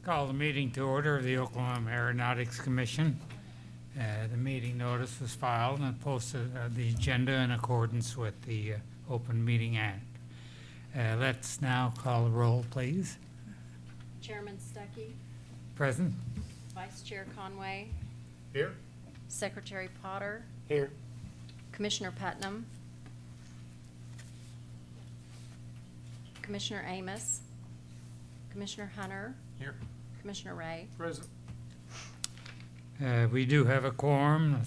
Call the meeting to order of the Oklahoma Aeronautics Commission. The meeting notice was filed and posted the agenda in accordance with the Open Meeting Act. Let's now call the roll, please. Chairman Stuckey, Present? Vice Chair Conway, Here. Secretary Potter, Here. Commissioner Putnam, Commissioner Amos, Commissioner Hunter, Here. Commissioner Ray. Present. We do have a quorum.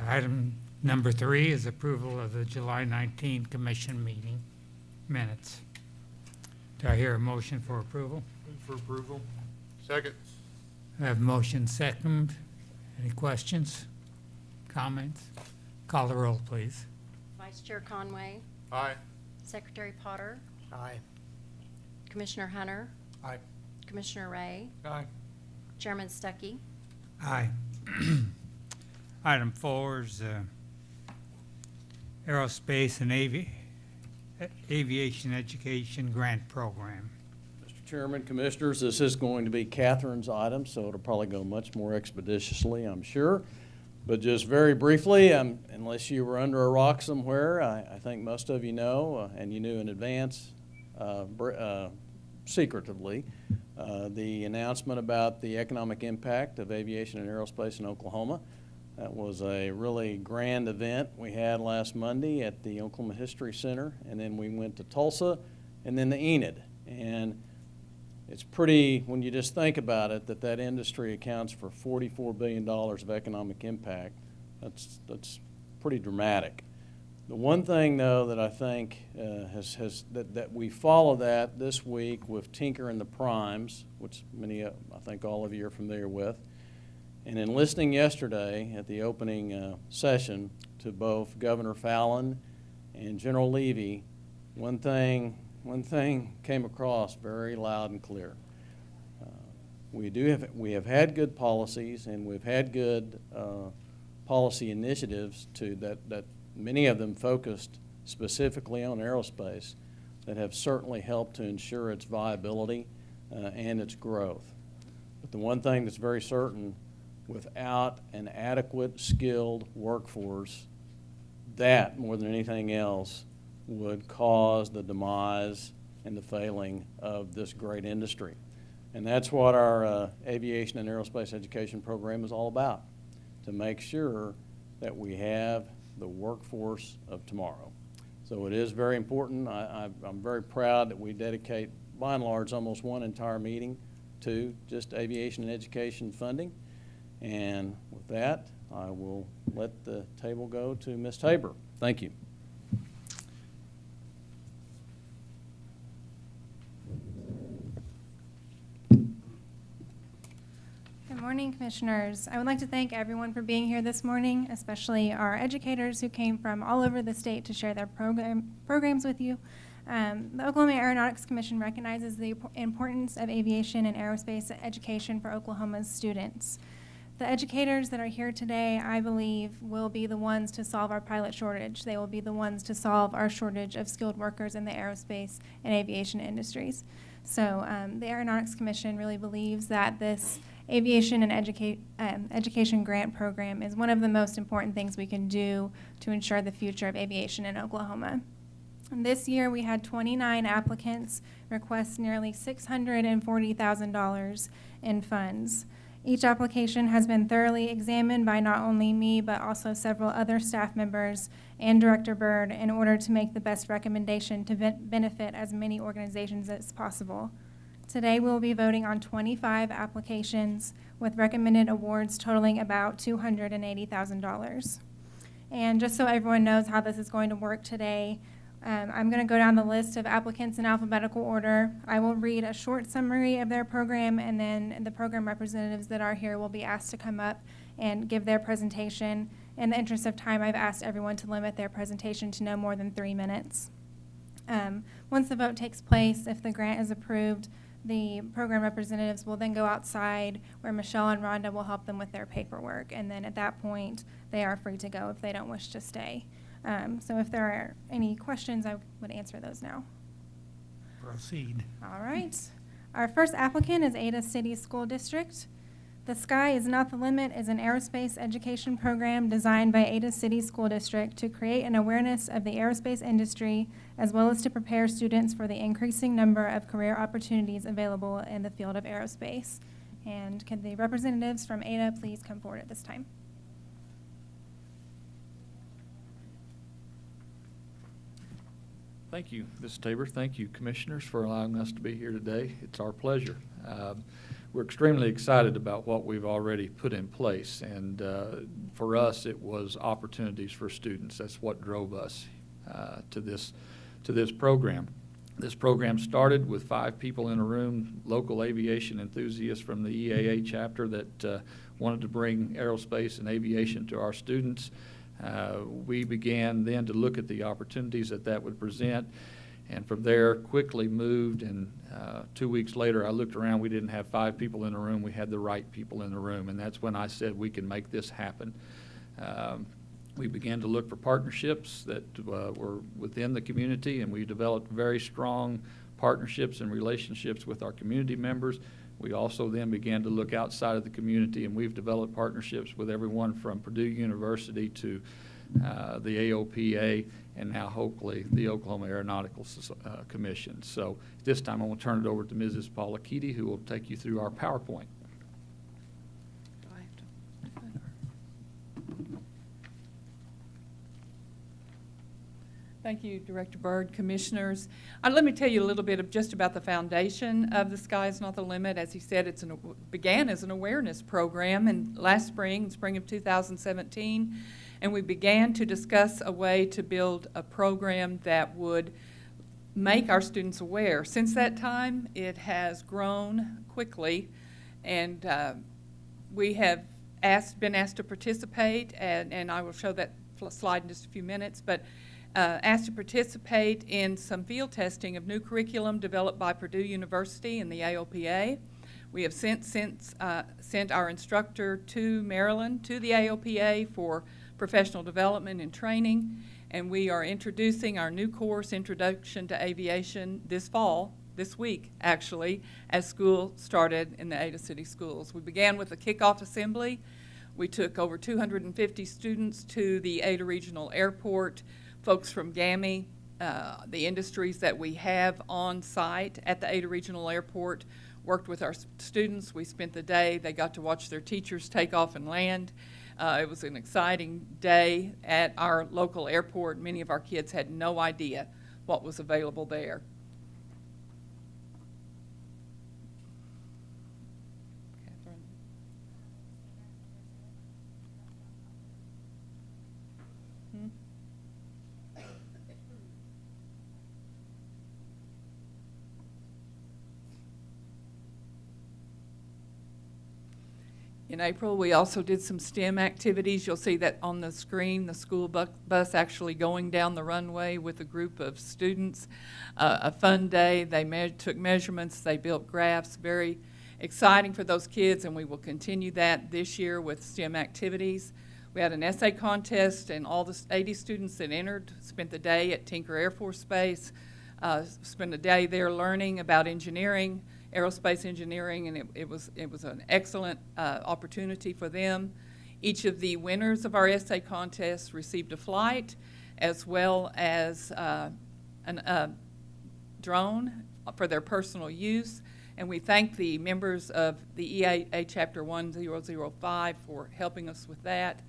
Item number 3 is approval of the July 19 Commission meeting minutes. Do I hear a motion for approval? Move for approval. Second. I have motion second. Any questions? Comments? Call the roll, please. Vice Chair Conway, Aye. Secretary Potter, Aye. Commissioner Hunter, Aye. Commissioner Ray, Aye. Chairman Stuckey. Aye. Item 4 is Aerospace and Aviation Education Grant Program. Mr. Chairman, Commissioners, this is going to be Catherine's item, so it'll probably go much more expeditiously, I'm sure. But just very briefly, unless you were under a rock somewhere, I think most of you know, and you knew in advance, secretively, the announcement about the economic impact of aviation and aerospace in Oklahoma. That was a really grand event we had last Monday at the Oklahoma History Center, and then we went to Tulsa, and then to Enid. And it's pretty, when you just think about it, that industry accounts for $44 billion of economic impact. That's pretty dramatic. The one thing, though, that I think that we follow that this week with Tinker and the Primes, which I think all of you are familiar with. And in listening yesterday at the opening session to both Governor Fallon and General Levy, one thing came across very loud and clear. We have had good policies, and we've had good policy initiatives that many of them focused specifically on aerospace that have certainly helped to ensure its viability and its growth. But the one thing that's very certain, without an adequate, skilled workforce, that, more than anything else, would cause the demise and the failing of this great industry. And that's what our aviation and aerospace education program is all about, to make sure that we have the workforce of tomorrow. So it is very important. I'm very proud that we dedicate, by and large, almost one entire meeting to just aviation and education funding. And with that, I will let the table go to Ms. Tabor. Thank you. Good morning, Commissioners. I would like to thank everyone for being here this morning, especially our educators who came from all over the state to share their programs with you. The Oklahoma Aeronautics Commission recognizes the importance of aviation and aerospace education for Oklahoma's students. The educators that are here today, I believe, will be the ones to solve our pilot shortage. They will be the ones to solve our shortage of skilled workers in the aerospace and aviation industries. So the Aeronautics Commission really believes that this aviation and education grant program is one of the most important things we can do to ensure the future of aviation in Oklahoma. And this year we had 29 applicants request nearly $640,000 in funds. Each application has been thoroughly examined by not only me, but also several other staff members and Director Byrd in order to make the best recommendation to benefit as many organizations as possible. Today we'll be voting on 25 applications with recommended awards totaling about $280,000. And just so everyone knows how this is going to work today, I'm going to go down the list of applicants in alphabetical order. I will read a short summary of their program, and then the program representatives that are here will be asked to come up and give their presentation. In the interest of time, I've asked everyone to limit their presentation to no more than 3 minutes. Once the vote takes place, if the grant is approved, the program representatives will then go outside where Michelle and Rhonda will help them with their paperwork. And then at that point, they are free to go if they don't wish to stay. So if there are any questions, I would answer those now. Proceed. All right. Our first applicant is Ada City School District. The Sky is Not the Limit is an aerospace education program designed by Ada City School District to create an awareness of the aerospace industry, as well as to prepare students for the increasing number of career opportunities available in the field of aerospace. And could the representatives from Ada please come forward at this time? Thank you, Ms. Tabor. Thank you, commissioners, for allowing us to be here today. It's our pleasure. We're extremely excited about what we've already put in place, and for us, it was opportunities for students. That's what drove us to this program. This program started with 5 people in a room, local aviation enthusiasts from the EAA chapter that wanted to bring aerospace and aviation to our students. We began then to look at the opportunities that would present, and from there quickly moved, and 2 weeks later I looked around. We didn't have 5 people in the room. We had the right people in the room, and that's when I said we can make this happen. We began to look for partnerships that were within the community, and we developed very strong partnerships and relationships with our community members. We also then began to look outside of the community, and we've developed partnerships with everyone from Purdue University to the AOPA, and now hopefully the Oklahoma Aeronautics Commission. So at this time I want to turn it over to Mrs. Paula Keaty, who will take you through our PowerPoint. Thank you, Director Byrd, commissioners. Let me tell you a little bit of just about the foundation of The Sky is Not the Limit. As he said, it began as an awareness program in spring of 2017, and we began to discuss a way to build a program that would make our students aware. Since that time, it has grown quickly, and we have been asked to participate, and I will show that slide in just a few minutes, but asked to participate in some field testing of new curriculum developed by Purdue University and the AOPA. We have sent our instructor to Maryland to the AOPA for professional development and training, and we are introducing our new course, Introduction to Aviation, this week actually, as school started in the Ada City schools. We began with a kickoff assembly. We took over 250 students to the Ada Regional Airport, folks from GAMI, the industries that we have on site at the Ada Regional Airport, worked with our students. We spent the day. They got to watch their teachers take off and land. It was an exciting day at our local airport. Many of our kids had no idea what was available there. Catherine. In April, we also did some STEM activities. You'll see that on the screen, the school bus actually going down the runway with a group of students. A fun day. They took measurements. They built graphs. Very exciting for those kids, and we will continue that this year with STEM activities. We had an essay contest, and all the 80 students that entered spent the day at Tinker Air Force Base, spent a day there learning about engineering, aerospace engineering, and it was an excellent opportunity for them. Each of the winners of our essay contest received a flight, as well as a drone for their personal use. And we thank the members of the EAA Chapter 1005 for helping us with that.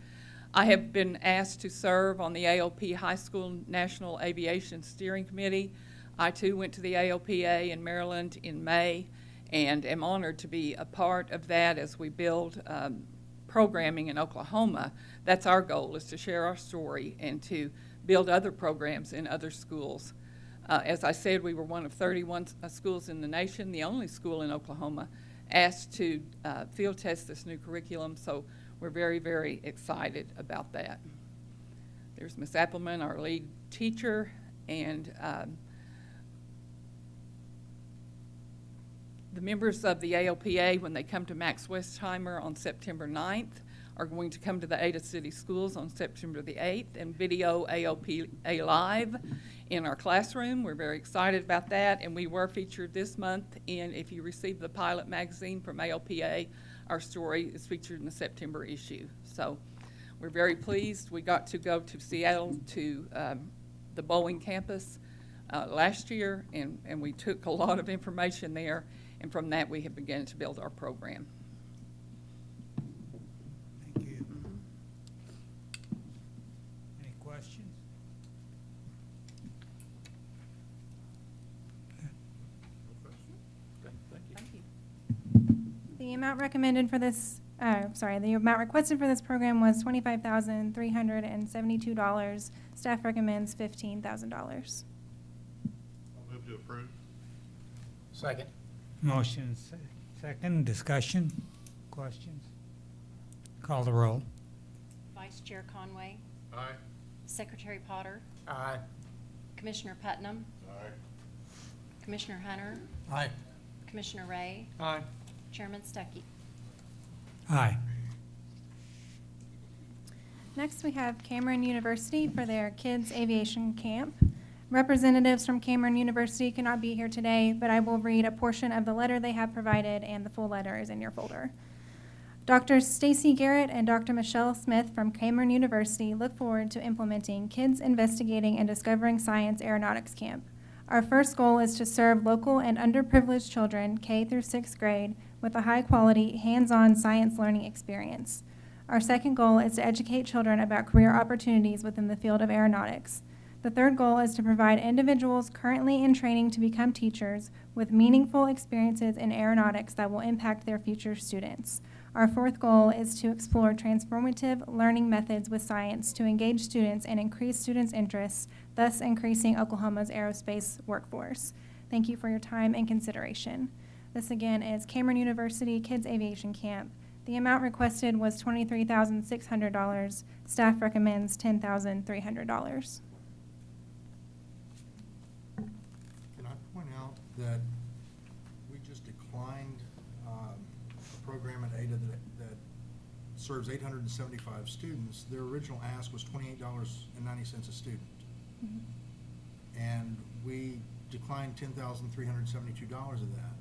I have been asked to serve on the AOP High School National Aviation Steering Committee. I too went to the AOPA in Maryland in May and am honored to be a part of that as we build programming in Oklahoma. That's our goal, is to share our story and to build other programs in other schools. As I said, we were one of 31 schools in the nation, the only school in Oklahoma asked to field test this new curriculum, so we're very, very excited about that. There's Ms. Appleman, our lead teacher, and the members of the AOPA, when they come to Max Westheimer on September 9th, are going to come to the Ada City Schools on September the 8th and video AOPA Live in our classroom. We're very excited about that, and we were featured this month in, if you received the pilot magazine from ALPA, our story is featured in the September issue. So we're very pleased. We got to go to Seattle to the Boeing campus last year, and we took a lot of information there, and from that we have begun to build our program. Thank you. Any questions? Okay, thank you. Thank you. The amount recommended for this, the amount requested for this program was $25,372. Staff recommends $15,000. I'll move to approve. Second. Motion second, discussion, questions? Call the roll. Vice Chair Conway, Aye. Secretary Potter, Aye. Commissioner Putnam, Aye. Commissioner Hunter, Aye. Commissioner Ray, Aye. Chairman Stuckey. Aye. Next, we have Cameron University for their Kids Aviation Camp. Representatives from Cameron University cannot be here today, but I will read a portion of the letter they have provided, and the full letter is in your folder. Dr. Stacy Garrett and Dr. Michelle Smith from Cameron University look forward to implementing Kids Investigating and Discovering Science Aeronautics Camp. Our first goal is to serve local and underprivileged children, K through 6th grade, with a high-quality, hands-on science learning experience. Our second goal is to educate children about career opportunities within the field of aeronautics. The third goal is to provide individuals currently in training to become teachers with meaningful experiences in aeronautics that will impact their future students. Our fourth goal is to explore transformative learning methods with science to engage students and increase students' interests, thus increasing Oklahoma's aerospace workforce. Thank you for your time and consideration. This again is Cameron University Kids Aviation Camp. The amount requested was $23,600. Staff recommends $10,300. Can I point out that we just declined a program at Ada that serves 875 students? Their original ask was $28.90 a student. And we declined $10,372 of that.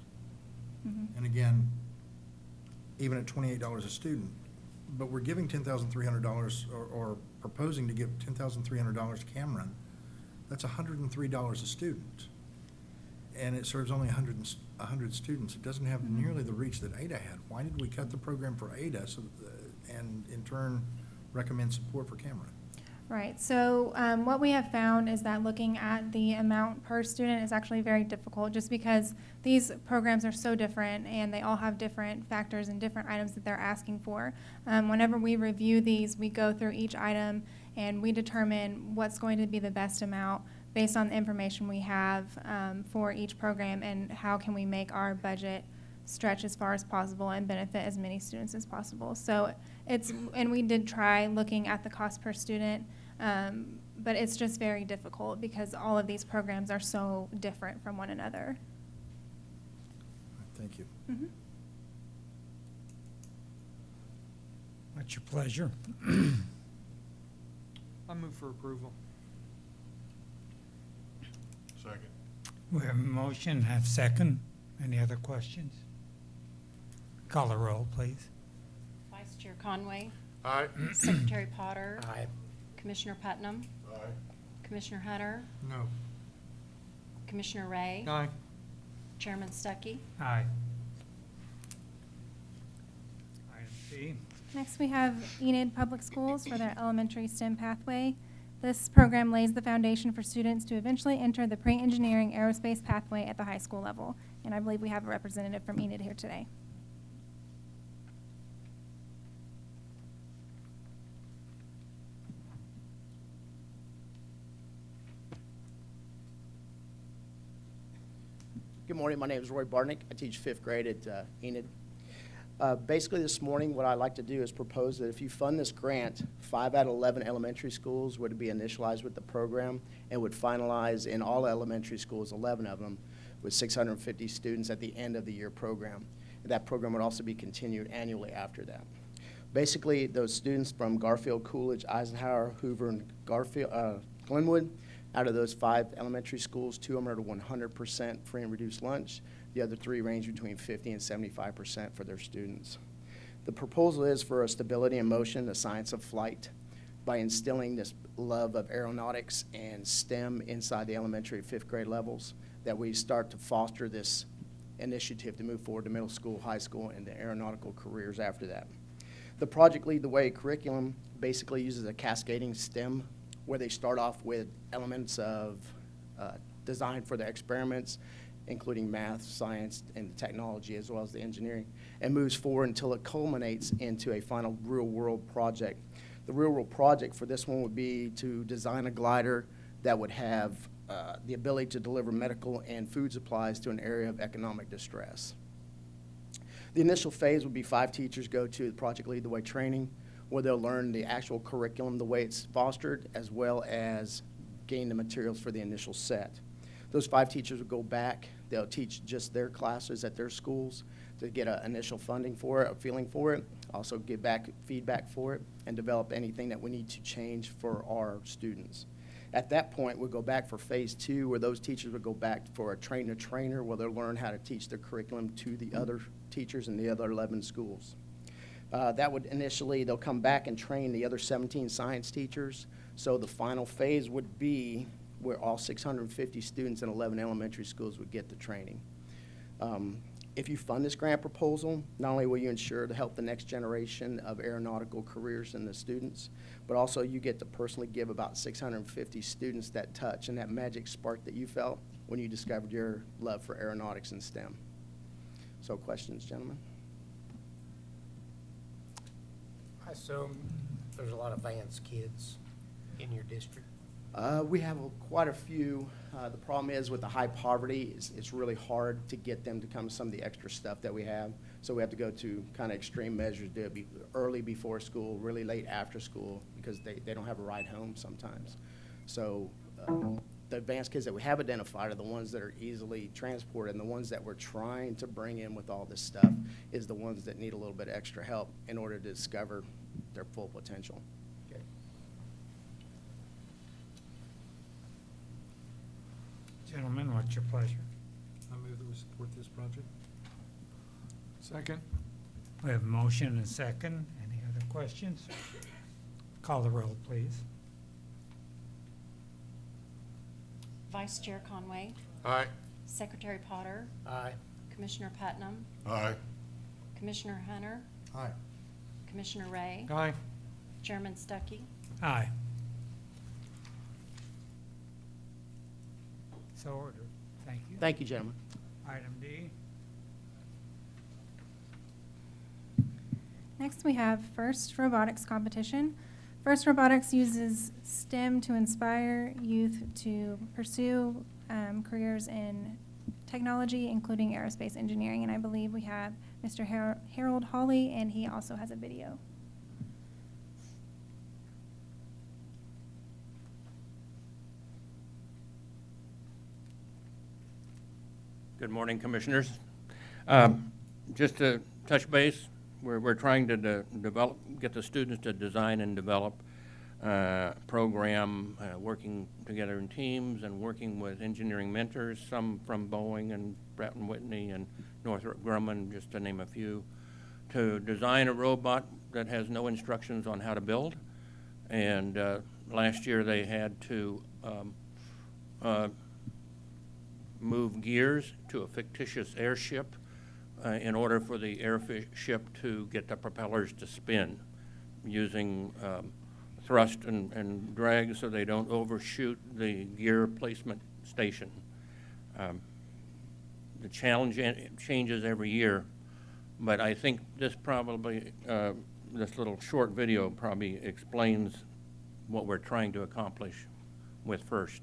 And again, even at $28 a student, but we're giving $10,300 or proposing to give $10,300 to Cameron. That's $103 a student. And it serves only 100 students. It doesn't have nearly the reach that Ada had. Why did we cut the program for Ada and in turn recommend support for Cameron? Right, so what we have found is that looking at the amount per student is actually very difficult just because these programs are so different and they all have different factors and different items that they're asking for. Whenever we review these, we go through each item and we determine what's going to be the best amount based on the information we have for each program and how can we make our budget stretch as far as possible and benefit as many students as possible. So and we did try looking at the cost per student, but it's just very difficult because all of these programs are so different from one another. Thank you. What's your pleasure? I move for approval. Second. We have a motion, have second. Any other questions? Call the roll, please. Vice Chair Conway, Aye. Secretary Potter, Aye. Commissioner Putnam, Aye. Commissioner Hunter, No. Commissioner Ray, Aye. Chairman Stuckey. Aye. Item C. Next, we have Enid Public Schools for their elementary STEM pathway. This program lays the foundation for students to eventually enter the pre-engineering aerospace pathway at the high school level. And I believe we have a representative from Enid here today. Good morning. My name is Roy Barnick. I teach 5th grade at Enid. Basically, this morning, what I'd like to do is propose that if you fund this grant, 5 out of 11 elementary schools would be initialized with the program and would finalize in all elementary schools, 11 of them, with 650 students at the end of the year program. That program would also be continued annually after that. Basically, those students from Garfield, Coolidge, Eisenhower, Hoover, and Glenwood Out of those 5 elementary schools, 2 of them are at 100% free and reduced lunch. The other 3 range between 50 and 75% for their students. The proposal is for a stability in motion, the science of flight, by instilling this love of aeronautics and STEM inside the elementary 5th grade levels, that we start to foster this initiative to move forward to middle school, high school, and the aeronautical careers after that. The Project Lead the Way curriculum basically uses a cascading STEM, where they start off with elements of design for the experiments, including math, science, and technology, as well as the engineering, and moves forward until it culminates into a final real-world project. The real-world project for this one would be to design a glider that would have the ability to deliver medical and food supplies to an area of economic distress. The initial phase would be 5 teachers go to the Project Lead the Way training, where they'll learn the actual curriculum, the way it's fostered, as well as gain the materials for the initial set. Those 5 teachers will go back. They'll teach just their classes at their schools to get an initial funding for it, a feeling for it, also give back feedback for it, and develop anything that we need to change for our students. At that point, we'll go back for phase 2, where those teachers will go back for a train-the-trainer, where they'll learn how to teach their curriculum to the other teachers in the other 11 schools. That would initially, they'll come back and train the other 17 science teachers. So the final phase would be where all 650 students in 11 elementary schools would get the training. If you fund this grant proposal, not only will you ensure to help the next generation of aeronautical careers and the students, but also you get to personally give about 650 students that touch and that magic spark that you felt when you discovered your love for aeronautics and STEM. So questions, gentlemen? I assume there's a lot of Vance kids in your district. We have quite a few. The problem is with the high poverty, it's really hard to get them to come to some of the extra stuff that we have. So we have to go to kind of extreme measures, do it early before school, really late after school, because they don't have a ride home sometimes. So the advanced kids that we have identified are the ones that are easily transported, and the ones that we're trying to bring in with all this stuff is the ones that need a little bit of extra help in order to discover their full potential. Okay. Gentlemen, what's your pleasure? I move that we support this project. Second. We have a motion and a second. Any other questions? Call the roll, please. Vice Chair Conway, Aye. Secretary Potter, Aye. Commissioner Putnam, Aye. Commissioner Hunter, Aye. Commissioner Ray, Aye. Chairman Stuckey. Aye. So ordered. Thank you. Thank you, gentlemen. Item D. Next, we have First Robotics Competition. First Robotics uses STEM to inspire youth to pursue careers in technology, including aerospace engineering. And I believe we have Mr. Harold Hawley, and he also has a video. Good morning, Commissioners. Just to touch base, we're trying to get the students to design and develop a program, working together in teams and working with engineering mentors, some from Boeing and Pratt & Whitney and Northrop Grumman, just to name a few, to design a robot that has no instructions on how to build. And last year they had to move gears to a fictitious airship in order for the airship to get the propellers to spin using thrust and drag so they don't overshoot the gear placement station. The challenge changes every year, but I think this probably, this little short video probably explains what we're trying to accomplish with FIRST.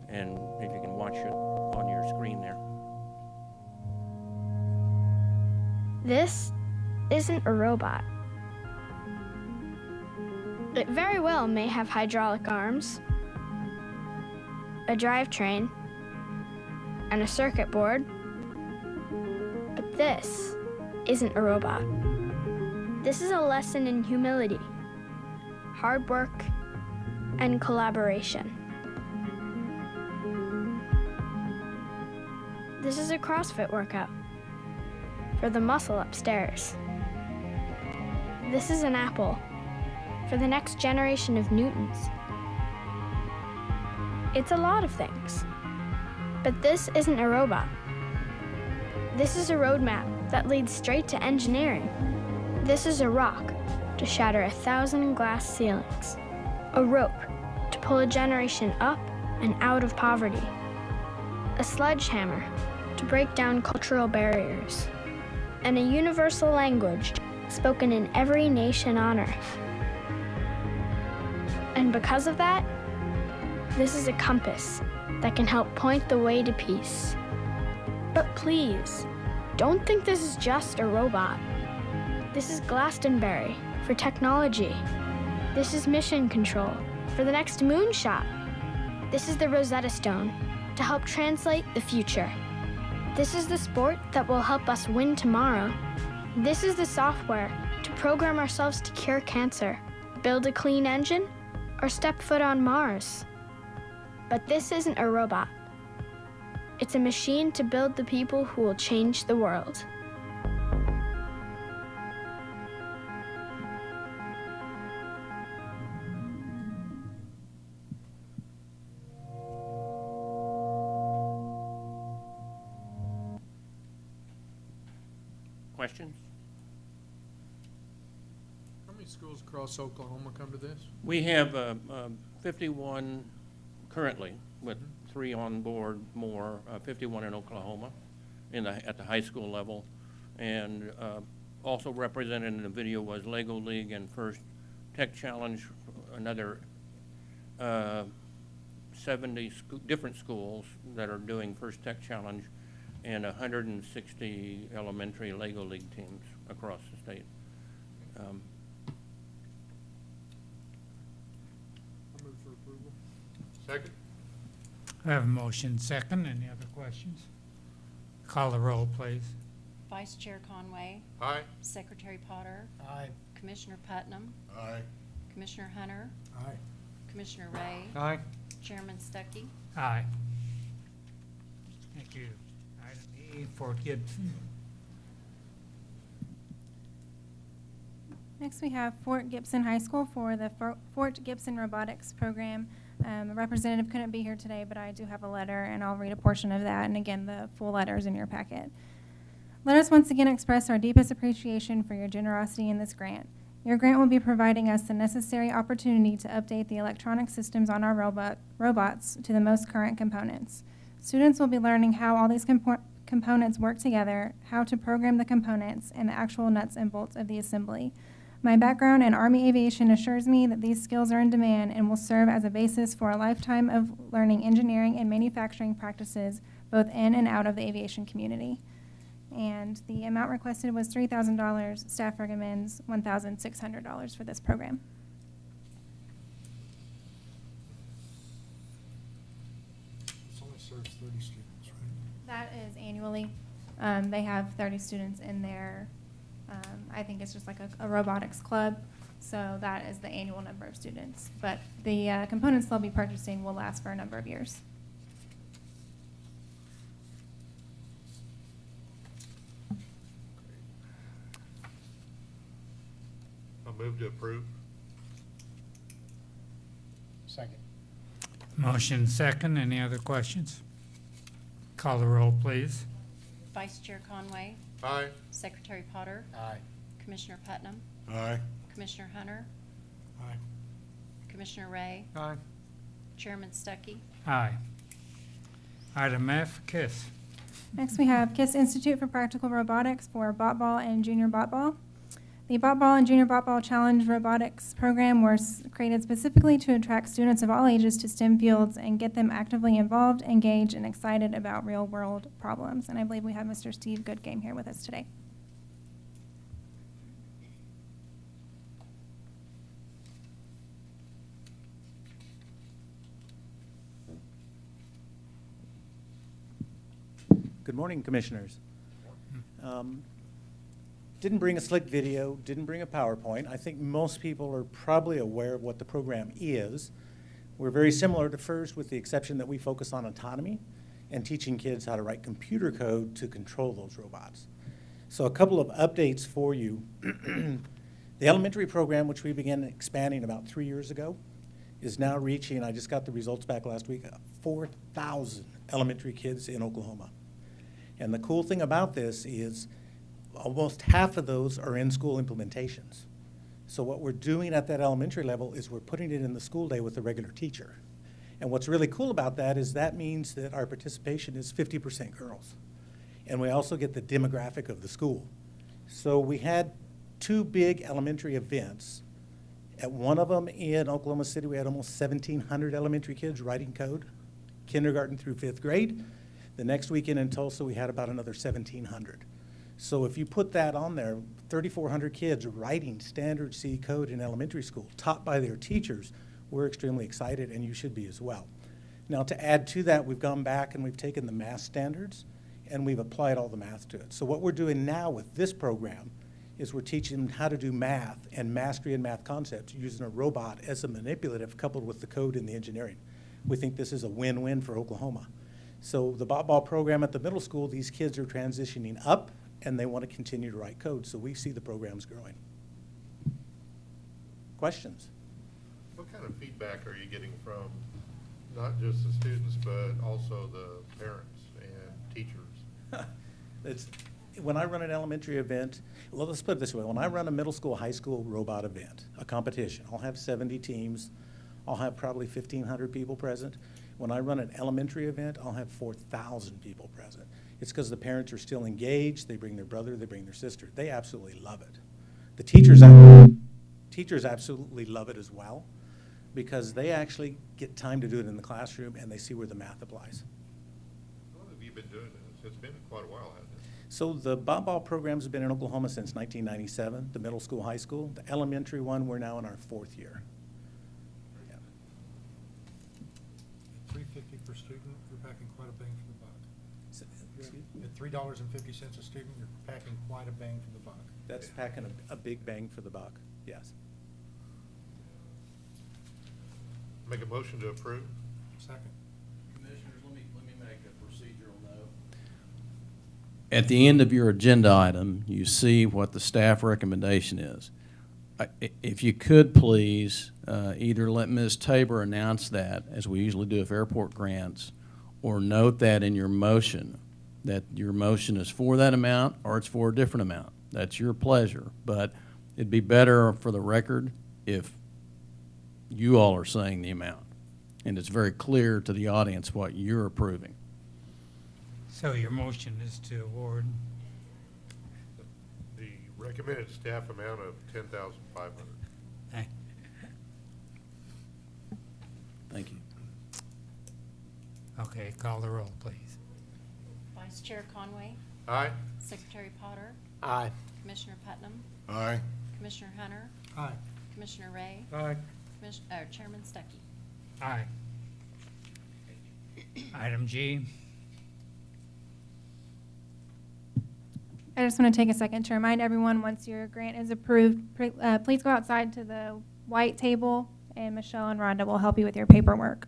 And if you can watch it on your screen there. This isn't a robot. It very well may have hydraulic arms, a drivetrain, and a circuit board, but this isn't a robot. This is a lesson in humility, hard work, and collaboration. This is a CrossFit workout for the muscle upstairs. This is an apple for the next generation of Newtons. It's a lot of things. But this isn't a robot. This is a roadmap that leads straight to engineering. This is a rock to shatter 1,000 glass ceilings. A rope to pull a generation up and out of poverty. A sledgehammer to break down cultural barriers. And a universal language spoken in every nation on Earth. And because of that, this is a compass that can help point the way to peace. But please, don't think this is just a robot. This is Glastonbury for technology. This is mission control for the next moonshot. This is the Rosetta Stone to help translate the future. This is the sport that will help us win tomorrow. This is the software to program ourselves to cure cancer, build a clean engine, or step foot on Mars. But this isn't a robot. It's a machine to build the people who will change the world. Questions? How many schools across Oklahoma come to this? We have 51 currently, with 3 on board more, 51 in Oklahoma at the high school level. And also represented in the video was Lego League and First Tech Challenge, another 70 different schools that are doing First Tech Challenge, and 160 elementary Lego League teams across the state. I'll move for approval. Second? I have a motion second. Any other questions? Call the roll, please. Vice Chair Conway, Aye. Secretary Potter, Aye. Commissioner Putnam, Aye. Commissioner Hunter, Aye. Commissioner Ray, Aye. Chairman Stuckey. Aye. Thank you. Item E, Fort Gibson. Next, we have Fort Gibson High School for the Fort Gibson Robotics Program. A representative couldn't be here today, but I do have a letter, and I'll read a portion of that. And again, the full letter is in your packet. Let us once again express our deepest appreciation for your generosity in this grant. Your grant will be providing us the necessary opportunity to update the electronic systems on our robots to the most current components. Students will be learning how all these components work together, how to program the components, and the actual nuts and bolts of the assembly. My background in Army aviation assures me that these skills are in demand and will serve as a basis for a lifetime of learning engineering and manufacturing practices both in and out of the aviation community. And the amount requested was $3,000. Staff recommends $1,600 for this program. This only serves 30 students, right? That is annually. They have 30 students in there. I think it's just like a robotics club. So that is the annual number of students. But the components they'll be purchasing will last for a number of years. I'll move to approve. Second. Motion second. Any other questions? Call the roll, please. Vice Chair Conway, Aye. Secretary Potter, Aye. Commissioner Putnam, Aye. Commissioner Hunter, Aye. Commissioner Ray, Aye. Chairman Stuckey. Aye. Item F, KISS. Next, we have KISS Institute for Practical Robotics for Botball and Junior Botball. The Botball and Junior Botball Challenge Robotics program was created specifically to attract students of all ages to STEM fields and get them actively involved, engaged, and excited about real-world problems. And I believe we have Mr. Steve Goodgame here with us today. Good morning, Commissioners. Didn't bring a slick video, didn't bring a PowerPoint. I think most people are probably aware of what the program is. We're very similar to FIRST with the exception that we focus on autonomy and teaching kids how to write computer code to control those robots. So a couple of updates for you. The elementary program, which we began expanding about 3 years ago, is now reaching, I just got the results back last week, 4,000 elementary kids in Oklahoma. And the cool thing about this is almost half of those are in-school implementations. So what we're doing at that elementary level is we're putting it in the school day with a regular teacher. And what's really cool about that is that means that our participation is 50% girls. And we also get the demographic of the school. So we had 2 big elementary events. At one of them in Oklahoma City, we had almost 1,700 elementary kids writing code, kindergarten through 5th grade. The next weekend in Tulsa, we had about another 1,700. So if you put that on there, 3,400 kids writing standard C code in elementary school, taught by their teachers, we're extremely excited, and you should be as well. Now, to add to that, we've gone back and we've taken the math standards, and we've applied all the math to it. So what we're doing now with this program is we're teaching them how to do math and mastery in math concepts using a robot as a manipulative coupled with the code and the engineering. We think this is a win-win for Oklahoma. So the Ball program at the middle school, these kids are transitioning up and they want to continue to write code. So we see the programs growing. Questions? What kind of feedback are you getting from not just the students, but also the parents and teachers? When I run an elementary event, well, let's put it this way. When I run a middle school, high school robot event, a competition, I'll have 70 teams. I'll have probably 1,500 people present. When I run an elementary event, I'll have 4,000 people present. It's because the parents are still engaged. They bring their brother, they bring their sister. They absolutely love it. The teachers absolutely love it as well because they actually get time to do it in the classroom and they see where the math applies. How long have you been doing this? It's been quite a while, hasn't it? So the Ball programs have been in Oklahoma since 1997, the middle school, high school. The elementary one, we're now in our 4th year. Yeah. At $3.50 per student, you're packing quite a bang for the buck. Excuse me? At $3.50 a student, you're packing quite a bang for the buck. That's packing a big bang for the buck, yes. Make a motion to approve? Second. Commissioners, let me make a procedural note. At the end of your agenda item, you see what the staff recommendation is. If you could please, either let Ms. Tabor announce that, as we usually do if airport grants, or note that in your motion, that your motion is for that amount or it's for a different amount. That's your pleasure. But it'd be better for the record if you all are saying the amount. And it's very clear to the audience what you're approving. So your motion is to award, The recommended staff amount of $10,500. Thank you. okay, call the roll, please. Vice Chair Conway, Aye? Secretary Potter, Aye. Commissioner Putnam, Aye. Commissioner Hunter, Aye. Commissioner Ray, Aye. Chairman Stuckey. Aye. Item G, I just want to take a second to remind everyone, once your grant is approved, please go outside to the white table, and Michelle and Rhonda will help you with your paperwork.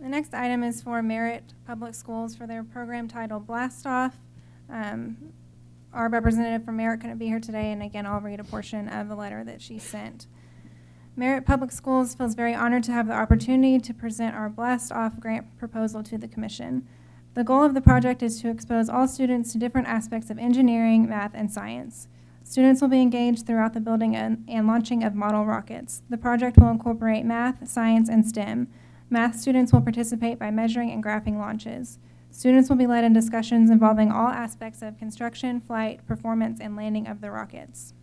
The next item is for Merritt Public Schools for their program titled Blast Off. Our representative from Merritt couldn't be here today, and again, I'll read a portion of the letter that she sent. Merritt Public Schools feels very honored to have the opportunity to present our Blast Off grant proposal to the Commission. The goal of the project is to expose all students to different aspects of engineering, math, and science. Students will be engaged throughout the building and launching of model rockets. The project will incorporate math, science, and STEM. Math students will participate by measuring and graphing launches. Students will be led in discussions involving all aspects of construction, flight, performance, and landing of the rockets.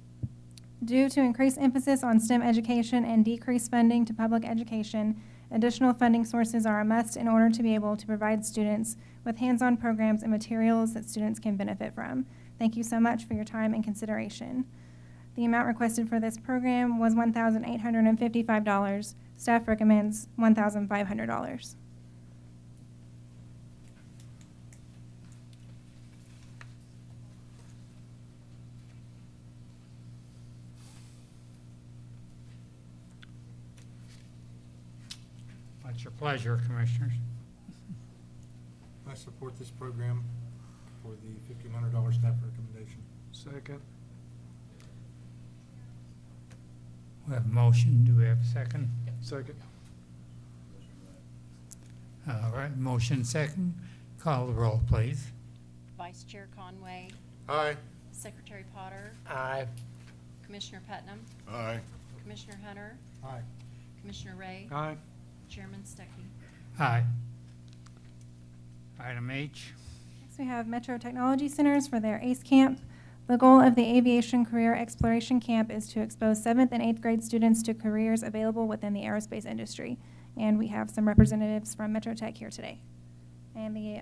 Due to increased emphasis on STEM education and decreased funding to public education, additional funding sources are a must in order to be able to provide students with hands-on programs and materials that students can benefit from. Thank you so much for your time and consideration. The amount requested for this program was $1,855. Staff recommends $1,500. What's your pleasure, Commissioners? I support this program for the $1,500 staff recommendation. Second. We have a motion. Do we have a second? Second. All right, motion second. Call the roll, please. Vice Chair Conway, Aye. Secretary Potter, Aye. Commissioner Putnam, Aye. Commissioner Hunter, Aye. Commissioner Ray, Aye. Chairman Stuckey. Aye. Item H. Next, we have Metro Technology Centers for their ACE Camp. The goal of the Aviation Career Exploration Camp is to expose 7th and 8th grade students to careers available within the aerospace industry. And we have some representatives from Metro Tech here today. And the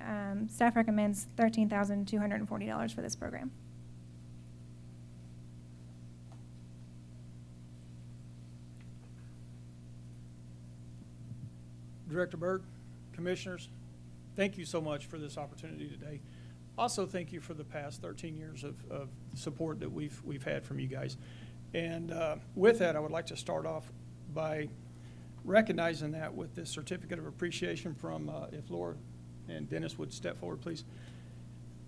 staff recommends $13,240 for this program. Director Byrd, Commissioners, thank you so much for this opportunity today. Also, thank you for the past 13 years of support that we've had from you guys. And with that, I would like to start off by recognizing that with this certificate of appreciation from, if Laura and Dennis would step forward, please,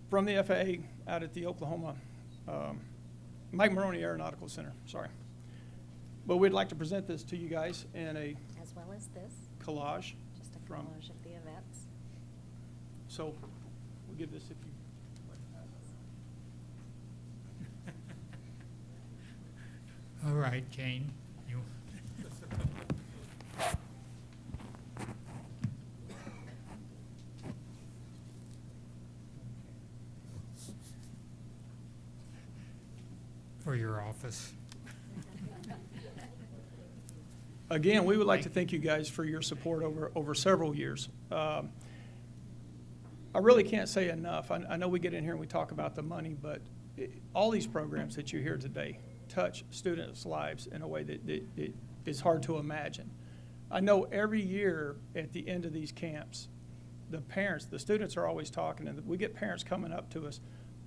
from the FAA out at the Oklahoma Mike Maroney Aeronautical Center, sorry. But we'd like to present this to you guys in a As well as this, collage. just a From- collage of the events. So we'll give this if you. All right, Jane, you. For your office. Again, we would like to thank you guys for your support over several years. I really can't say enough. I know we get in here and we talk about the money, but all these programs that you hear today touch students' lives in a way that is hard to imagine. I know every year at the end of these camps, the parents, the students are always talking, and we get parents coming up to us.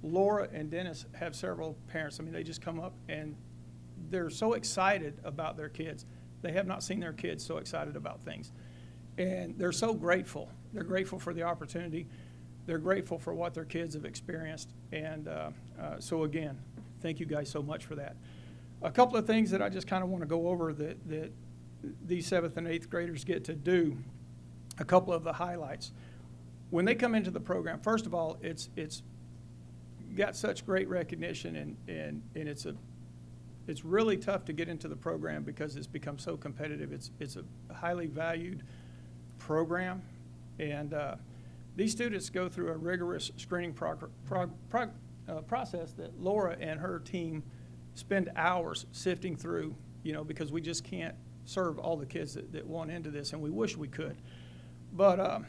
Laura and Dennis have several parents. I mean, they just come up and they're so excited about their kids. They have not seen their kids so excited about things. And they're so grateful. They're grateful for the opportunity. They're grateful for what their kids have experienced. And so again, thank you guys so much for that. A couple of things that I just kind of want to go over that these 7th and 8th graders get to do, a couple of the highlights. When they come into the program, first of all, it's got such great recognition, and it's really tough to get into the program because it's become so competitive. It's a highly valued program, and these students go through a rigorous screening process that Laura and her team spend hours sifting through, because we just can't serve all the kids that want into this, and we wish we could. But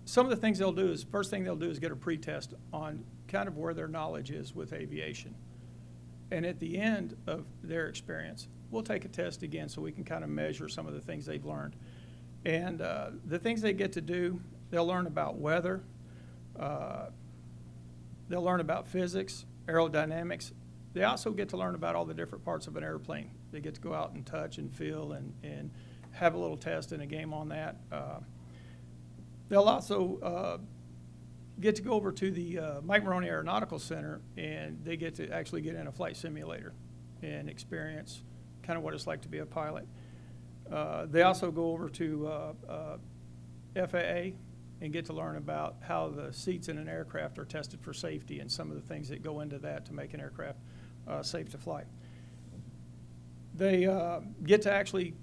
some of the things they'll do is, first thing they'll do is get a pretest on kind of where their knowledge is with aviation. And at the end of their experience, we'll take a test again so we can kind of measure some of the things they've learned. And the things they get to do, they'll learn about weather, they'll learn about physics, aerodynamics. They also get to learn about all the different parts of an airplane. They get to go out and touch and feel and have a little test and a game on that. They'll also get to go over to the Mike Maroney Aeronautical Center, and they get to actually get in a flight simulator and experience kind of what it's like to be a pilot. They also go over to FAA and get to learn about how the seats in an aircraft are tested for safety and some of the things that go into that to make an aircraft safe to fly. They get to actually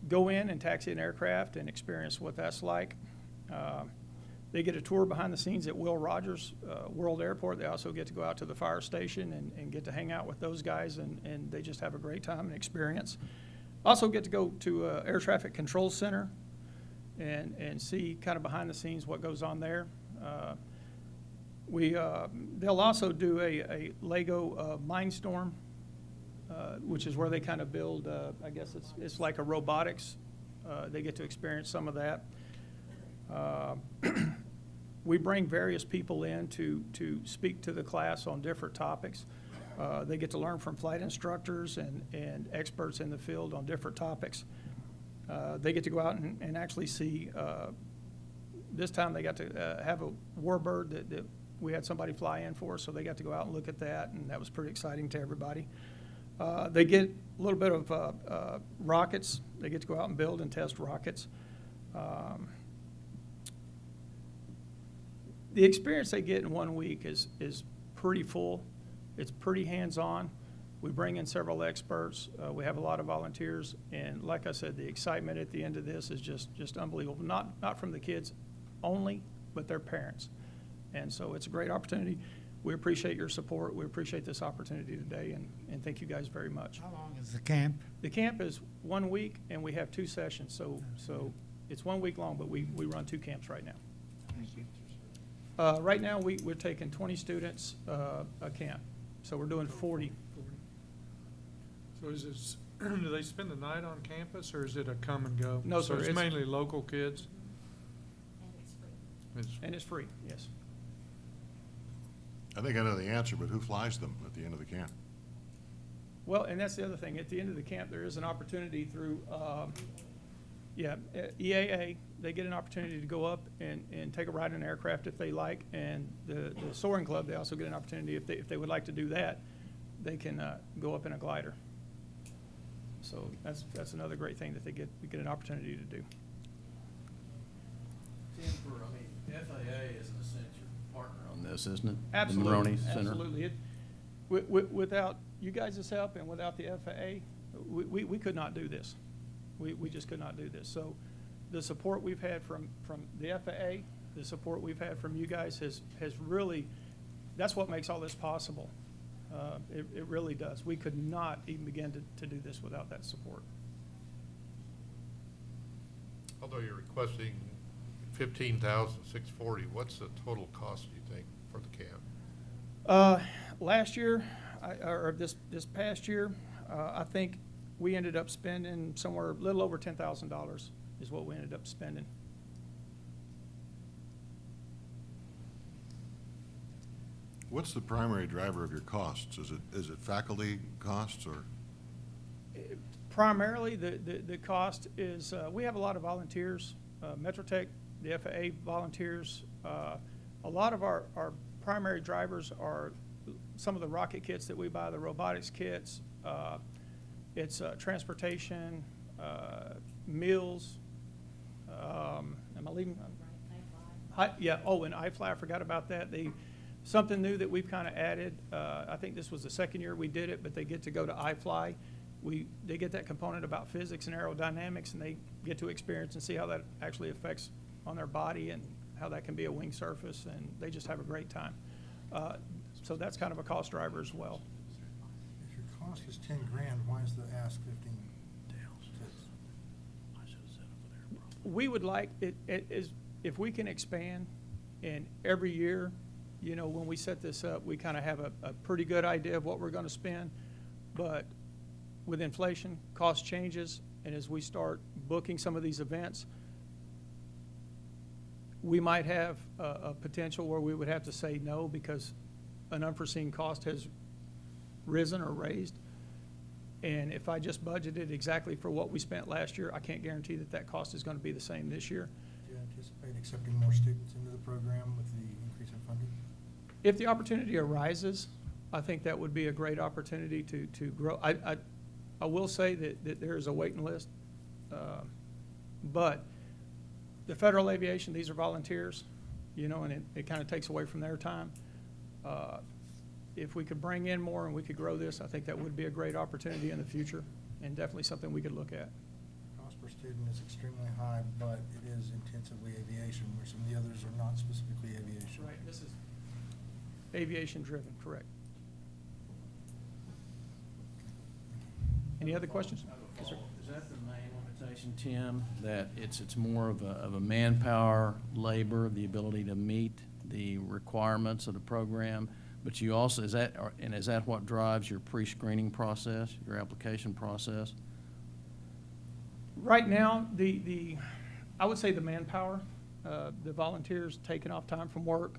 go in and taxi an aircraft and experience what that's like. They get a tour behind the scenes at Will Rogers World Airport. They also get to go out to the fire station and get to hang out with those guys, and they just have a great time and experience. Also get to go to Air Traffic Control Center and see kind of behind the scenes what goes on there. They'll also do a Lego Mindstorm, which is where they kind of build, I guess it's like a robotics. They get to experience some of that. We bring various people in to speak to the class on different topics. They get to learn from flight instructors and experts in the field on different topics. They get to go out and actually see, this time they got to have a warbird that we had somebody fly in for, so they got to go out and look at that, and that was pretty exciting to everybody. They get a little bit of rockets. They get to go out and build and test rockets. The experience they get in 1 week is pretty full. It's pretty hands-on. We bring in several experts. We have a lot of volunteers, and like I said, the excitement at the end of this is just unbelievable. Not from the kids only, but their parents. And so it's a great opportunity. We appreciate your support. We appreciate this opportunity today, and thank you guys very much. How long is the camp? The camp is 1 week, and we have 2 sessions, so it's 1 week long, but we run 2 camps right now. Thank you. Right now, we're taking 20 students a camp, so we're doing 40. So is this, do they spend the night on campus, or is it a come and go? No, So sir, it's it's- mainly local kids? And it's free. It's- And it's free, yes. I think I know the answer, but who flies them at the end of the camp? Well, and that's the other thing. At the end of the camp, there is an opportunity through, EAA. They get an opportunity to go up and take a ride in an aircraft if they like. And the Soaring Club, they also get an opportunity, if they would like to do that, they can go up in a glider. So that's another great thing that they get an opportunity to do. Tim, FAA is an essential partner on this, isn't it? Absolutely, The Maroney Center. absolutely. Without you guys' help and without the FAA, we could not do this. We just could not do this. So the support we've had from the FAA, the support we've had from you guys has really, that's what makes all this possible. It really does. We could not even begin to do this without that support. Although you're requesting $15,640, what's the total cost, do you think, for the camp? Last year, or this past year, I think we ended up spending somewhere a little over $10,000 is what we ended up spending. What's the primary driver of your costs? Is it faculty costs or? Primarily, the cost is, we have a lot of volunteers, Metrotech, the FAA volunteers. A lot of our primary drivers are some of the rocket kits that we buy, the robotics kits. It's transportation, meals. Am I leaving? Yeah, oh, and iFly, I forgot about that. Something new that we've kind of added, I think this was the second year we did it, but they get to go to iFly. They get that component about physics and aerodynamics, and they get to experience and see how that actually affects on their body and how that can be a wing surface, and they just have a great time. So that's kind of a cost driver as well. If your cost is 10 grand, why is the ask 15? We would like, if we can expand, and every year, when we set this up, we kind of have a pretty good idea of what we're going to spend, but with inflation, cost changes, and as we start booking some of these events, we might have a potential where we would have to say no because an unforeseen cost has risen or raised. And if I just budgeted exactly for what we spent last year, I can't guarantee that cost is going to be the same this year. Do you anticipate accepting more students into the program with the increase in funding? If the opportunity arises, I think that would be a great opportunity to grow. I will say that there is a waiting list, but the federal aviation, these are volunteers, and it kind of takes away from their time. If we could bring in more and we could grow this, I think that would be a great opportunity in the future and definitely something we could look at. Cost per student is extremely high, but it is intensively aviation, where some of the others are not specifically aviation. Right, this is aviation driven, correct. Any other questions? Yes, sir. Is that the main limitation, Tim, that it's more of a manpower, labor, the ability to meet the requirements of the program? But you also, is that what drives your pre-screening process, your application process? Right now, I would say the manpower, the volunteers taking off time from work.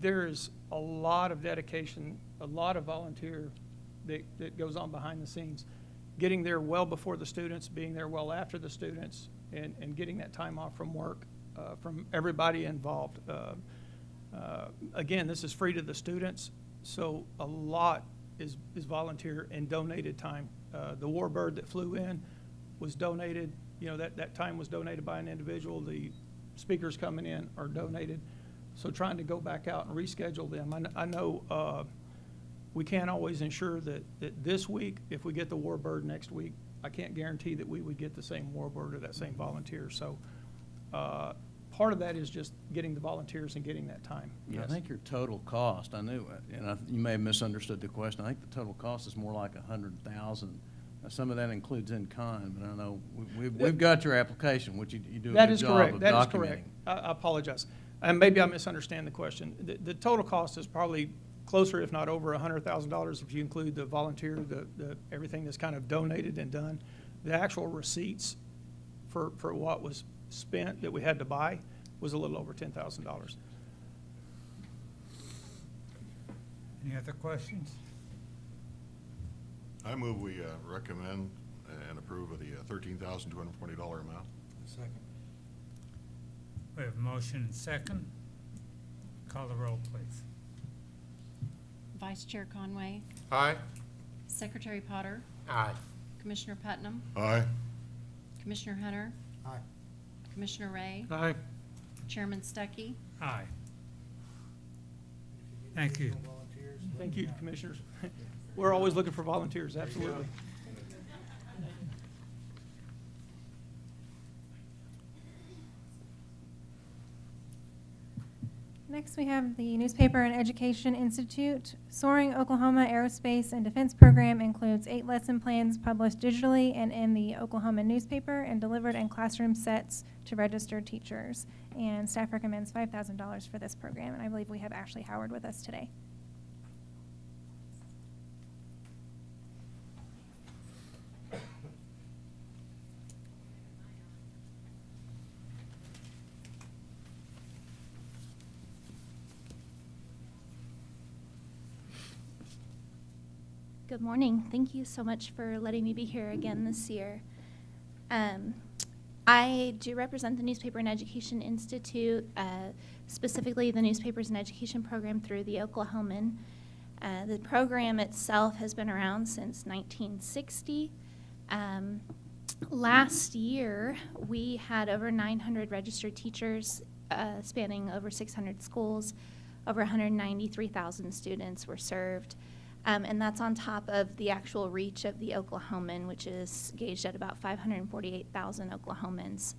There is a lot of dedication, a lot of volunteer that goes on behind the snes. getting there well before the students, being there well after the students, and getting that time off from work from everybody involved. Again, this is free to the students, so a lot is volunteer and donated time. The warbird that flew in was donated, that time was donated by an individual. The speakers coming in are donated. So trying to go back out and reschedule them. I know we can't always ensure that this week, if we get the warbird next week, I can't guarantee that we would get the same warbird or that same volunteer. So part of that is just getting the volunteers and getting that time. Yeah, I think your total cost, I knew it, and you may have misunderstood the question. I think the total cost is more like $100,000. Some of that includes in kind, but I know we've got your application, which you do a good job of documenting. That is correct. I apologize. And maybe I misunderstand the question. The total cost is probably closer, if not over, $100,000 if you include the volunteer, the everything that's kind of donated and done. The actual receipts for what was spent that we had to buy was a little over $10,000. Any other questions? I move we recommend and approve of the $13,240 amount. Second. We have a motion and second. Call the roll, please. Vice Chair Conway, Aye. Secretary Potter, Aye. Commissioner Putnam, Aye. Commissioner Hunter, Aye. Commissioner Ray, Aye. Chairman Stuckey. Aye. Thank you. Thank you, Commissioners. We're always looking for volunteers, absolutely. Next, we have the Newspaper and Education Institute. Soaring Oklahoma Aerospace and Defense Program includes 8 lesson plans published digitally and in the Oklahoma newspaper and delivered in classroom sets to registered teachers. And staff recommends $5,000 for this program, and I believe we have Ashley Howard with us today. Good morning. Thank you so much for letting me be here again this year. I do represent the Newspaper and Education Institute, specifically the Newspapers and Education program through the Oklahoman. The program itself has been around since 1960. Last year, we had over 900 registered teachers spanning over 600 schools. Over 193,000 students were served. And that's on top of the actual reach of the Oklahoman, which is gauged at about 548,000 Oklahomans.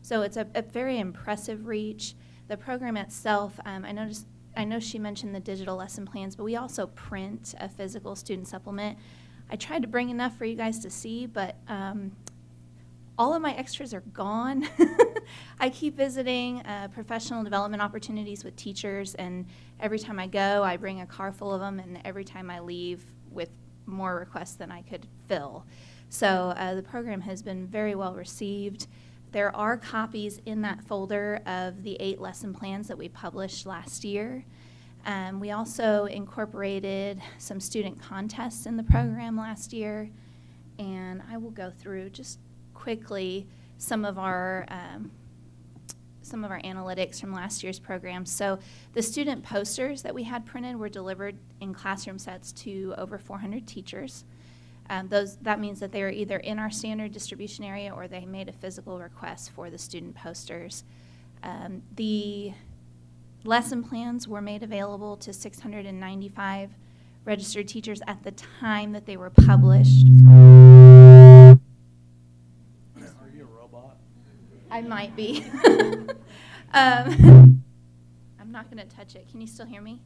So it's a very impressive reach. The program itself, I know she mentioned the digital lesson plans, but we also print a physical student supplement. I tried to bring enough for you guys to see, but all of my extras are gone. I keep visiting professional development opportunities with teachers, and every time I go, I bring a car full of them, and every time I leave with more requests than I could fill. So the program has been very well received. There are copies in that folder of the 8 lesson plans that we published last year. We also incorporated some student contests in the program last year, and I will go through just quickly some of our analytics from last year's program. So the student posters that we had printed were delivered in classroom sets to over 400 teachers. That means that they are either in our standard distribution area or they made a physical request for the student posters. The lesson plans were made available to 695 registered teachers at the time that they were published. I might be. I'm not going to touch it. Can you still hear me?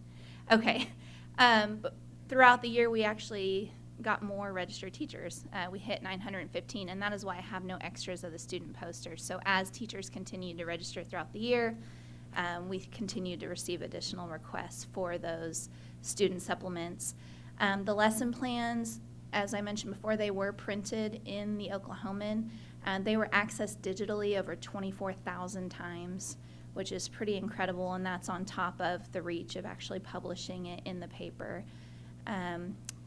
Okay. But throughout the year, we actually got more registered teachers. We hit 915, and that is why I have no extras of the student posters. So as teachers continued to register throughout the year, we continued to receive additional requests for those student supplements. The lesson plans, as I mentioned before, they were printed in the Oklahoman. They were accessed digitally over 24,000 times, which is pretty incredible, and that's on top of the reach of actually publishing it in the paper.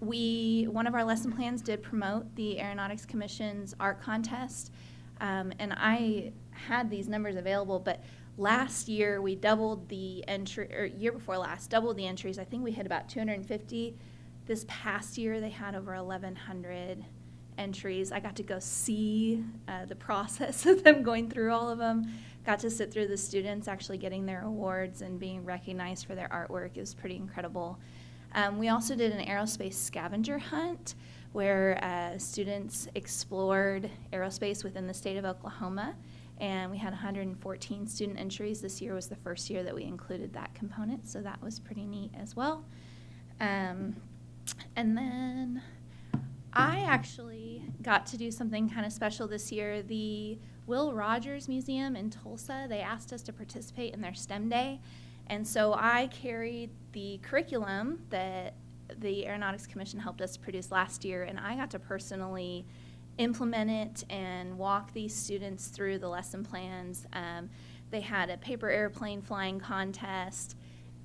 one of our lesson plans did promote the Aeronautics Commission's art contest, and I had these numbers available, but last year we doubled the entry, or year before last, doubled the entries. I think we hit about 250. This past year they had over 1,100 entries. I got to go see the process of them going through all of them. Got to sit through the students actually getting their awards and being recognized for their artwork. It was pretty incredible. We also did an aerospace scavenger hunt where students explored aerospace within the state of Oklahoma, and we had 114 student entries. This year was the first year that we included that component, so that was pretty neat as well. And then I actually got to do something kind of special this year. The Will Rogers Museum in Tulsa, they asked us to participate in their STEM Day, and so I carried the curriculum that the Aeronautics Commission helped us produce last year, and I got to personally implement it and walk these students through the lesson plans. They had a paper airplane flying contest,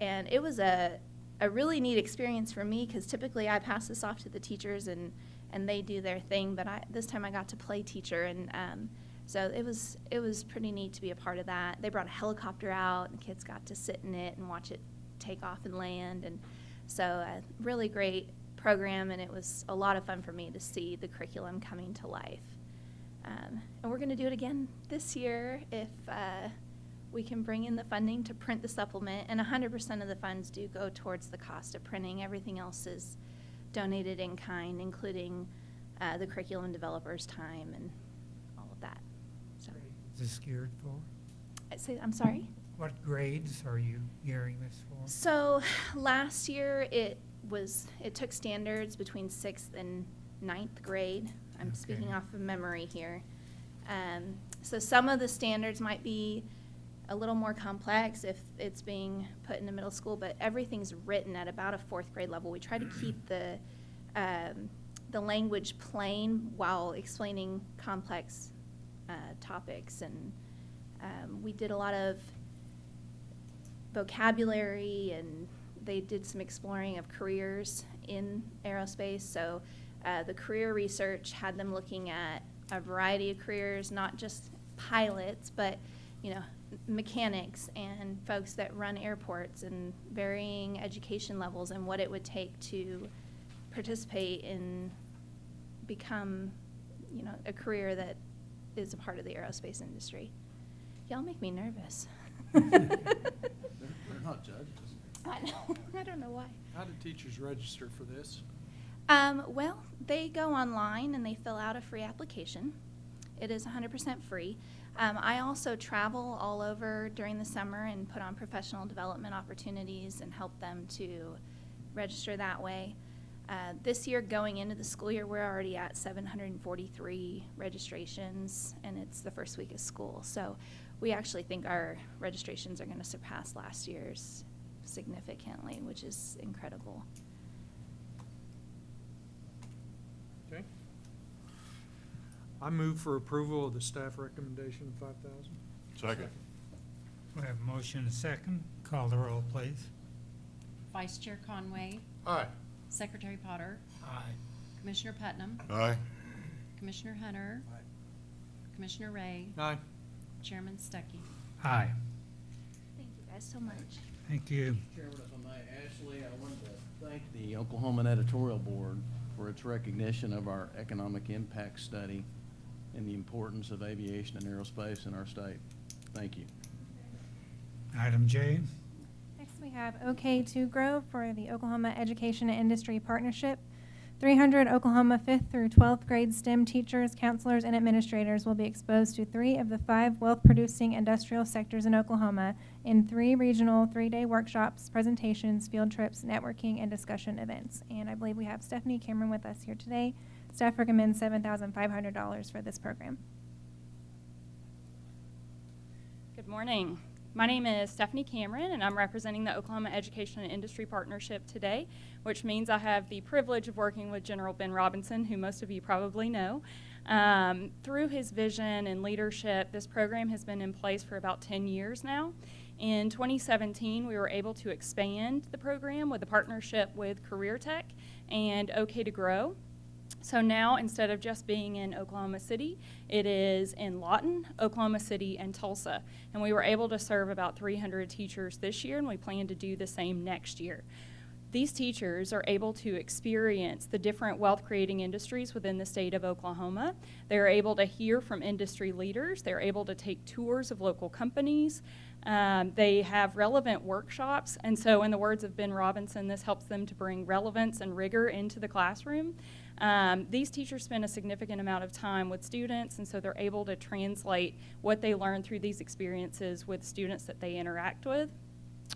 and it was a really neat experience for me because typically I pass this off to the teachers and they do their thing, but this time I got to play teacher, and so it was pretty neat to be a part of that. They brought a helicopter out, and the kids got to sit in it and watch it take off and land, and so a really great program, and it was a lot of fun for me to see the curriculum coming to life. And we're going to do it again this year if we can bring in the funding to print the supplement, and 100% of the funds do go towards the cost of printing. Everything else is donated in kind, including the curriculum developers' time and all of that. So, Is this geared for? I'm sorry? What grades are you gearing this for? So last year it took standards between 6th and 9th grade. I'm speaking off of memory here. So some of the standards might be a little more complex if it's being put in a middle school, but everything's written at about a 4th grade level. We try to keep the language plain while explaining complex topics, and we did a lot of vocabulary, and they did some exploring of careers in aerospace. So the career research had them looking at a variety of careers, not just pilots, but mechanics and folks that run airports, and varying education levels, and what it would take to participate and become a career that is a part of the aerospace industry. Y'all make me nervous. They're not judges. I know. I don't know why. How do teachers register for this? Well, they go online and they fill out a free application. It is 100% free. I also travel all over during the summer and put on professional development opportunities and help them to register that way. This year, going into the school year, we're already at 743 registrations, and it's the first week of school. So we actually think our registrations are going to surpass last year's significantly, which is incredible. Okay. I move for approval of the staff recommendation of 5,000. Second. We have a motion and a second. Call the roll, please. Vice Chair Conway, Aye. Secretary Potter, Aye. Commissioner Putnam, Aye. Commissioner Hunter, Commissioner Ray, Aye. Chairman Stuckey. Aye. Thank you guys so much. Thank you. Chairman, if I may, Ashley, I wanted to thank the Oklahoma Editorial Board for its recognition of our economic impact study and the importance of aviation and aerospace in our state. Thank you. Item J. Next, we have OK2 Grow for the Oklahoma Education and Industry Partnership. 300 Oklahoma 5th through 12th grade STEM teachers, counselors, and administrators will be exposed to 3 of the 5 wealth-producing industrial sectors in Oklahoma in 3 regional 3-day workshops, presentations, field trips, networking, and discussion events. And I believe we have Stephanie Cameron with us here today. Staff recommends $7,500 for this program. Good morning. My name is Stephanie Cameron, and I'm representing the Oklahoma Education and Industry Partnership today, which means I have the privilege of working with General Ben Robinson, who most of you probably know. Through his vision and leadership, this program has been in place for about 10 years now, In 2017, we were able to expand the program with a partnership with Career Tech and OK to Grow. So now, instead of just being in Oklahoma City, it is in Lawton, Oklahoma City, and Tulsa. And we were able to serve about 300 teachers this year, and we plan to do the same next year. These teachers are able to experience the different wealth-creating industries within the state of Oklahoma. They're able to hear from industry leaders. They're able to take tours of local companies. They have relevant workshops. And so, in the words of Ben Robinson, this helps them to bring relevance and rigor into the classroom. These teachers spend a significant amount of time with students, and so they're able to translate what they learn through these experiences with students that they interact with.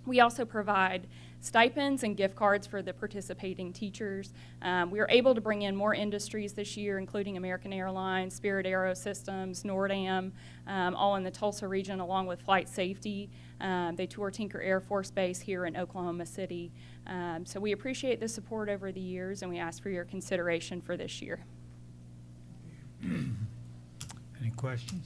We also provide stipends and gift cards for the participating teachers. We were able to bring in more industries this year, including American Airlines, Spirit Aerosystems, Nordam, all in the Tulsa region, along with Flight Safety. They tour Tinker Air Force Base here in Oklahoma City. So we appreciate the support over the years, and we ask for your consideration for this year. Any questions?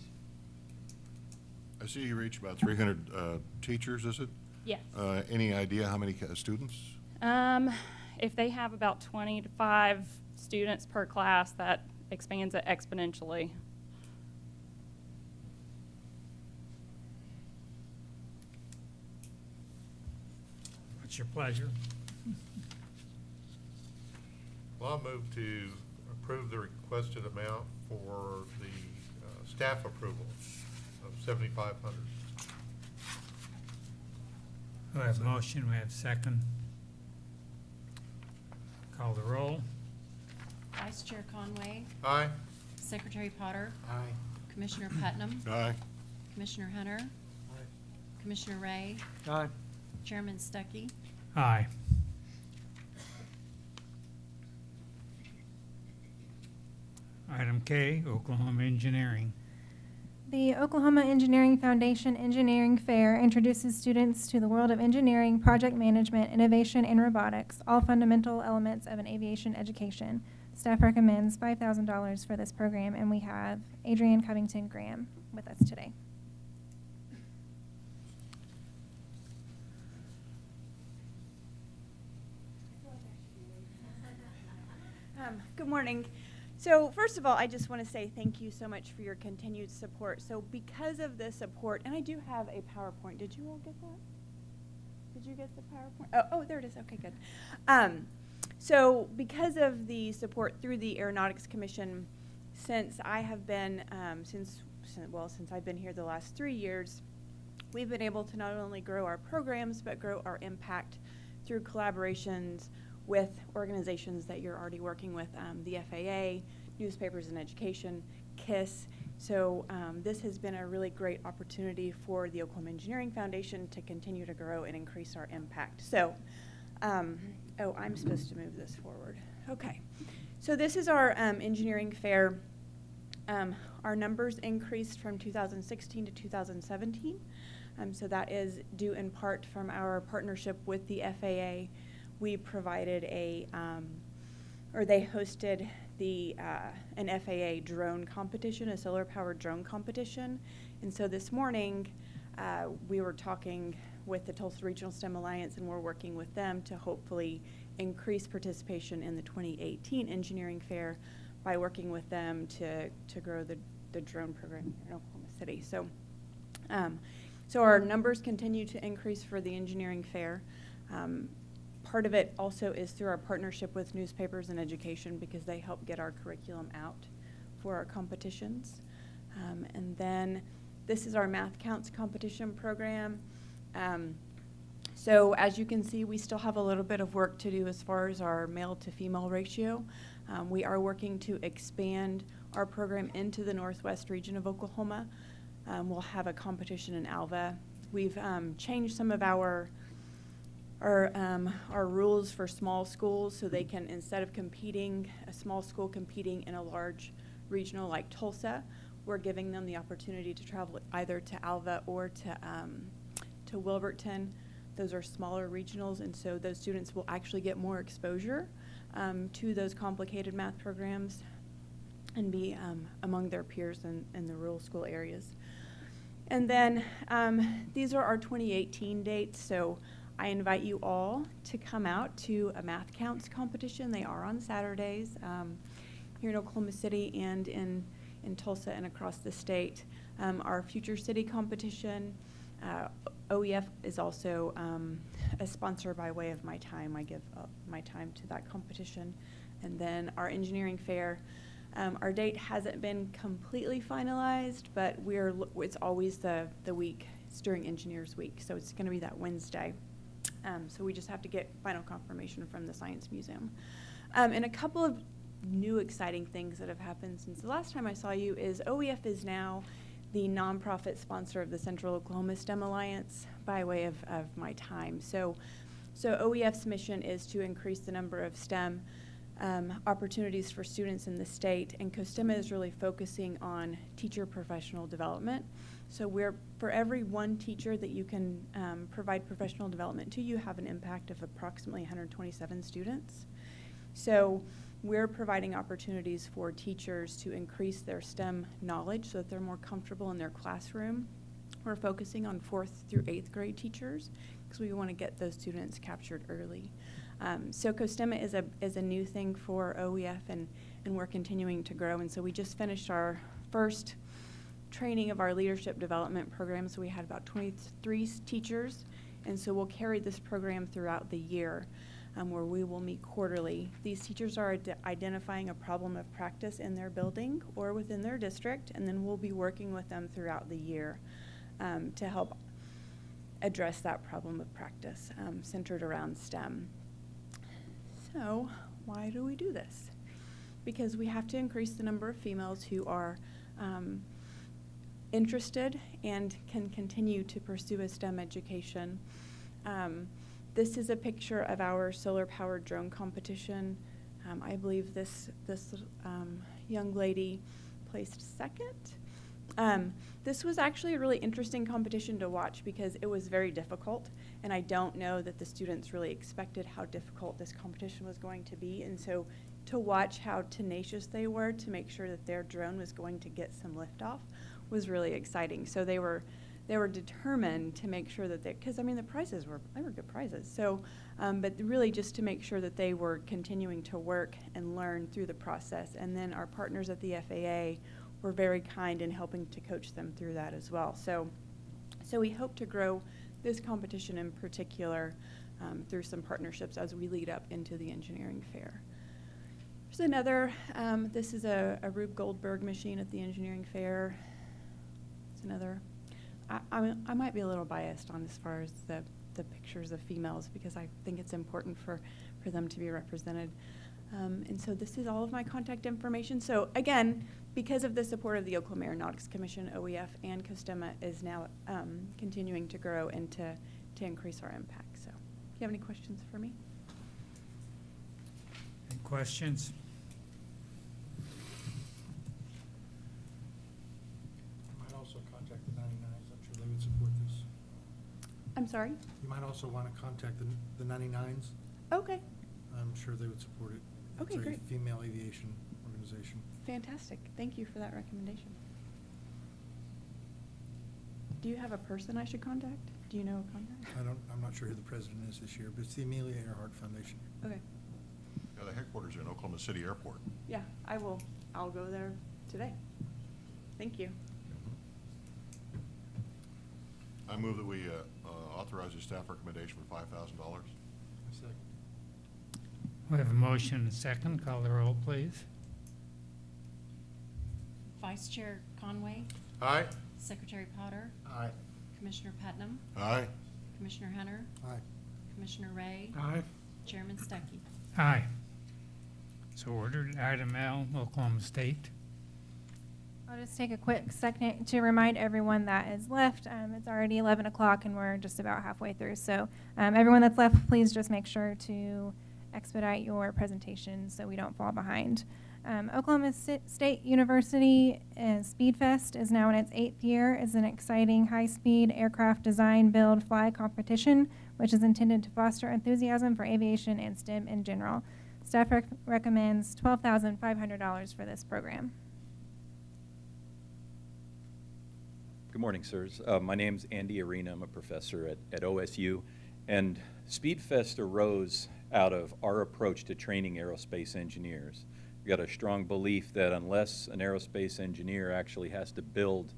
I see you reach about 300 teachers, is it? Yes. Any idea how many students? If they have about 20 to 5 students per class, that expands it exponentially. What's your pleasure? Well, I'll move to approve the requested amount for the staff approval of $7,500. We have motion, we have second. Call the roll. Vice Chair Conway, Aye. Secretary Potter, Aye. Commissioner Putnam, Aye. Commissioner Hunter, Commissioner Ray, Aye. Chairman Stuckey. Aye. Item K, Oklahoma Engineering. The Oklahoma Engineering Foundation Engineering Fair introduces students to the world of engineering, project management, innovation, and robotics, all fundamental elements of an aviation education. Staff recommends $5,000 for this program, and we have Adrienne Covington Graham with us today. Good morning. So first of all, I just want to say thank you so much for your continued support. So because of the support, and I do have a PowerPoint. Did you all get that? Did you get the PowerPoint? Oh, there it is. Okay, good. So because of the support through the Aeronautics Commission, since I have been, since I've been here the last 3 years, we've been able to not only grow our programs, but grow our impact through collaborations with organizations that you're already working with, the FAA, Newspapers in Education, KISS. So this has been a really great opportunity for the Oklahoma Engineering Foundation to continue to grow and increase our impact. So, oh, I'm supposed to move this forward. Okay. So this is our engineering fair. Our numbers increased from 2016 to 2017. So that is due in part from our partnership with the FAA. We provided they hosted an FAA drone competition, a solar-powered drone competition. And so this morning, we were talking with the Tulsa Regional STEM Alliance, and we're working with them to hopefully increase participation in the 2018 engineering fair by working with them to grow the drone program here in Oklahoma City. So, so our numbers continue to increase for the engineering fair. Part of it also is through our partnership with Newspapers in Education, because they help get our curriculum out for our competitions. And then this is our Math Counts competition program. So as you can see, we still have a little bit of work to do as far as our male to female ratio. We are working to expand our program into the northwest region of Oklahoma. We'll have a competition in Alva. We've changed some of our rules for small schools, so they can, instead of competing, a small school competing in a large regional like Tulsa, we're giving them the opportunity to travel either to Alva or to Wilburton. Those are smaller regionals, and so those students will actually get more exposure to those complicated math programs and be among their peers in the rural school areas. And then these are our 2018 dates, so I invite you all to come out to a math counts competition. They are on Saturdays here in Oklahoma City and in Tulsa and across the state. Our Future City competition, OEF is also a sponsor by way of my time. I give up my time to that competition. And then our engineering fair, our date hasn't been completely finalized, but it's always the week. It's during Engineers Week, so it's going to be that Wednesday. So we just have to get final confirmation from the Science Museum. And a couple of new exciting things that have happened since the last time I saw you is OEF is now the nonprofit sponsor of the Central Oklahoma STEM Alliance by way of my time. So OEF's mission is to increase the number of STEM opportunities for students in the state, and COSTEMA is really focusing on teacher professional development. So for every one teacher that you can provide professional development to, you have an impact of approximately 127 students. So we're providing opportunities for teachers to increase their STEM knowledge so that they're more comfortable in their classroom. We're focusing on 4th through 8th grade teachers because we want to get those students captured early. So COSTEMA is a new thing for OEF, and we're continuing to grow. And so we just finished our first training of our leadership development program. So we had about 23 teachers, and so we'll carry this program throughout the year, where we will meet quarterly. These teachers are identifying a problem of practice in their building or within their district, and then we'll be working with them throughout the year to help address that problem of practice centered around STEM. So why do we do this? Because we have to increase the number of females who are interested and can continue to pursue a STEM education. This is a picture of our solar-powered drone competition. I believe this young lady placed second. This was actually a really interesting competition to watch because it was very difficult, and I don't know that the students really expected how difficult this competition was going to be. And so to watch how tenacious they were to make sure that their drone was going to get some liftoff was really exciting. So they were determined to make sure that because I mean the prizes were good prizes. So, but really just to make sure that they were continuing to work and learn through the process. And then our partners at the FAA were very kind in helping to coach them through that as well. So we hope to grow this competition in particular through some partnerships as we lead up into the engineering fair. There's another. This is a Rube Goldberg machine at the engineering fair. It's another. I might be a little biased on as far as the pictures of females because I think it's important for them to be represented. And so this is all of my contact information. So again, because of the support of the Oklahoma Aeronautics Commission, OEF and COSTEMA is now continuing to grow and to increase our impact. So do you have any questions for me? Any questions? You might also contact the 99s. I'm sure they would support this. I'm sorry? You might also want to contact the 99s. Okay. I'm sure they would support it. Okay, great. It's a female aviation organization. Fantastic. Thank you for that recommendation. Do you have a person I should contact? Do you know a contact? I'm not sure who the president is this year, but it's the Amelia Earhart Foundation. Okay. Yeah, the headquarters are in Oklahoma City Airport. Yeah, I'll go there today. Thank you. I move that we authorize a staff recommendation for $5,000. We have a motion and a second. Call the roll, please. Vice Chair Conway, Aye. Secretary Potter, Aye. Commissioner Putnam, Aye. Commissioner Hunter, Aye. Commissioner Ray, Aye. Chairman Stuckey. Aye. So ordered. Item L, Oklahoma State. I'll just take a quick second to remind everyone that is left. It's already 11 o'clock and we're just about halfway through. So everyone that's left, please just make sure to expedite your presentation so we don't fall behind. Oklahoma State University Speedfest is now in its 8th year. It's an exciting high-speed aircraft design, build, fly competition, which is intended to foster enthusiasm for aviation and STEM in general. Staff recommends $12,500 for this program. Good morning, sirs. My name's Andy Arena. I'm a professor at OSU. And SpeedFest arose out of our approach to training aerospace engineers. We got a strong belief that unless an aerospace engineer actually has to build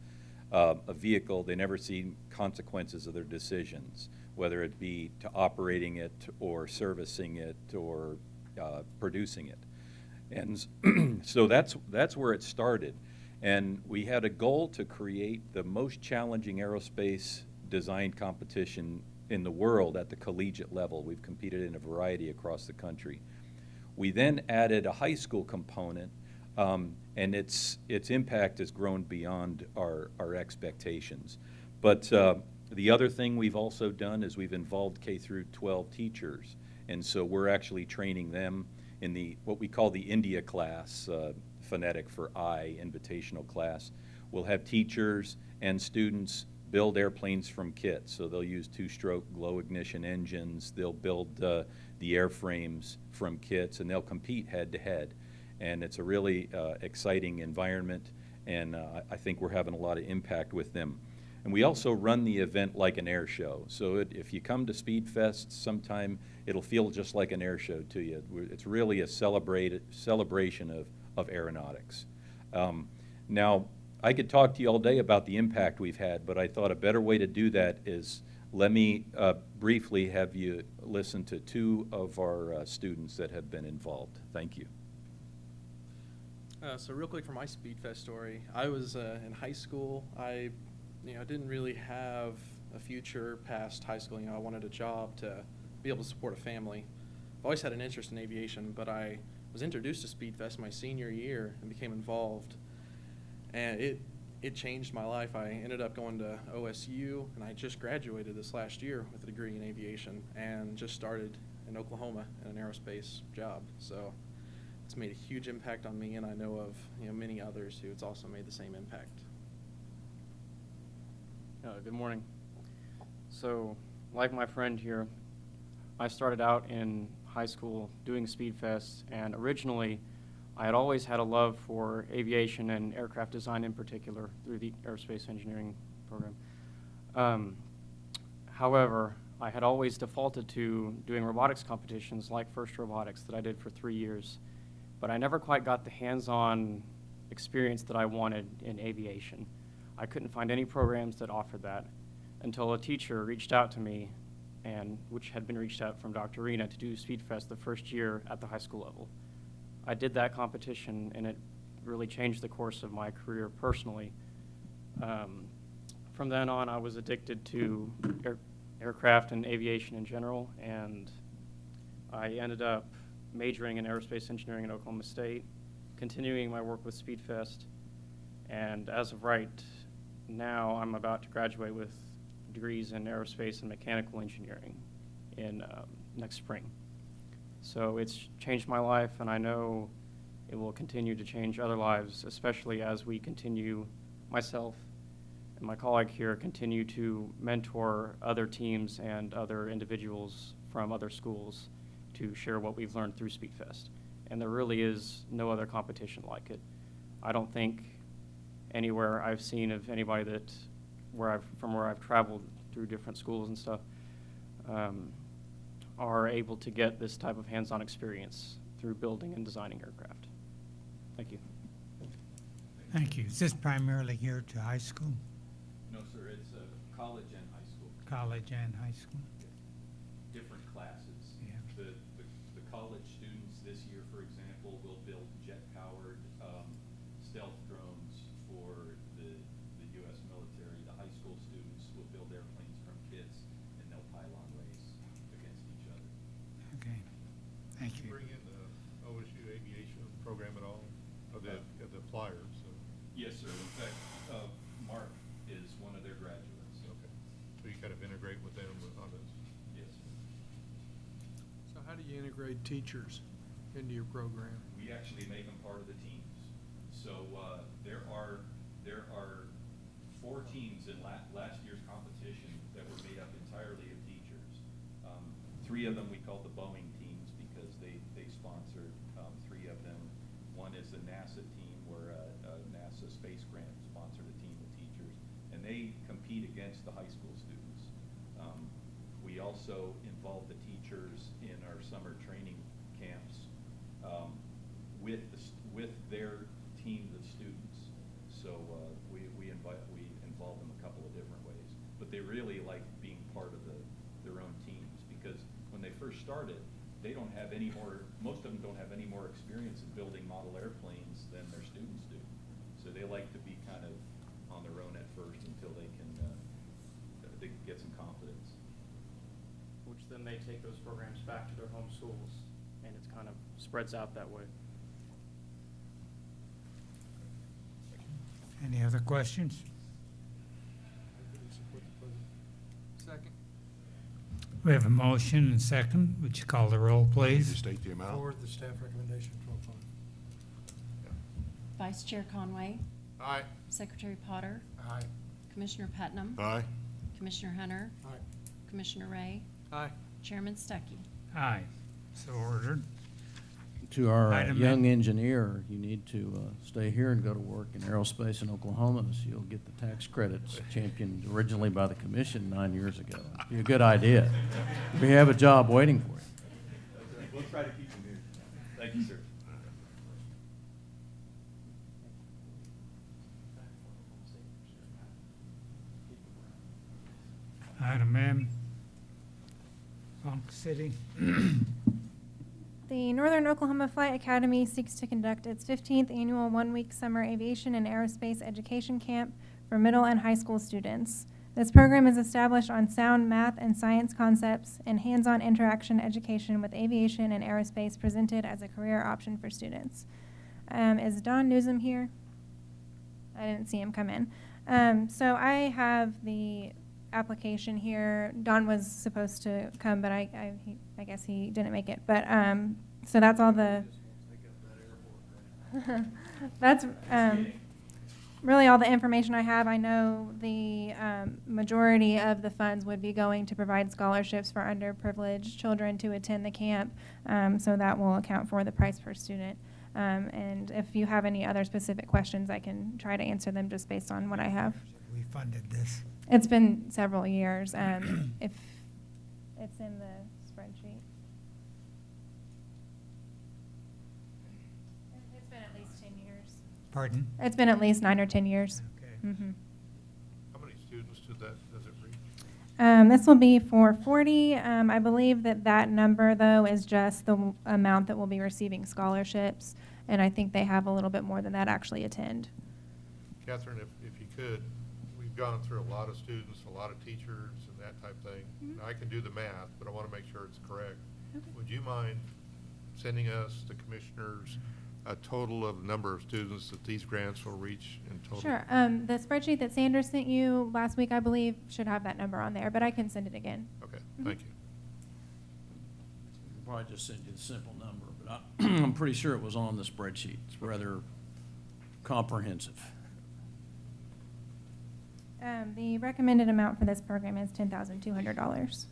a vehicle, they never see consequences of their decisions, whether it be to operating it or servicing it or producing it. And so that's where it started. And we had a goal to create the most challenging aerospace design competition in the world at the collegiate level. We've competed in a variety across the country. We then added a high school component, and its impact has grown beyond our expectations. But the other thing we've also done is we've involved K through 12 teachers, and so we're actually training them in what we call the India class, phonetic for I, invitational class. We'll have teachers and students build airplanes from kits. So they'll use two-stroke glow ignition engines. They'll build the airframes from kits, and they'll compete head-to-head. And it's a really exciting environment, and I think we're having a lot of impact with them. And we also run the event like an air show. So if you come to SpeedFest sometime, it'll feel just like an air show to you. It's really a celebration of aeronautics. Now, I could talk to you all day about the impact we've had, but I thought a better way to do that is let me briefly have you listen to two of our students that have been involved. Thank you. So real quick for my SpeedFest story, I was in high school. I didn't really have a future past high school. I wanted a job to be able to support a family. I've always had an interest in aviation, but I was introduced to SpeedFest my senior year and became involved. And it changed my life. I ended up going to OSU, and I just graduated this last year with a degree in aviation and just started in Oklahoma in an aerospace job. So it's made a huge impact on me, and I know of many others who it's also made the same impact. Good morning. So, like my friend here, I started out in high school doing SpeedFest, and originally I had always had a love for aviation and aircraft design in particular through the Aerospace engineering program. However, I had always defaulted to doing robotics competitions like First Robotics that I did for 3 years, but I never quite got the hands-on experience that I wanted in aviation. I couldn't find any programs that offered that until a teacher reached out to me, and which had been reached out from Dr. Arena to do SpeedFest the first year at the high school level. I did that competition, and it really changed the course of my career personally. From then on, I was addicted to aircraft and aviation in general, and I ended up majoring in aerospace engineering at Oklahoma State, continuing my work with SpeedFest, and as of right now, I'm about to graduate with degrees in aerospace and mechanical engineering in next spring. So it's changed my life, and I know it will continue to change other lives, especially as we continue, myself and my colleague here, continue to mentor other teams and other individuals from other schools to share what we've learned through SpeedFest. And there really is no other competition like it. I don't think anywhere I've seen of anybody that, from where I've traveled through different schools and stuff, are able to get this type of hands-on experience through building and designing aircraft. Thank you. Thank you. Is this primarily geared to high school? No, sir, it's college and high school. College and high school? Different classes. Yeah. The college students this year, for example, will build jet-powered stealth drones for the U.S. military. The high school students will build airplanes from kits, and they'll pylon race against each other. Okay. Thank you. Bring in the OSU aviation program at all, of the flyers? Yes, sir. In fact, Mark is one of their graduates. Okay. So you kind of integrate with them on this? Yes, sir. So how do you integrate teachers into your program? We actually make them part of the teams. So there are 4 teams in last year's competition that were made up entirely of teachers. 3 of them we called the Boeing teams because they sponsored 3 of them. One is the NASA team where a NASA space grant sponsored a team of teachers. And they compete against the high school students. We also involve the teachers in our summer training camps with their teams of students. So we involve them a couple of different ways. But they really like being part of their own teams, because when they first started, they don't have any more, most of them don't have any more experience in building model airplanes than their students do. So they like to be kind of on their own at first until they can get some confidence. Which then they take those programs back to their home schools, and it's kind of spreads out that way. Any other questions? Second. We have a motion and second. Would you call the roll, Need to please? state the amount. For the staff recommendation, 12 fund. Vice Chair Conway, Aye. Secretary Potter, Aye. Commissioner Putnam, Aye. Commissioner Hunter, Aye. Commissioner Ray, Aye. Chairman Stuckey. Aye. So ordered. To our Item young N. engineer, you need to stay here and go to work in aerospace in Oklahoma, so you'll get the tax credits championed originally by the commission 9 years ago. Be a good idea. We have a job waiting for you. We'll try to keep them here. Thank you, sir. Item M. Ponca City. The Northern Oklahoma Flight Academy seeks to conduct its 15th annual one-week summer aviation and aerospace education camp for middle and high school students. This program is established on sound math and science concepts and hands-on interaction education with aviation and aerospace presented as a career option for students. Is Don Newsom here? I didn't see him come in. So I have the application here. Don was supposed to come, but I guess he didn't make it. But so that's all the. That's really all the information I have. I know the majority of the funds would be going to provide scholarships for underprivileged children to attend the camp, so that will account for the price per student. And if you have any other specific questions, I can try to answer them just based on what I have. We funded this. It's been several years. If it's in the spreadsheet. It's been at least 10 years. Pardon? It's been at least 9 or 10 years. Okay. Mm-hmm. How many students does it reach? This will be for 40. I believe that number, though, is just the amount that will be receiving scholarships, and I think they have a little bit more than that actually attend. Catherine, if you could, we've gone through a lot of students, a lot of teachers, and that type of thing. Mhm. Now, I can do the math, but I want to make sure it's correct. Okay. Would you mind sending us, the commissioners, a total of number of students that these grants will reach in total? Sure. The spreadsheet that Sanders sent you last week, I believe, should have that number on there, but I can send it again. Okay, Mhm. thank you. I'll probably just send you the simple number, but I'm pretty sure it was on the spreadsheet. It's rather comprehensive. The recommended amount for this program is $10,200.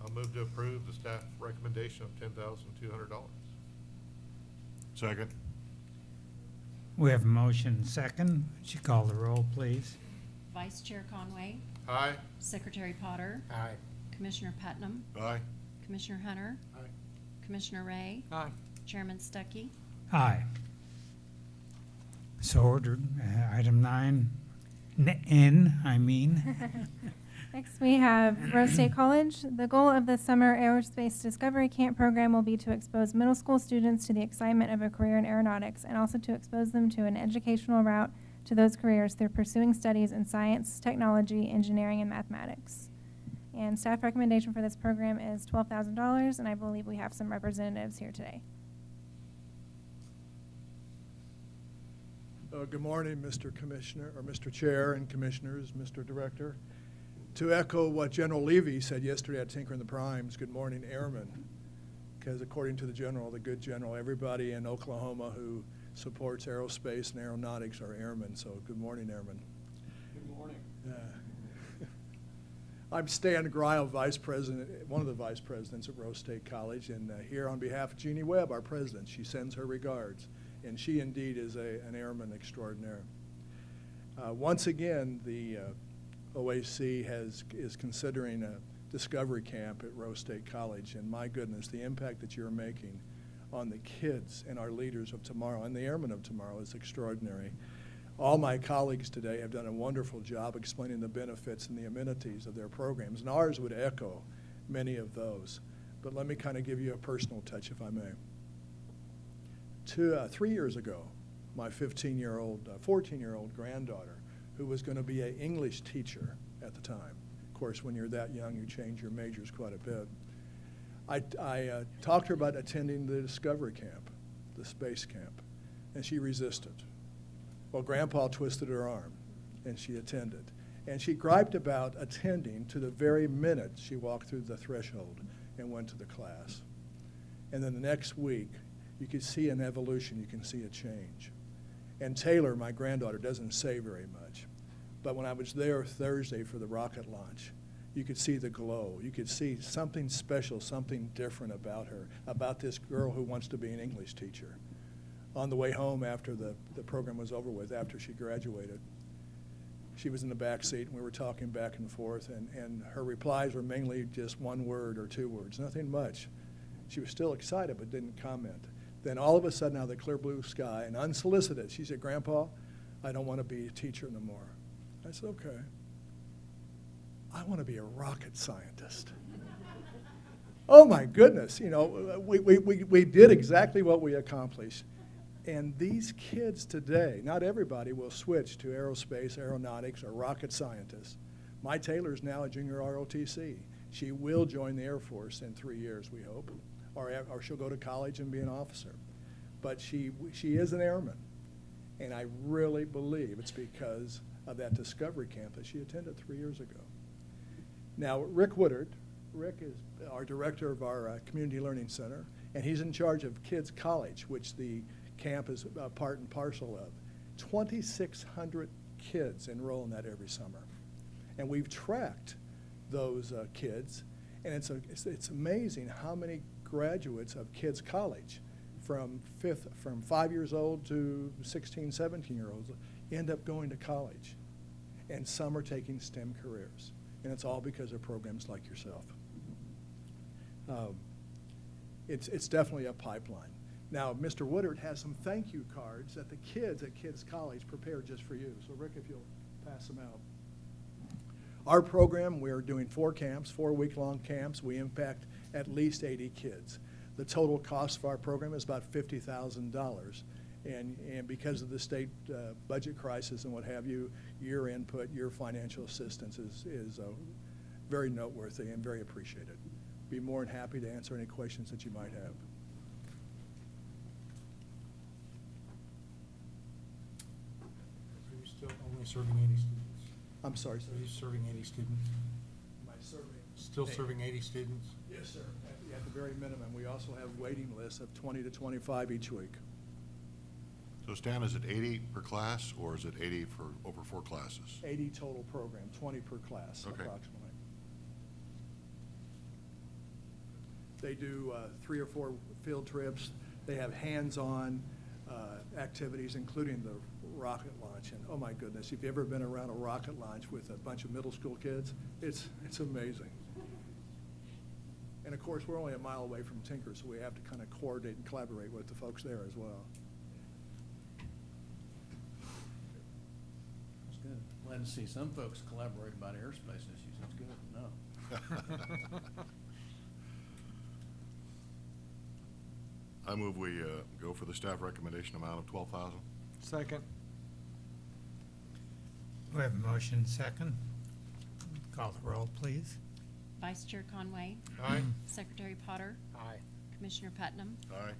I'll move to approve the staff recommendation of $10,200. Second. We have a motion and second. Would you call the roll, please? Vice Chair Conway, Aye. Secretary Potter, Aye. Commissioner Putnam, Aye. Commissioner Hunter, Aye. Commissioner Ray, Aye. Chairman Stuckey. Aye. So ordered. Item 9, N, I mean. Next, we have Rose State College. The goal of the Summer Aerospace Discovery Camp program will be to expose middle school students to the excitement of a career in aeronautics and also to expose them to an educational route to those careers through pursuing studies in science, technology, engineering, and mathematics. And staff recommendation for this program is $12,000, and I believe we have some representatives here today. Good morning, Mr. Commissioner, or Mr. Chair and Commissioners, Mr. Director. To echo what General Levy said yesterday at Tinker and the Primes, good morning, Airmen. Because according to the General, the good General, everybody in Oklahoma who supports aerospace and aeronautics are airmen. So good morning, Airmen. Good morning. I'm Stan Greil, Vice President, one of the Vice Presidents at Rose State College, and here on behalf of Jeannie Webb, our President, she sends her regards, and she indeed is an airman extraordinaire. Once again, the OAC is considering a discovery camp at Rose State College, and my goodness, the impact that you're making on the kids and our leaders of tomorrow and the airmen of tomorrow is extraordinary. All my colleagues today have done a wonderful job explaining the benefits and the amenities of their programs, and ours would echo many of those. But let me kind of give you a personal touch, if I may. 3 years ago, my 14-year-old granddaughter, who was going to be an English teacher at the time. Of course, when you're that young, you change your majors quite a bit. I talked to her about attending the Discovery Camp, the space camp, and she resisted. Well, Grandpa twisted her arm, and she attended. And she griped about attending to the very minute she walked through the threshold and went to the class. And then the next week, you could see an evolution, you can see a change. And Taylor, my granddaughter, doesn't say very much. But when I was there Thursday for the rocket launch, you could see the glow. You could see something special, something different about her, about this girl who wants to be an English teacher. On the way home after the program was over with, after she graduated, she was in the back seat, and we were talking back and forth, and her replies were mainly just one word or two words, nothing much. She was still excited but didn't comment. Then all of a sudden, out of the clear blue sky, and unsolicited, she said, "Grandpa, I don't want to be a teacher no more." I said, "Okay. I want to be a rocket scientist." Oh my goodness, you know, we did exactly what we accomplished. And these kids today, not everybody will switch to aerospace, aeronautics, or rocket scientists. My Taylor's now a junior ROTC. She will join the Air Force in 3 years, we hope, or she'll go to college and be an officer. But she is an airman, and I really believe it's because of that discovery camp that she attended 3 years ago. Now, Rick Woodard, Rick is our director of our Community Learning Center, and he's in charge of Kids College, which the camp is part and parcel of. 2,600 kids enroll in that every summer. And we've tracked those kids, and it's amazing how many graduates of Kids College from 5 years old to 16, 17-year-olds end up going to college. And some are taking STEM careers. And it's all because of programs like yourself. It's definitely a pipeline. Now, Mr. Woodard has some thank you cards that the kids at Kids College prepared just for you. So, Rick, if you'll pass them out. Our program, we're doing 4 camps, 4 week-long camps. We impact at least 80 kids. The total cost of our program is about $50,000. And because of the state budget crisis and what have you, your input, your financial assistance is very noteworthy and very appreciated. Be more than happy to answer any questions that you might have. Are you still only serving 80 students? I'm sorry, sir. Are you serving 80 students? Am I serving? Still serving 80 students? Yes, sir. At the very minimum. We also have waiting lists of 20 to 25 each week. So Stan, is it 80 per class, or is it 80 for over 4 classes? 80 total program, 20 per class, Okay. approximately. They do 3 or 4 field trips. They have hands-on activities, including the rocket launch. And oh my goodness, if you've ever been around a rocket launch with a bunch of middle school kids, it's amazing. And of course, we're only a mile away from Tinker, so we have to kind of coordinate and collaborate with the folks there as well. That's good. Glad to see some folks collaborate about aerospace issues. That's good to know. I move we go for the staff recommendation amount of $12,000. Second. We have a motion second. Call the roll, please. Vice Chair Conway. Aye. Secretary Potter. Aye. Commissioner Putnam. Aye.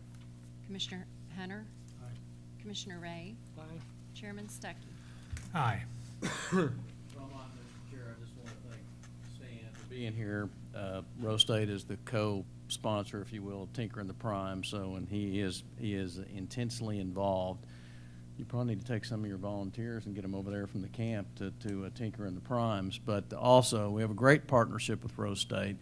Commissioner Hunter. Aye. Commissioner Ray. Aye. Chairman Stuckey. Aye. Well, Mr. Chair, I just want to thank Stan for being here. Rose State is the co-sponsor, if you will, of Tinker and the Prime. So, and he is intensely involved You probably need to take some of your volunteers and get them over there from the camp to tinker in the primes. But also, we have a great partnership with Rose State.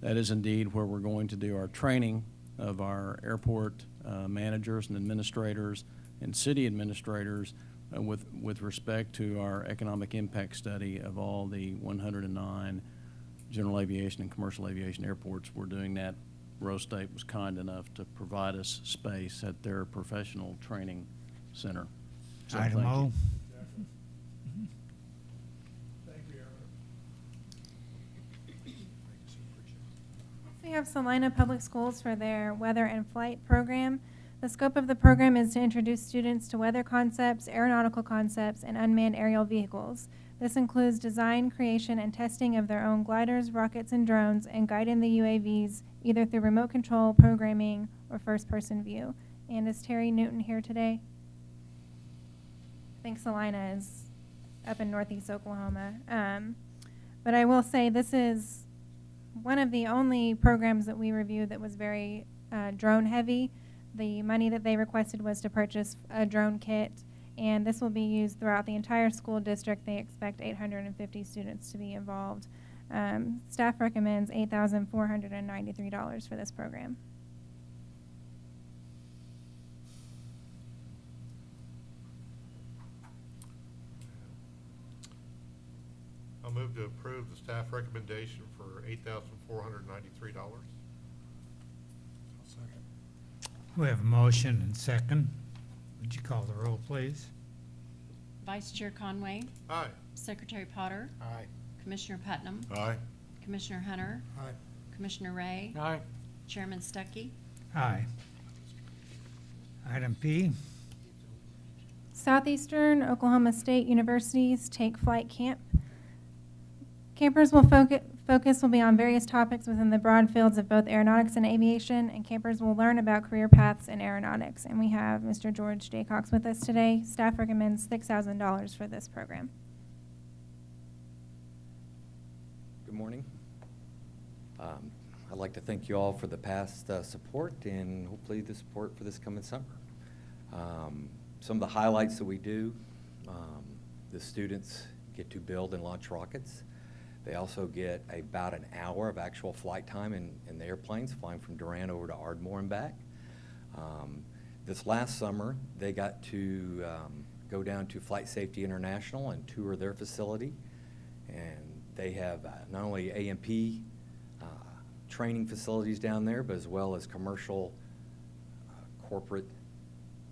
That is indeed where we're going to do our training of our airport managers and administrators and city administrators with respect to our economic impact study of all the 109 general aviation and commercial aviation airports. We're doing that. Rose State was kind enough to provide us space at their professional training center. So Item thank O. you. Thank you, Aaron. We have Salina Public Schools for their Weather and Flight program. The scope of the program is to introduce students to weather concepts, aeronautical concepts, and unmanned aerial vehicles. This includes design, creation, and testing of their own gliders, rockets, and drones, and guiding the UAVs either through remote control, programming, or first-person view. And is Terry Newton here today? I think Salina is up in northeast Oklahoma. But I will say this is one of the only programs that we reviewed that was very drone-heavy. The money that they requested was to purchase a drone kit, and this will be used throughout the entire school district. They expect 850 students to be involved. Staff recommends $8,493 for this program. I'll move to approve the staff recommendation for $8,493. We have a motion and second. Would you call the roll, please? Vice Chair Conway. Aye. Secretary Potter. Aye. Commissioner Putnam. Aye. Commissioner Hunter. Aye. Commissioner Ray. Aye. Chairman Stuckey. Aye. Item P. Southeastern Oklahoma State University's Take Flight Camp. Campers will focus will be on various topics within the broad fields of both aeronautics and aviation, and campers will learn about career paths in aeronautics. And we have Mr. George Jaycox with us today. Staff recommends $6,000 for this program. Good morning. I'd like to thank you all for the past support and hopefully the support for this coming summer. Some of the highlights that we do, the students get to build and launch rockets. They also get about an hour of actual flight time in the airplanes, flying from Durant over to Ardmore and back. This last summer, they got to go down to Flight Safety International and tour their facility. And they have not only A&P training facilities down there, but as well as commercial corporate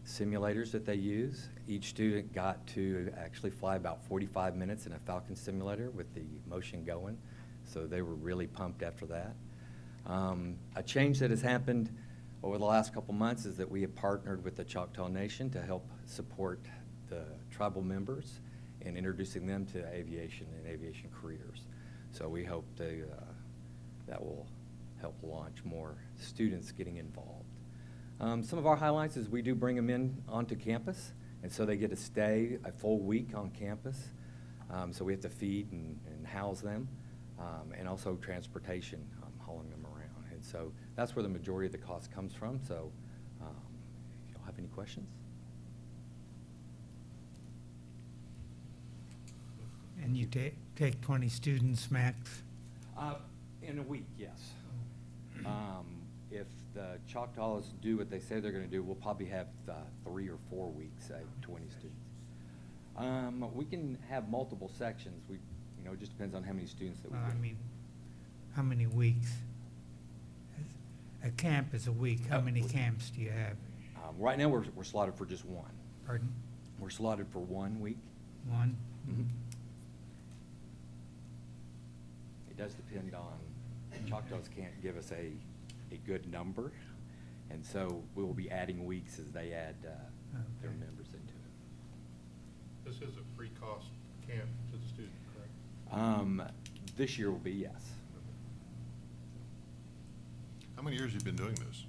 simulators that they use. Each student got to actually fly about 45 minutes in a Falcon simulator with the motion going, so they were really pumped after that. A change that has happened over the last couple months is that we have partnered with the Choctaw Nation to help support the tribal members in introducing them to aviation and aviation careers. So we hope that will help launch more students getting involved. Some of our highlights is we do bring them in onto campus, and so they get to stay a full week on campus. So we have to feed and house them, and also transportation, hauling them around. And so that's where the majority of the cost comes from. So if you don't have any questions. And you take 20 students max? In a week, yes. If the Choctaws do what they say they're going to do, we'll probably have 3 or 4 weeks at 20 students. We can have multiple sections. It just depends on how many students that we Well, get. I mean, how many weeks? A camp is a week. How many camps do you have? Right now, we're slotted for just one. Pardon? We're slotted for 1 week. One? Mhm. It does depend on, Choctaws can't give us a good number, and so we will be adding weeks as they add their members into it. This is a free cost camp to the student, correct? This year will be, yes. How many years have you been doing this?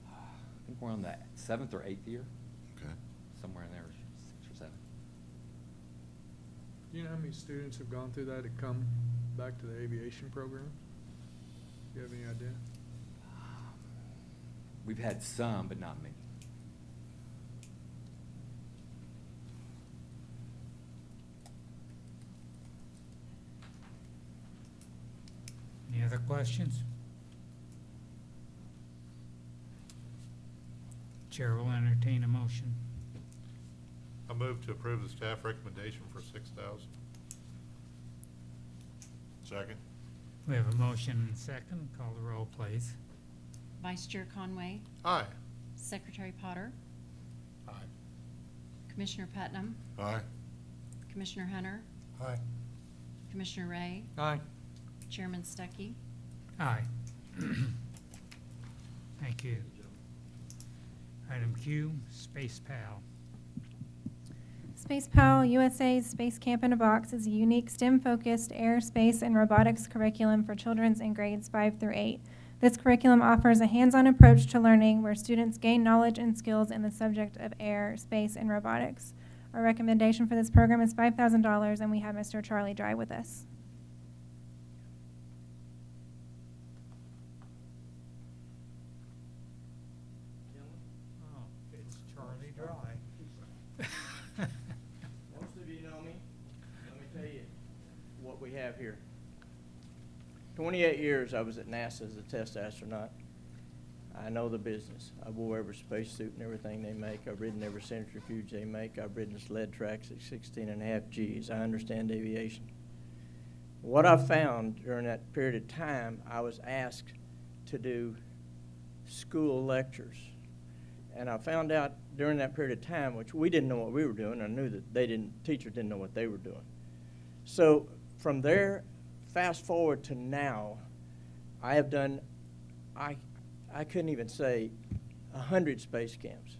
I think we're on the 7th or 8th year. Okay. Somewhere in there, 6 or 7. Do you know how many students have gone through that to come back to the aviation program? Do you have any idea? We've had some, but not many. other questions? Chair will entertain a motion. I move to approve the staff recommendation for 6,000. Second? We have a motion and second. Call the roll, please. Vice Chair Conway, Aye. Secretary Potter, Aye. Commissioner Putnam, Aye. Commissioner Hunter, Aye. Commissioner Ray, Aye. Chairman Stuckey. Aye. Thank you. Item Q, Space Pal. Space Pal USA's Space Camp in a Box is a unique STEM-focused aerospace and robotics curriculum for children in grades 5 through 8. This curriculum offers a hands-on approach to learning where students gain knowledge and skills in the subject of air, space, and robotics. Our recommendation for this program is $5,000, and we have Mr. Charlie Dry with us. Oh, it's Charlie Dry. Most of you know me. Let me tell you what we have here. 28 years I was at NASA as a test astronaut. I know the business. I wore every spacesuit and everything they make. I've ridden every centrifuge they make. I've ridden sled tracks at 16.5 Gs. I understand aviation. What I found during that period of time, I was asked to do school lectures. And I found out during that period of time, which we didn't know what we were doing. I knew that teachers didn't know what they were doing. So from there, fast forward to now, I have done, I couldn't even say 100 space camps.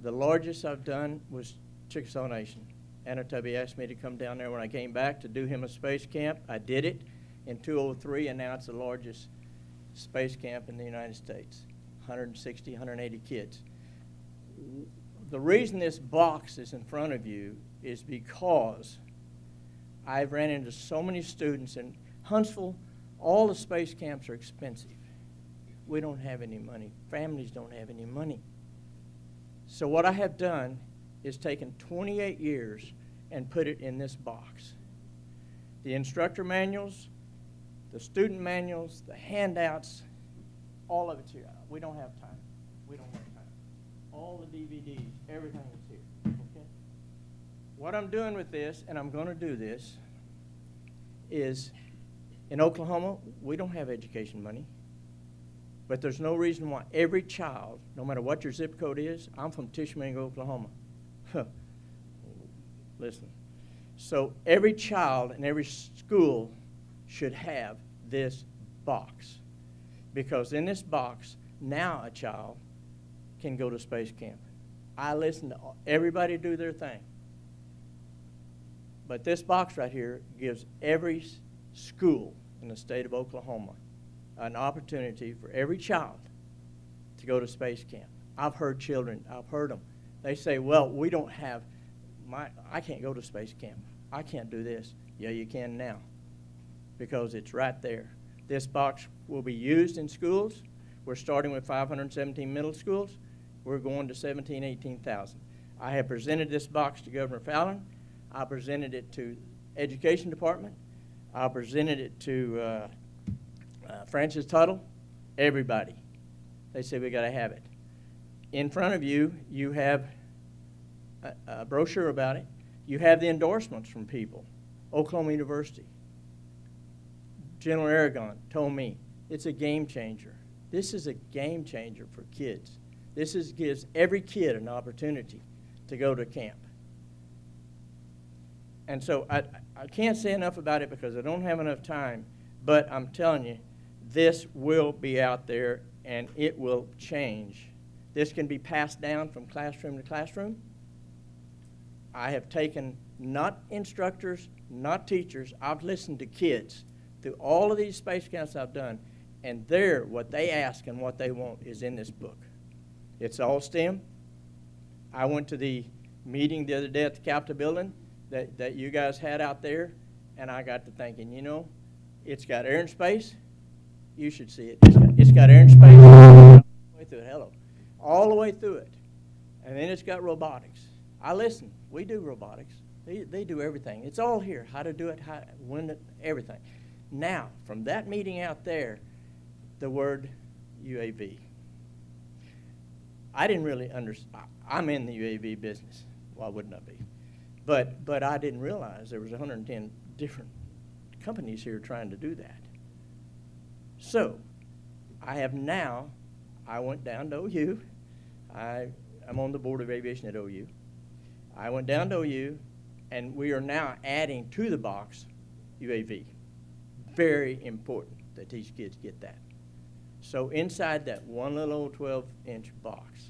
The largest I've done was Chickasaw Nation. Anatubby asked me to come down there when I came back to do him a space camp. I did it in 2003, and now it's the largest space camp in the United States. 160, 180 kids. The reason this box is in front of you is because I've ran into so many students in Huntsville. All the space camps are expensive. We don't have any money. Families don't have any money. So what I have done is taken 28 years and put it in this box. The instructor manuals, the student manuals, the handouts, all of it's here. We don't have time. We don't have time. All the DVDs, everything is here. Okay? What I'm doing with this, and I'm going to do this, is in Oklahoma, we don't have education money. But there's no reason why every child, no matter what your zip code is, I'm from Tishmango, Oklahoma. Listen. So every child in every school should have this box. Because in this box, now a child can go to space camp. I listen to everybody do their thing. But this box right here gives every school in the state of Oklahoma an opportunity for every child to go to space camp. I've heard children, I've heard them. They say, well, we don't have, I can't go to space camp. I can't do this. Yeah, you can now, because it's right there. This box will be used in schools. We're starting with 517 middle schools. We're going to 17,000, 18,000. I have presented this box to Governor Fallon. I presented it to Education Department. I presented it to Francis Tuttle, everybody. They say we got to have it. In front of you, you have a brochure about it. You have the endorsements from people. Oklahoma University. General Aragon told me it's a game changer. This is a game changer for kids. This gives every kid an opportunity to go to camp. And so I can't say enough about it because I don't have enough time, but I'm telling you, this will be out there and it will change. This can be passed down from classroom to classroom. I have taken not instructors, not teachers, I've listened to kids through all of these space camps I've done, and what they ask and what they want is in this book. It's all STEM. I went to the meeting the other day at the Capitol building that you guys had out there, and I got to thinking, you know, it's got air and space. You should see it. It's got air and space all the way through it. Hello. All the way through it. And then it's got robotics. I listen. We do robotics. They do everything. It's all here. How to do it, when, everything. Now, from that meeting out there, the word UAV. I didn't really understand. I'm in the UAV business. Why wouldn't I be? But I didn't realize there was 110 different companies here trying to do that. So I went down to OU. I'm on the board of aviation at OU. I went down to OU, and we are now adding to the box UAV. Very important that these kids get that. So inside that one little old 12-inch box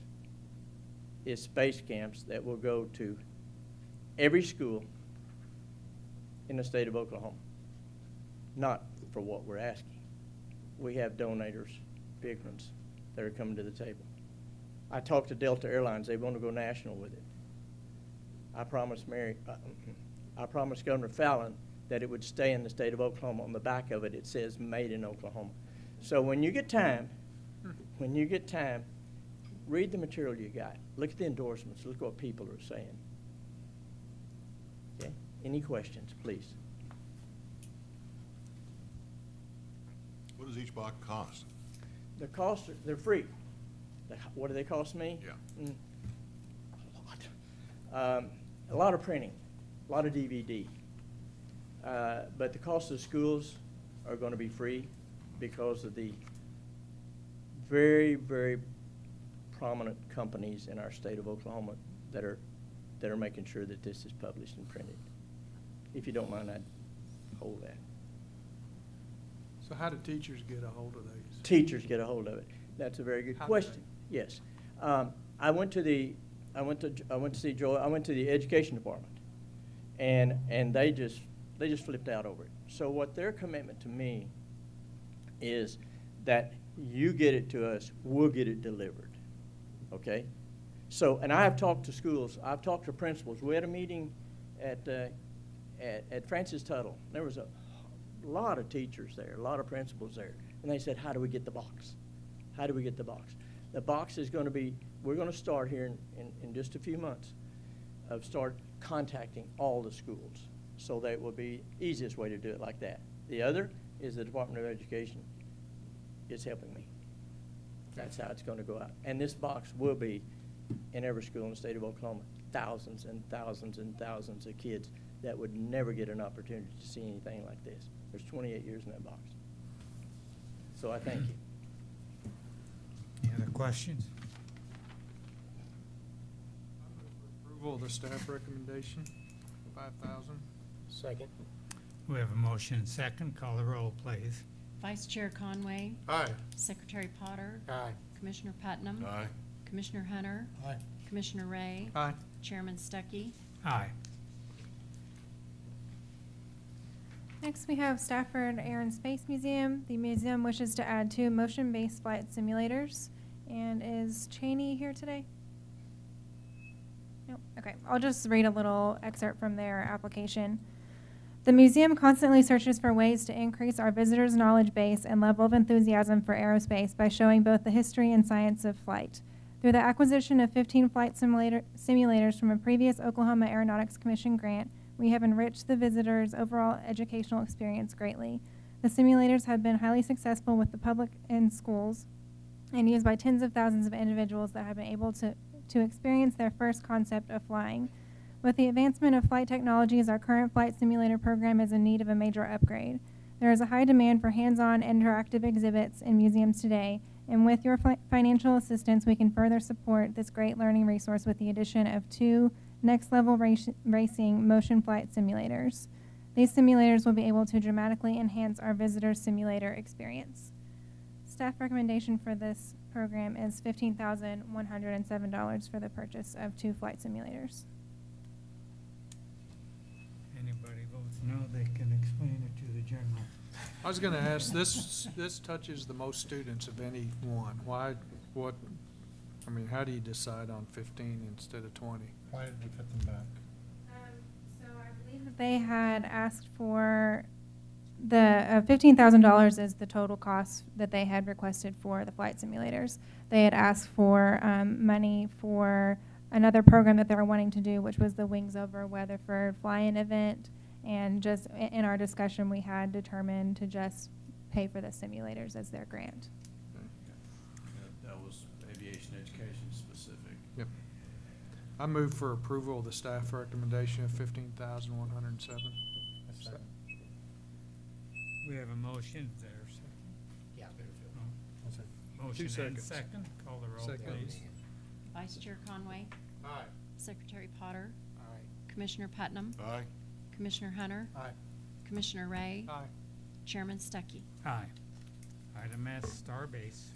is space camps that will go to every school in the state of Oklahoma. Not for what we're asking. We have donators, big ones, that are coming to the table. I talked to Delta Airlines. They want to go national with it. I promised Governor Fallon that it would stay in the state of Oklahoma. On the back of it, it says "Made in Oklahoma." So when you get time, read the material you got. Look at the endorsements. Look what people are saying. Okay? Any questions, please? What does each box cost? The costs, they're free. What do they cost me? Yeah. A lot of printing, a lot of DVD. But the cost of schools are going to be free because of the very, very prominent companies in our state of Oklahoma that are making sure that this is published and printed. If you don't mind, I'd hold that. So how do teachers get a hold of these? Teachers get a hold of it. That's a very good question. Yes. I went to see Joy. I went to the education department, and they just flipped out over it. So what their commitment to me is that you get it to us, we'll get it delivered. Okay? So, and I have talked to schools. I've talked to principals. We had a meeting at Francis Tuttle. There was a lot of teachers there, a lot of principals there, and they said, "How do we get the box? How do we get the box?" The box is going to be, we're going to start here in just a few months, start contacting all the schools. So that will be the easiest way to do it like that. The other is the Department of Education is helping me. That's how it's going to go out. And this box will be in every school in the state of Oklahoma. Thousands and thousands and thousands of kids that would never get an opportunity to see anything like this. There's 28 years in that box. So I thank you. Any other questions? Approval of the staff recommendation, 5,000. Second. We have a motion and second. Call the roll, please. Vice Chair Conway. Aye. Secretary Potter. Aye. Commissioner Putnam. Aye. Commissioner Hunter. Aye. Commissioner Ray. Aye. Chairman Stuckey. Aye. Next, we have Stafford Air and Space Museum. The museum wishes to add 2 motion-based flight simulators. And is Cheney here today? Nope. Okay, I'll just read a little excerpt from their application. The museum constantly searches for ways to increase our visitors' knowledge base and level of enthusiasm for aerospace by showing both the history and science of flight. Through the acquisition of 15 flight simulators from a previous Oklahoma Aeronautics Commission grant, we have enriched the visitors' overall educational experience greatly. The simulators have been highly successful with the public and schools and used by tens of thousands of individuals that have been able to experience their first concept of flying. With the advancement of flight technologies, our current flight simulator program is in need of a major upgrade. There is a high demand for hands-on interactive exhibits in museums today, and with your financial assistance, we can further support this great learning resource with the addition of 2 next-level racing motion flight simulators. These simulators will be able to dramatically enhance our visitor simulator experience. Staff recommendation for this program is $15,107 for the purchase of 2 flight simulators. Anybody votes no, they can explain it to the general. I was going to ask, this touches the most students of any one. Why, how do you decide on 15 instead of 20? Why did we cut them back? So I believe that they had asked for the $15,000 is the total cost that they had requested for the flight simulators. They had asked for money for another program that they were wanting to do, which was the Wings Over Weatherford fly-in event, And just in our discussion, we had determined to just pay for the simulators as their grant. That was aviation education specific. Yep. I move for approval of the staff recommendation of $15,107. We have a motion. Is there a second? Yeah. Motion and seconds. second. Call the roll, Second. please. Vice Chair Conway. Aye. Secretary Potter. Aye. Commissioner Putnam. Aye. Commissioner Hunter. Aye. Commissioner Ray. Aye. Chairman Stuckey. Aye. Item S, Starbase.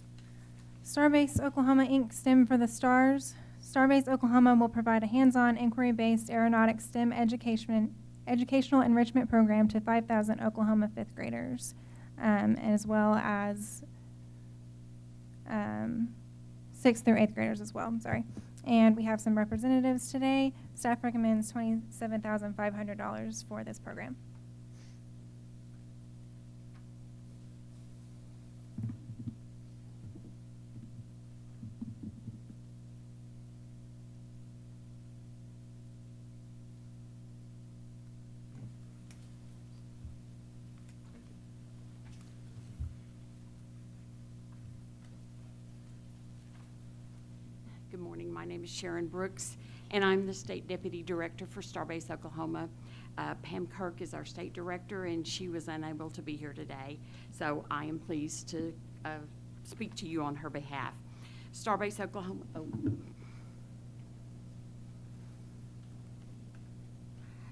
Starbase Oklahoma Inc. STEM for the Stars. Starbase Oklahoma will provide a hands-on inquiry-based aeronautics STEM educational enrichment program to 5,000 Oklahoma fifth graders, as well as 6th through 8th graders as well. I'm sorry. And we have some representatives today. Staff recommends $27,500 for this program. Good morning. My name is Sharon Brooks, and I'm the State Deputy Director for Starbase Oklahoma. Pam Kirk is our State Director, and she was unable to be here today, so I am pleased to speak to you on her behalf. Starbase Oklahoma.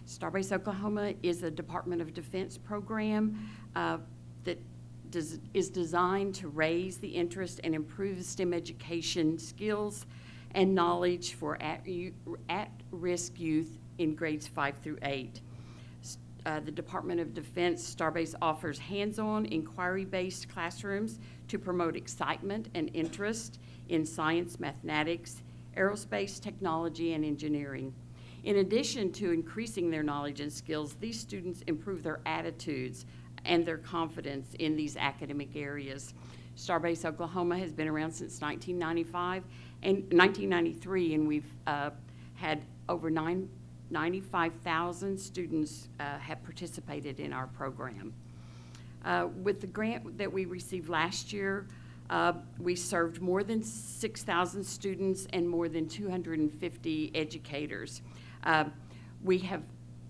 Starbase Oklahoma is a Department of Defense program that is designed to raise the interest and improve STEM education skills and knowledge for at-risk youth in grades 5 through 8. The Department of Defense Starbase offers hands-on, inquiry-based classrooms to promote excitement and interest in science, mathematics, aerospace, technology, and engineering. In addition to increasing their knowledge and skills, these students improve their attitudes and their confidence in these academic areas. Starbase Oklahoma has been around since 1993, and we've had over 95,000 students have participated in our program. With the grant that we received last year, we served more than 6,000 students and more than 250 educators. We have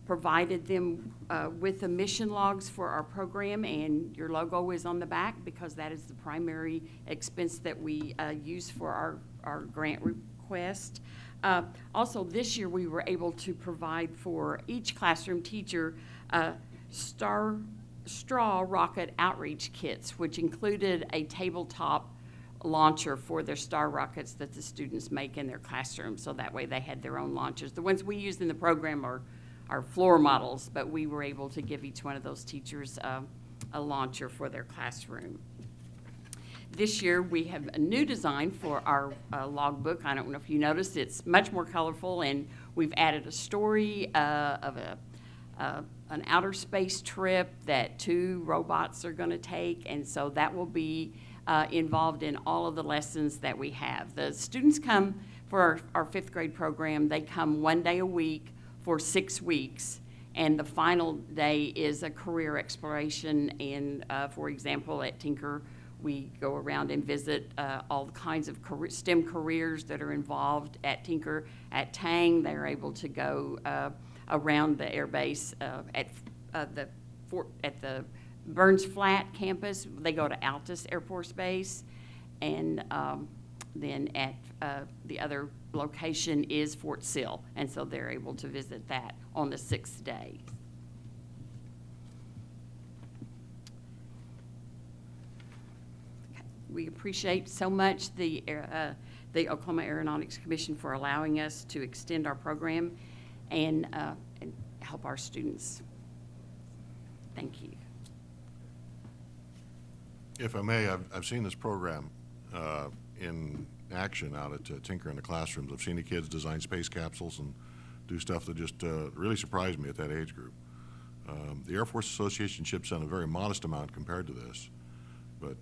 provided them with the mission logs for our program, and your logo is on the back because that is the primary expense that we use for our grant request. Also, this year we were able to provide for each classroom teacher straw rocket outreach kits, which included a tabletop launcher for their star rockets that the students make in their classroom, so that way they had their own launchers. The ones we used in the program are floor models, but we were able to give each one of those teachers a launcher for their classroom. This year we have a new design for our logbook. I don't know if you noticed, it's much more colorful, and we've added a story of an outer space trip that 2 robots are going to take, and so that will be involved in all of the lessons that we have. The students come for our 5th grade program. They come 1 day a week for 6 weeks, and the final day is a career exploration. And for example, at Tinker, we go around and visit all kinds of STEM careers that are involved at Tinker. At Tang, they're able to go around the air base at the Burns Flat campus. They go to Altus Air Force Base, and then at the other location is Fort Sill, and so they're able to visit that on the 6th day. We appreciate so much the Oklahoma Aeronautics Commission for allowing us to extend our program and help our students. Thank you. If I may, I've seen this program in action out at Tinker in the classrooms. I've seen the kids design space capsules and do stuff that just really surprised me at that age group. The Air Force Association chips in a very modest amount compared to this, but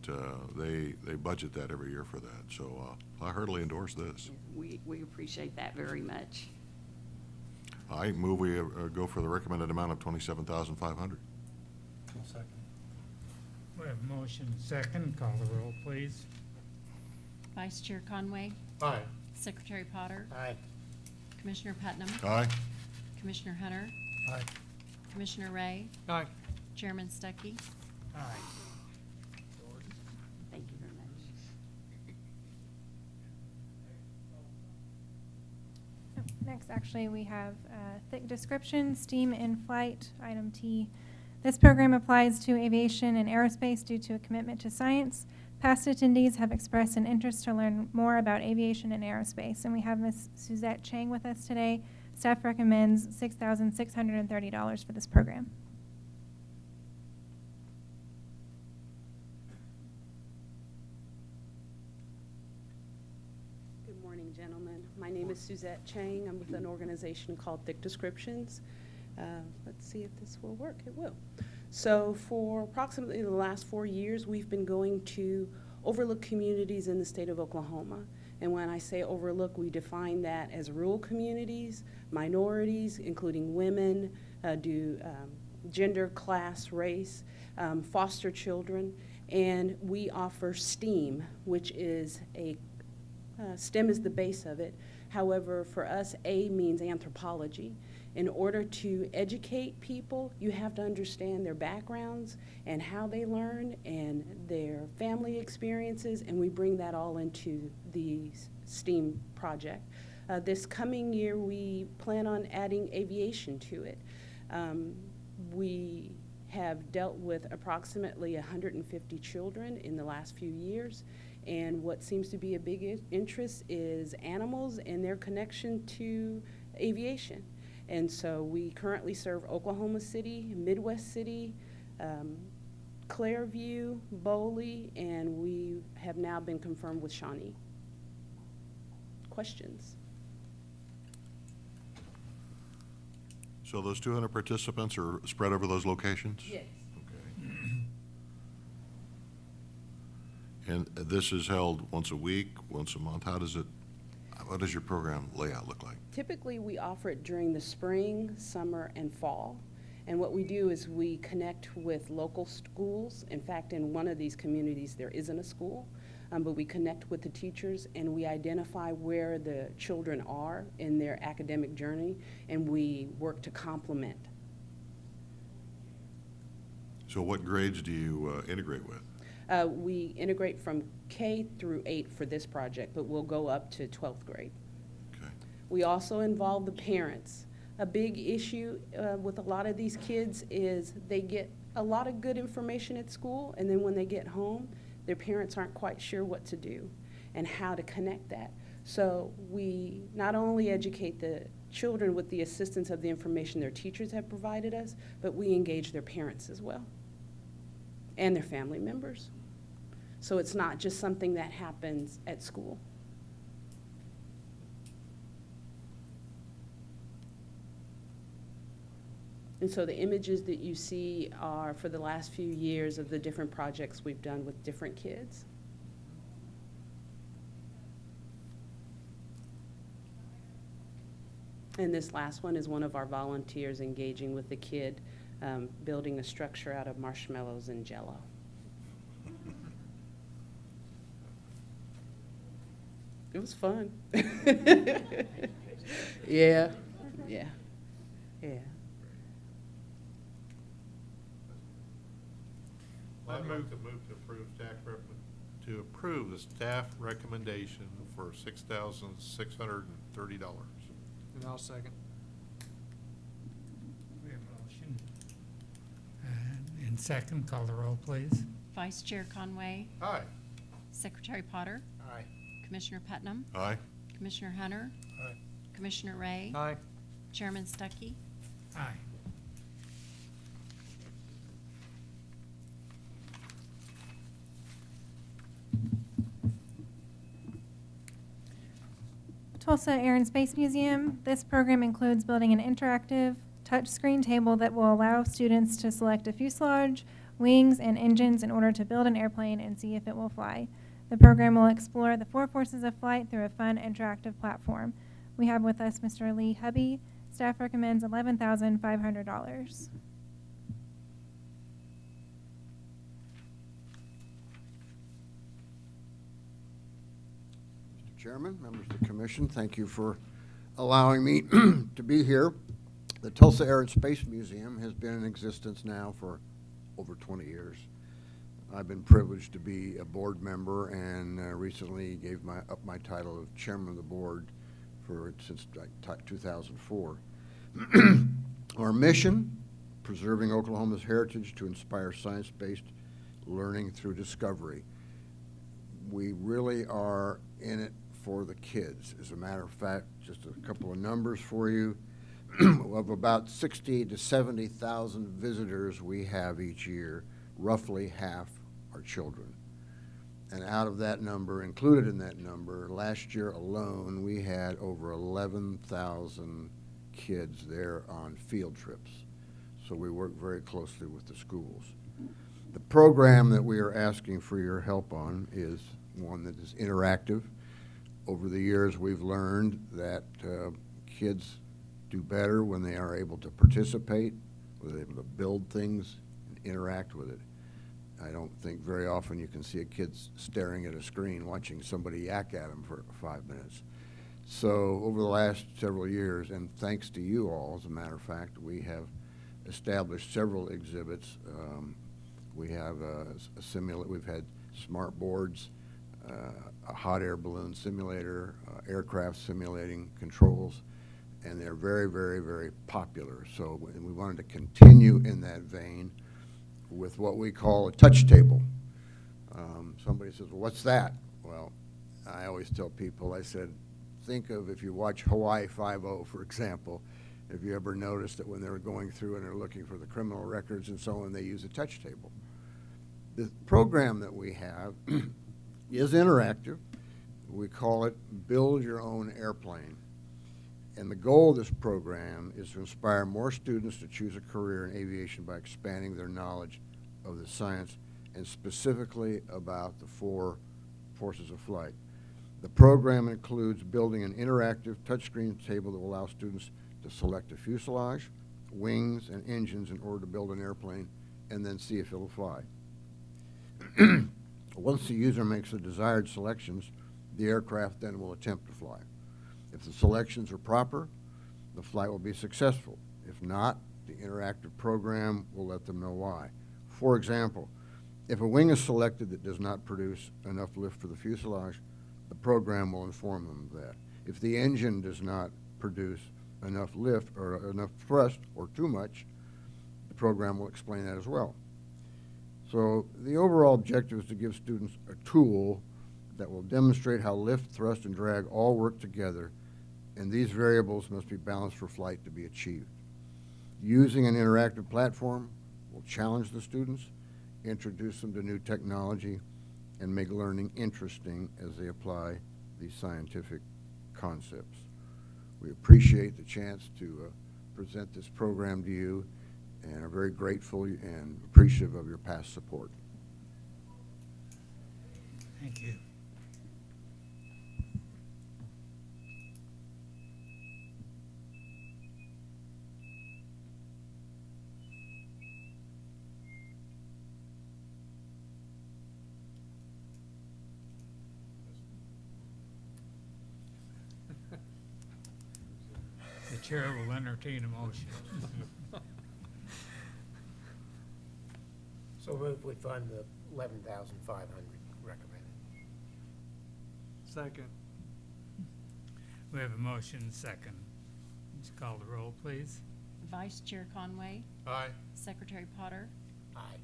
they budget that every year for that. So I heartily endorse this. We appreciate that very much. I move we go for the recommended amount of $27,500. We have a motion and second. Call the roll, please. Vice Chair Conway. Aye. Secretary Potter. Aye. Commissioner Putnam. Aye. Commissioner Hunter. Aye. Commissioner Ray. Aye. Chairman Stuckey. Aye. Thank you very much. Next, actually, we have thick description, STEAM in flight, item T. This program applies to aviation and aerospace due to a commitment to science. Past attendees have expressed an interest to learn more about aviation and aerospace, and we have Ms. Suzette Chang with us today. Staff recommends $6,630 for this program. Good morning, gentlemen. My name is Suzette Chang. I'm with an organization called Thick Descriptions. Let's see if this will work. It will. So for approximately the last 4 years, we've been going to overlooked communities in the state of Oklahoma. And when I say overlooked, we define that as rural communities, minorities, including women, gender, class, race, foster children, and we offer STEAM, which is STEM is the base of it. However, for us, A means anthropology. In order to educate people, you have to understand their backgrounds and how they learn and their family experiences, and we bring that all into the STEAM project. This coming year, we plan on adding aviation to it. We have dealt with approximately 150 children in the last few years, and what seems to be a big interest is animals and their connection to aviation. And so we currently serve Oklahoma City, Midwest City, Clairview, Boley, and we have now been confirmed with Shawnee. Questions? So those 200 participants are spread over those locations? Yes. And this is held once a week, once a month? What does your program layout look like? Typically, we offer it during the spring, summer, and fall. And what we do is we connect with local schools. In fact, in one of these communities, there isn't a school, but we connect with the teachers and we identify where the children are in their academic journey, and we work to complement. So what grades do you integrate with? We integrate from K through 8 for this project, but we'll go up to 12th grade. Okay. We also involve the parents. A big issue with a lot of these kids is they get a lot of good information at school, and then when they get home, their parents aren't quite sure what to do and how to connect that. So we not only educate the children with the assistance of the information their teachers have provided us, but we engage their parents as well and their family members. So it's not just something that happens at school. And so the images that you see are for the last few years of the different projects we've done with different kids. And this last one is one of our volunteers engaging with the kid, building a structure out of marshmallows and Jell-O. It was fun. Yeah, yeah, yeah. I move to approve the staff recommendation for $6,630. And I'll second. We have a motion. And second, call the roll, please. Vice Chair Conway. Aye. Secretary Potter. Aye. Commissioner Putnam. Aye. Commissioner Hunter. Aye. Commissioner Ray. Aye. Chairman Stuckey. Aye. Tulsa Air and Space Museum. This program includes building an interactive touchscreen table that will allow students to select a fuselage, wings, and engines in order to build an airplane and see if it will fly. The program will explore the 4 forces of flight through a fun, interactive platform. We have with us Mr. Lee Hubby, Staff recommends $11,500. Mr. Chairman, members of the commission, thank you for allowing me to be here. The Tulsa Air and Space Museum has been in existence now for over 20 years. I've been privileged to be a board member and recently gave up my title of chairman of the board since 2004. Our mission, preserving Oklahoma's heritage to inspire science-based learning through discovery. We really are in it for the kids. As a matter of fact, just a couple of numbers for you. Of about 60 to 70,000 visitors we have each year, roughly half are children. And out of that number, included in that number, last year alone, we had over 11,000 kids there on field trips. So we work very closely with the schools. The program that we are asking for your help on is one that is interactive. Over the years, we've learned that kids do better when they are able to participate, when they're able to build things and interact with it. I don't think very often you can see a kid staring at a screen watching somebody yak at them for 5 minutes. So over the last several years, and thanks to you all, as a matter of fact, we have established several exhibits. We have we've had smart boards, a hot air balloon simulator, aircraft simulating controls, and they're very, very, very popular. So we wanted to continue in that vein with what we call a touch table. Somebody says, well, what's that? Well, I always tell people, I said, think of if you watch Hawaii Five-0, for example, if you ever noticed that when they're going through and they're looking for the criminal records and so on, they use a touch table. The program that we have is interactive. We call it Build Your Own Airplane. And the goal of this program is to inspire more students to choose a career in aviation by expanding their knowledge of the science and specifically about the 4 forces of flight. The program includes building an interactive touchscreen table that will allow students to select a fuselage, wings, and engines in order to build an airplane and then see if it'll fly. Once the user makes the desired selections, the aircraft then will attempt to fly. If the selections are proper, the flight will be successful. If not, the interactive program will let them know why. For example, if a wing is selected that does not produce enough lift for the fuselage, the program will inform them of that. If the engine does not produce enough lift or enough thrust or too much, the program will explain that as well. So the overall objective is to give students a tool that will demonstrate how lift, thrust, and drag all work together, and these variables must be balanced for flight to be achieved. Using an interactive platform will challenge the students, introduce them to new technology, and make learning interesting as they apply these scientific concepts. We appreciate the chance to present this program to you and are very grateful and appreciative of your past support. Thank you. The chair will entertain a motion. So move we fund the 11,500 recommended. Second. We have a motion and second. Just call the roll, please. Vice Chair Conway. Aye. Secretary Potter. Aye.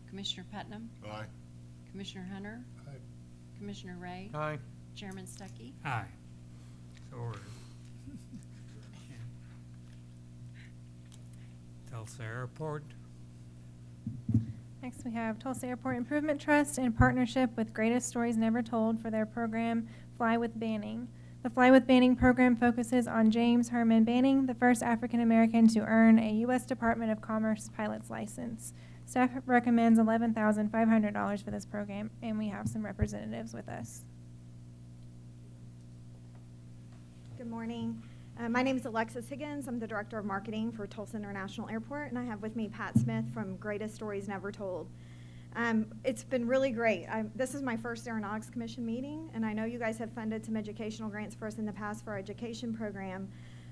Commissioner Putnam. Aye. Commissioner Hunter. Aye. Commissioner Ray. Aye. Chairman Stuckey. Aye. So ordered. Tulsa Airport. Next, we have Tulsa Airport Improvement Trust in partnership with Greatest Stories Never Told for their program, Fly with Banning. The Fly with Banning program focuses on James Herman Banning, the first African American to earn a U.S. Department of Commerce pilot's license. Staff recommends $11,500 for this program, and we have some representatives with us. Good morning. My name is Alexis Higgins. I'm the Director of Marketing for Tulsa International Airport, and I have with me Pat Smith from Greatest Stories Never Told. It's been really great. This is my first Aeronautics Commission meeting, and I know you guys have funded some educational grants for us in the past for our education program.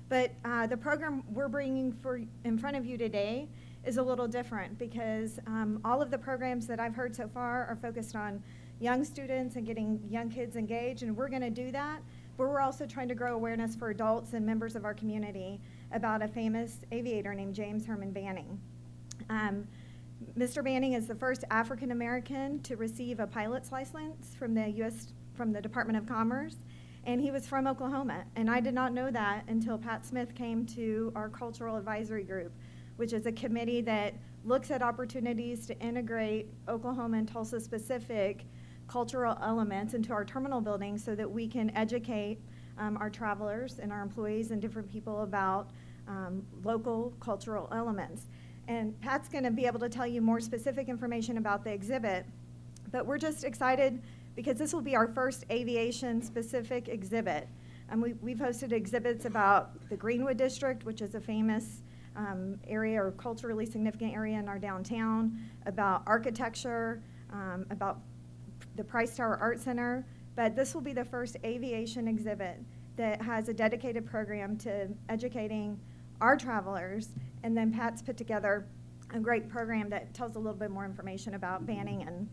But the program we're bringing in front of you today is a little different because all of the programs that I've heard so far are focused on young students and getting young kids engaged, and we're going to do that. But we're also trying to grow awareness for adults and members of our community about a famous aviator named James Herman Banning. Mr. Banning is the first African American to receive a pilot's license from the Department of Commerce, and he was from Oklahoma. And I did not know that until Pat Smith came to our Cultural Advisory Group, which is a committee that looks at opportunities to integrate Oklahoma and Tulsa specific cultural elements into our terminal building so that we can educate our travelers and our employees and different people about local cultural elements. And Pat's going to be able to tell you more specific information about the exhibit, but we're just excited because this will be our first aviation-specific exhibit. We've hosted exhibits about the Greenwood District, which is a famous area or culturally significant area in our downtown, about architecture, about the Price Tower Art Center, but this will be the first aviation exhibit that has a dedicated program to educating our travelers, and then Pat's put together a great program that tells a little bit more information about Banning and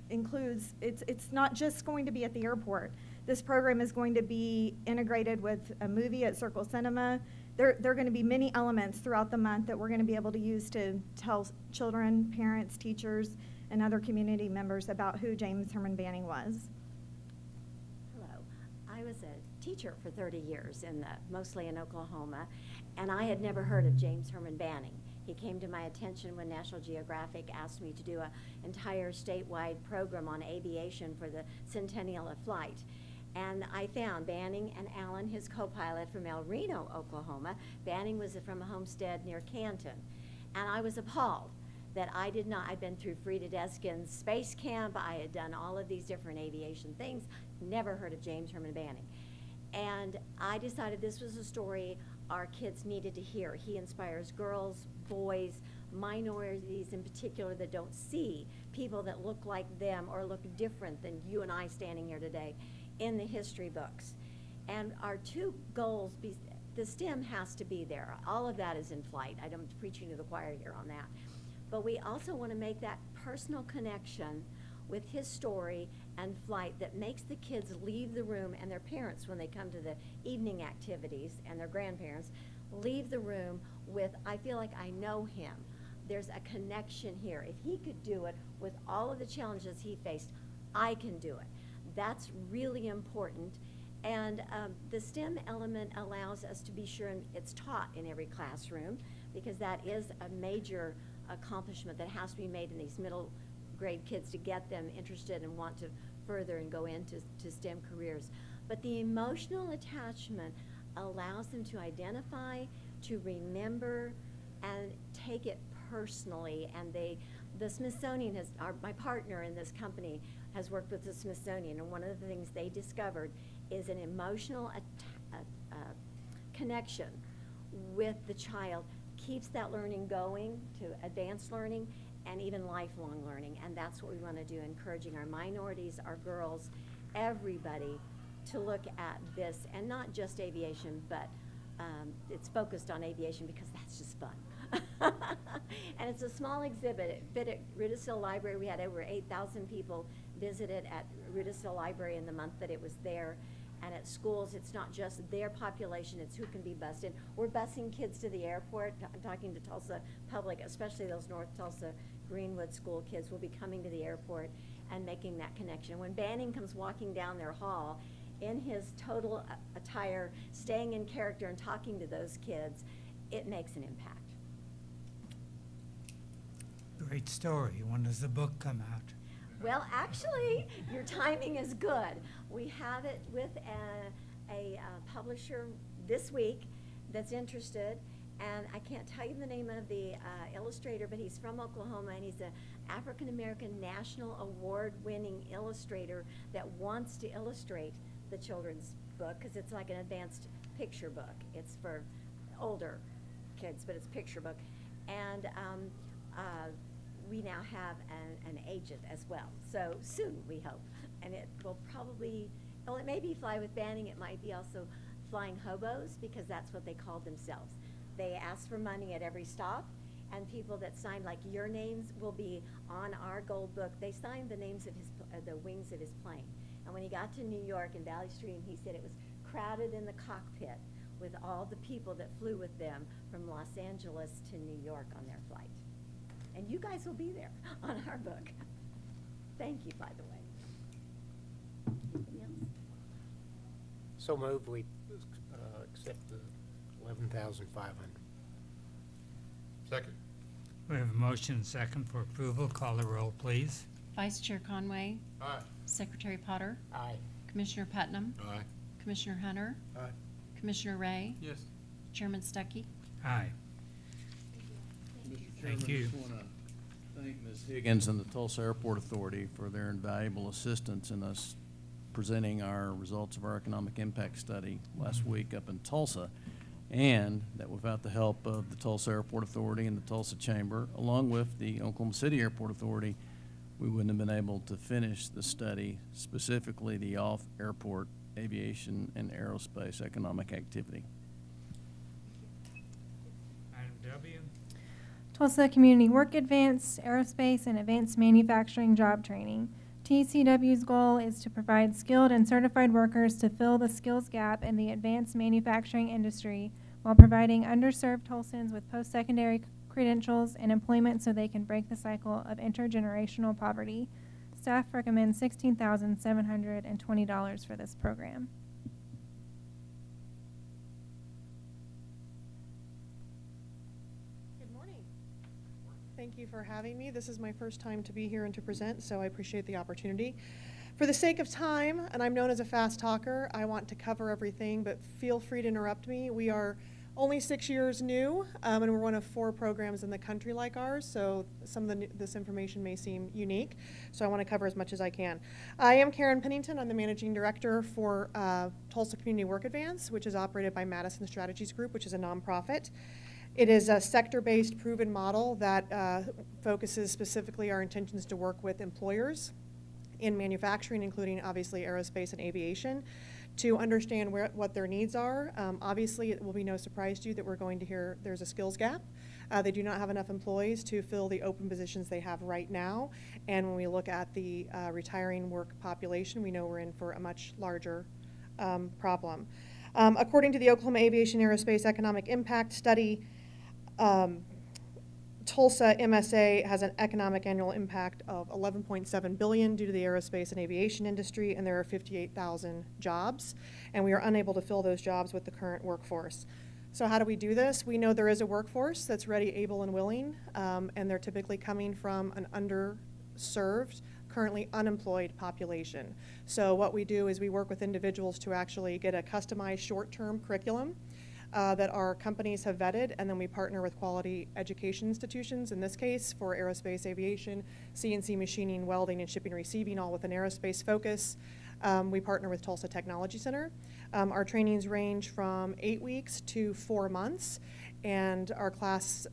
includes, it's not just going to be at the airport. This program is going to be integrated with a movie at Circle Cinema. There are going to be many elements throughout the month that we're going to be able to use to tell children, parents, teachers, and other community members about who James Herman Banning was. Hello. I was a teacher for 30 years, mostly in Oklahoma, and I had never heard of James Herman Banning. He came to my attention when National Geographic asked me to do an entire statewide program on aviation for the centennial of flight. And I found Banning and Allen, his co-pilot from El Reno, Oklahoma. Banning was from a homestead near Canton. And I was appalled that I'd been through Frida Deskin's space camp, I had done all of these different aviation things, never heard of James Herman Banning. And I decided this was a story our kids needed to hear. He inspires girls, boys, minorities in particular that don't see people that look like them or look different than you and I standing here today in the history books. And our two goals, the STEM has to be there. All of that is in flight. I'm preaching to the choir here on that. But we also want to make that personal connection with his story and flight that makes the kids leave the room, and their parents, when they come to the evening activities, and their grandparents, leave the room with, I feel like I know him. There's a connection here. If he could do it with all of the challenges he faced, I can do it. That's really important. And the STEM element allows us to be sure it's taught in every classroom, because that is a major accomplishment that has to be made in these middle grade kids to get them interested and want to further and go into STEM careers. But the emotional attachment allows them to identify, to remember, and take it personally. And the Smithsonian my partner in this company has worked with the Smithsonian, and one of the things they discovered is an emotional connection with the child keeps that learning going to advanced learning and even lifelong learning. And that's what we want to do, encouraging our minorities, our girls, everybody to look at this, and not just aviation, but it's focused on aviation because that's just fun. And it's a small exhibit. It fit at Rudisill Library. We had over 8,000 people visit it at Rudisill Library in the month that it was there. And at schools, it's not just their population, it's who can be bused in. We're busing kids to the airport. I'm talking to Tulsa public, especially those North Tulsa Greenwood school kids will be coming to the airport and making that connection. When Banning comes walking down their hall in his total attire, staying in character and talking to those kids, it makes an impact. Great story. When does the book come out? Well, actually, your timing is good. We have it with a publisher this week that's interested, and I can't tell you the name of the illustrator, but he's from Oklahoma, and he's an African-American National Award-winning illustrator that wants to illustrate the children's book, because it's like an advanced picture book. It's for older kids, but it's picture book. And we now have an agent as well. So soon, we hope. And it will probably, well, it may be Fly with Banning. It might be also Flying Hobos, because that's what they called themselves. They ask for money at every stop, and people that sign, like your names, will be on our gold book. They signed the names of the wings of his plane. And when he got to New York and Valley Stream, he said it was crowded in the cockpit with all the people that flew with them from Los Angeles to New York on their flight. And you guys will be there on our book. Thank you, by the way. Anything else? So moved, we accept the 11,500. Second. We have a motion and second for approval. Call the roll, please. Vice Chair Conway. Aye. Secretary Potter. Aye. Commissioner Putnam. Aye. Commissioner Hunter. Aye. Commissioner Ray. Yes. Chairman Stuckey. Aye. Thank you. I just want to thank Ms. Higgins and the Tulsa Airport Authority for their invaluable assistance in us presenting our results of our economic impact study last week up in Tulsa, and that without the help of the Tulsa Airport Authority and the Tulsa Chamber, along with the Oklahoma City Airport Authority, we wouldn't have been able to finish the study, specifically the off-airport aviation and aerospace economic activity. Item W. Tulsa Community Work Advanced Aerospace and Advanced Manufacturing Job Training. TCW's goal is to provide skilled and certified workers to fill the skills gap in the advanced manufacturing industry while providing underserved Tulsans with post-secondary credentials and employment so they can break the cycle of intergenerational poverty. Staff recommends $16,720 for this program. Good morning. Thank you for having me. This is my first time to be here and to present, so I appreciate the opportunity. For the sake of time, and I'm known as a fast talker, I want to cover everything, but feel free to interrupt me. We are only 6 years new, and we're one of 4 programs in the country like ours, so some of this information may seem unique, so I want to cover as much as I can. I am Karen Pennington. I'm the Managing Director for Tulsa Community Work Advance, which is operated by Madison Strategies Group, which is a nonprofit. It is a sector-based proven model that focuses specifically our intentions to work with employers in manufacturing, including obviously aerospace and aviation, to understand what their needs are. Obviously, it will be no surprise to you that we're going to hear there's a skills gap. They do not have enough employees to fill the open positions they have right now. And when we look at the retiring work population, we know we're in for a much larger problem. According to the Oklahoma Aviation Aerospace Economic Impact Study, Tulsa MSA has an economic annual impact of $11.7 billion due to the aerospace and aviation industry, and there are 58,000 jobs, and we are unable to fill those jobs with the current workforce. So how do we do this? We know there is a workforce that's ready, able, and willing, and they're typically coming from an underserved, currently unemployed population. So what we do is we work with individuals to actually get a customized short-term curriculum that our companies have vetted, and then we partner with quality education institutions, in this case for aerospace, aviation, CNC machining, welding, and shipping and receiving, all with an aerospace focus. We partner with Tulsa Technology Center. Our trainings range from 8 weeks to 4 months, and our class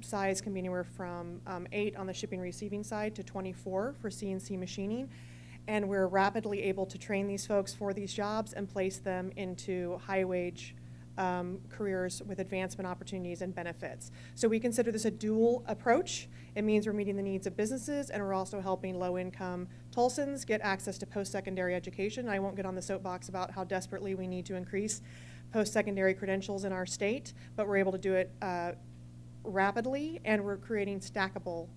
size can be anywhere from 8 on the shipping and receiving side to 24 for CNC machining. And we're rapidly able to train these folks for these jobs and place them into high-wage careers with advancement opportunities and benefits. So we consider this a dual approach. It means we're meeting the needs of businesses, and we're also helping low-income Tulsans get access to post-secondary education. I won't get on the soapbox about how desperately we need to increase post-secondary credentials in our state, but we're able to do it rapidly, and we're creating stackable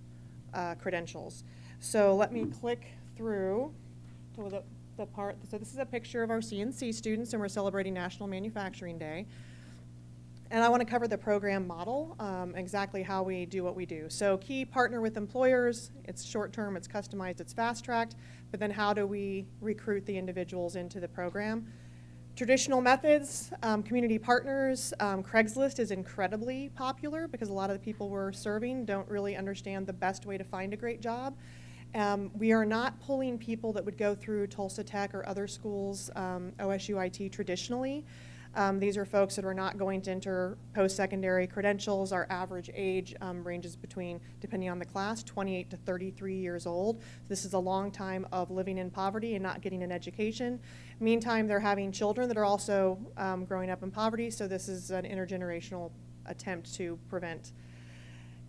credentials. So let me click through to the part. So this is a picture of our CNC students, and we're celebrating National Manufacturing Day. And I want to cover the program model, exactly how we do what we do. So key partner with employers. It's short-term, it's customized, it's fast-tracked, but then how do we recruit the individuals into the program? Traditional methods, community partners. Craigslist is incredibly popular because a lot of the people we're serving don't really understand the best way to find a great job. We are not pulling people that would go through Tulsa Tech or other schools, OSU IT traditionally. These are folks that are not going to enter post-secondary credentials. Our average age ranges between, depending on the class, 28 to 33 years old. This is a long time of living in poverty and not getting an education. Meantime, they're having children that are also growing up in poverty, so this is an intergenerational attempt to prevent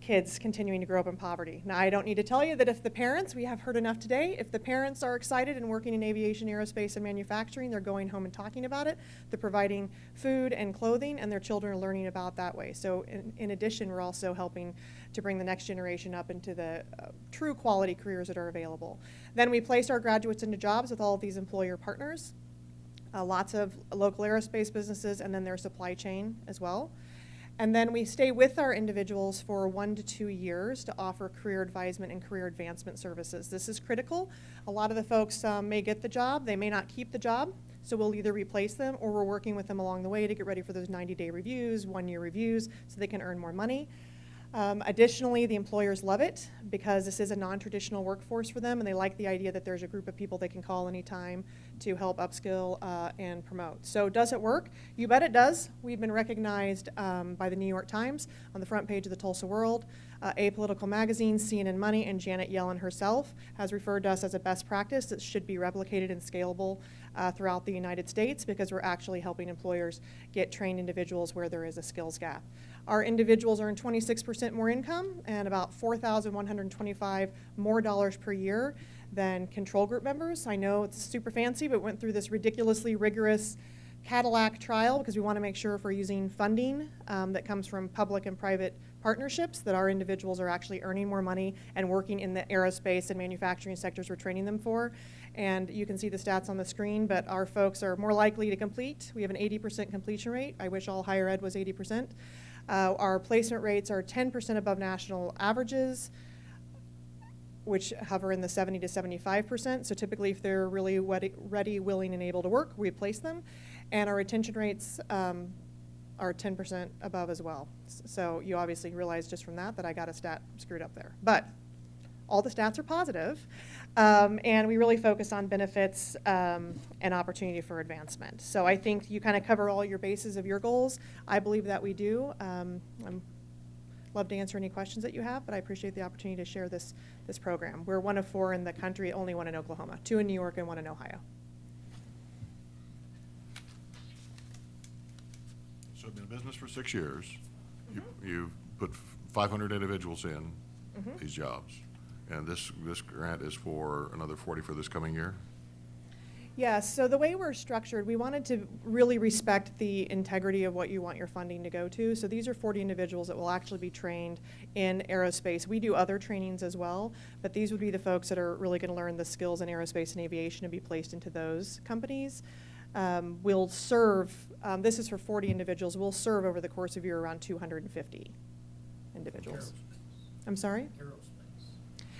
kids continuing to grow up in poverty. Now, I don't need to tell you that if the parents, we have heard enough today, if the parents are excited and working in aviation, aerospace, and manufacturing, they're going home and talking about it. They're providing food and clothing, and their children are learning about that way. So in addition, we're also helping to bring the next generation up into the true quality careers that are available. Then we place our graduates into jobs with all of these employer partners, lots of local aerospace businesses, and then their supply chain as well. And then we stay with our individuals for 1 to 2 years to offer career advisement and career advancement services. This is critical. A lot of the folks may get the job, they may not keep the job, so we'll either replace them or we're working with them along the way to get ready for those 90-day reviews, 1-year reviews, so they can earn more money. Additionally, the employers love it because this is a non-traditional workforce for them, and they like the idea that there's a group of people they can call anytime to help upskill and promote. So does it work? You bet it does. We've been recognized by the New York Times on the front page of the Tulsa World, Apolitical Magazine, CNN Money, and Janet Yellen herself has referred to us as a best practice that should be replicated and scalable throughout the United States because we're actually helping employers get trained individuals where there is a skills gap. Our individuals earn 26% more income and about $4,125 more dollars per year than control group members. I know it's super fancy, but went through this ridiculously rigorous Cadillac trial because we want to make sure if we're using funding that comes from public and private partnerships that our individuals are actually earning more money and working in the aerospace and manufacturing sectors we're training them for. And you can see the stats on the screen, but our folks are more likely to complete. We have an 80% completion rate. I wish all higher ed was 80%. Our placement rates are 10% above national averages, which hover in the 70 to 75%. So typically if they're really ready, willing, and able to work, we place them. And our retention rates are 10% above as well. So you obviously realize just from that I got a stat screwed up there. But all the stats are positive, and we really focus on benefits and opportunity for advancement. So I think you kind of cover all your bases of your goals. I believe that we do. I'm love to answer any questions that you have, but I appreciate the opportunity to share this program. We're one of 4 in the country, only 1 in Oklahoma, 2 in New York and 1 in Ohio. So I've been in business for 6 years. You put 500 individuals in these jobs. And this grant is for another 40 for this coming year? Yes, so the way we're structured, we wanted to really respect the integrity of what you want your funding to go to. So these are 40 individuals that will actually be trained in aerospace. We do other trainings as well, but these would be the folks that are really going to learn the skills in aerospace and aviation and be placed into those companies. We'll serve, this is for 40 individuals, we'll serve over the course of a year around 250 individuals. I'm sorry?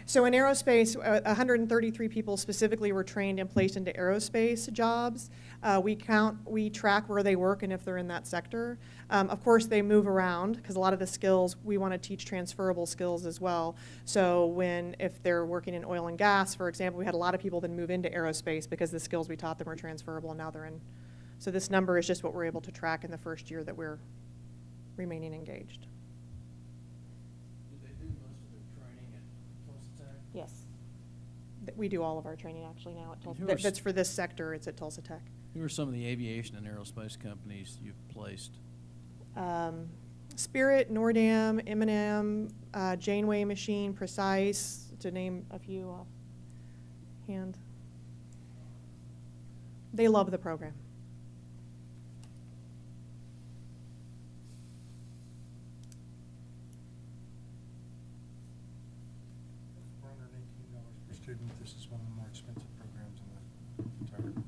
So in aerospace, 133 people specifically were trained and placed into aerospace jobs. We track where they work and if they're in that sector. Of course, they move around because a lot of the skills, we want to teach transferable skills as well. So if they're working in oil and gas, for example, we had a lot of people that move into aerospace because the skills we taught them are transferable and now they're in. So this number is just what we're able to track in the first year that we're remaining engaged. Yes. We do all of our training actually now at Tulsa. That's for this sector, it's at Tulsa Tech. Who are some of the aviation and aerospace companies you've placed? Spirit, Nordam, M&M, Janeway Machine, Precise, to name a few offhand. They love the program. Student, this is one of the more expensive programs in the entire.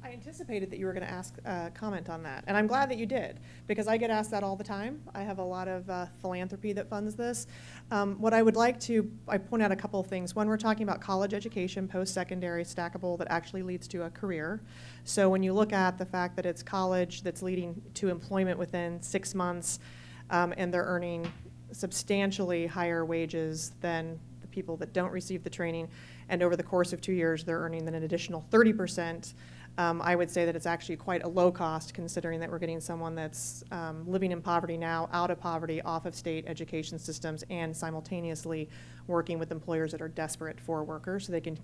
I anticipated that you were going to ask comment on that, and I'm glad that you did, because I get asked that all the time. I have a lot of philanthropy that funds this. What I would like to, I point out a couple of things. One, we're talking about college education, post-secondary, stackable, that actually leads to a career. So when you look at the fact that it's college that's leading to employment within 6 months, and they're earning substantially higher wages than the people that don't receive the training, and over the course of 2 years, they're earning then an additional 30% I would say that it's actually quite a low cost, considering that we're getting someone that's living in poverty now, out of poverty, off of state education systems, and simultaneously working with employers that are desperate for workers so they can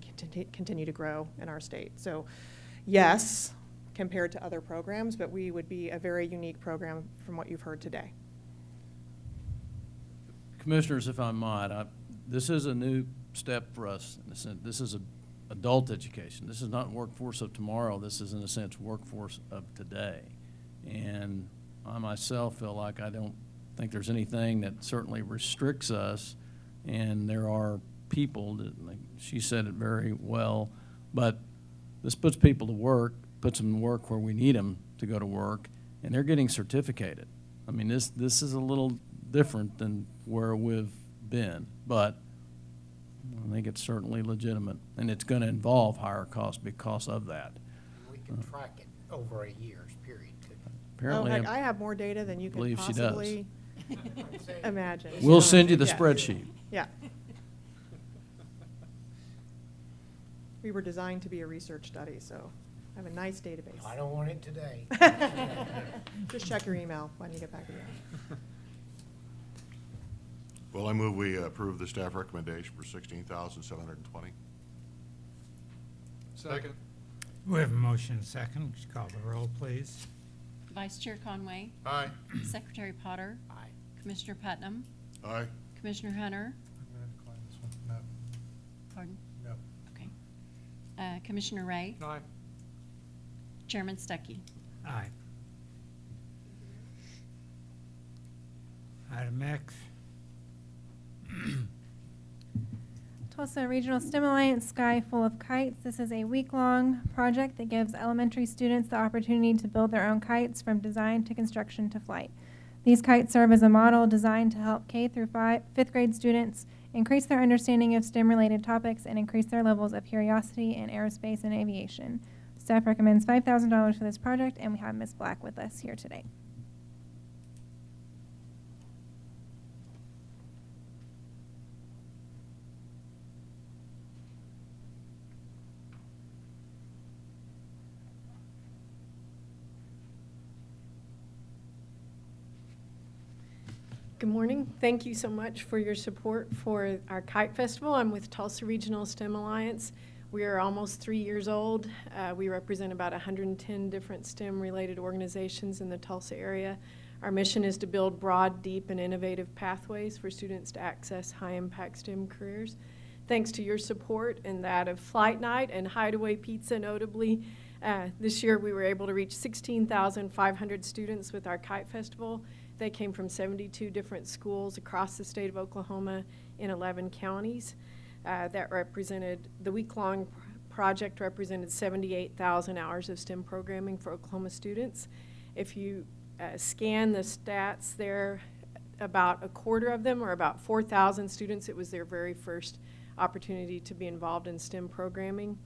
continue to grow in our state. So yes, compared to other programs, but we would be a very unique program from what you've heard today. Commissioners, if I might, this is a new step for us. This is adult education. This is not workforce of tomorrow. This is, in a sense, workforce of today. And I myself feel like I don't think there's anything that certainly restricts us. And there are people that, like she said it very well, but this puts people to work, puts them to work where we need them to go to work, and they're getting certificated. I mean, this is a little different than where we've been, but I think it's certainly legitimate, and it's going to involve higher costs because of that. We can track it over a year's period, couldn't we? Apparently, Oh, heck, I have more data than you can believe she does. possibly imagine. We'll send you the Yeah. spreadsheet. Yeah. We were designed to be a research study, so I have a nice database. I don't want it today. Just check your email when you get back again. Well, I move we approve the staff recommendation for $16,720. Second. We have a motion and a second. Would you call the roll, please? Vice Chair Conway. Aye. Secretary Potter. Aye. Commissioner Putnam. Aye. Commissioner Hunter. I'm going to decline this one. No. Pardon? No. Okay. Commissioner Ray. Aye. Chairman Stuckey. Aye. Item X. Tulsa Regional STEM Alliance Sky Full of Kites. This is a week-long project that gives elementary students the opportunity to build their own kites from design to construction to flight. These kites serve as a model designed to help K through 5th grade students increase their understanding of STEM-related topics and increase their levels of curiosity in aerospace and aviation. Staff recommends $5,000 for this project, and we have Ms. Black with us here today. Good morning. Thank you so much for your support for our Kite Festival. I'm with Tulsa Regional STEM Alliance. We are almost 3 years old. We represent about 110 different STEM-related organizations in the Tulsa area. Our mission is to build broad, deep, and innovative pathways for students to access high-impact STEM careers. Thanks to your support and that of Flight Night and Hideaway Pizza, notably, this year we were able to reach 16,500 students with our Kite Festival. They came from 72 different schools across the state of Oklahoma in 11 counties. That represented, the week-long project represented 78,000 hours of STEM programming for Oklahoma students. If you scan the stats there, about a quarter of them, or about 4,000 students, it was their very first opportunity to be involved in STEM programming.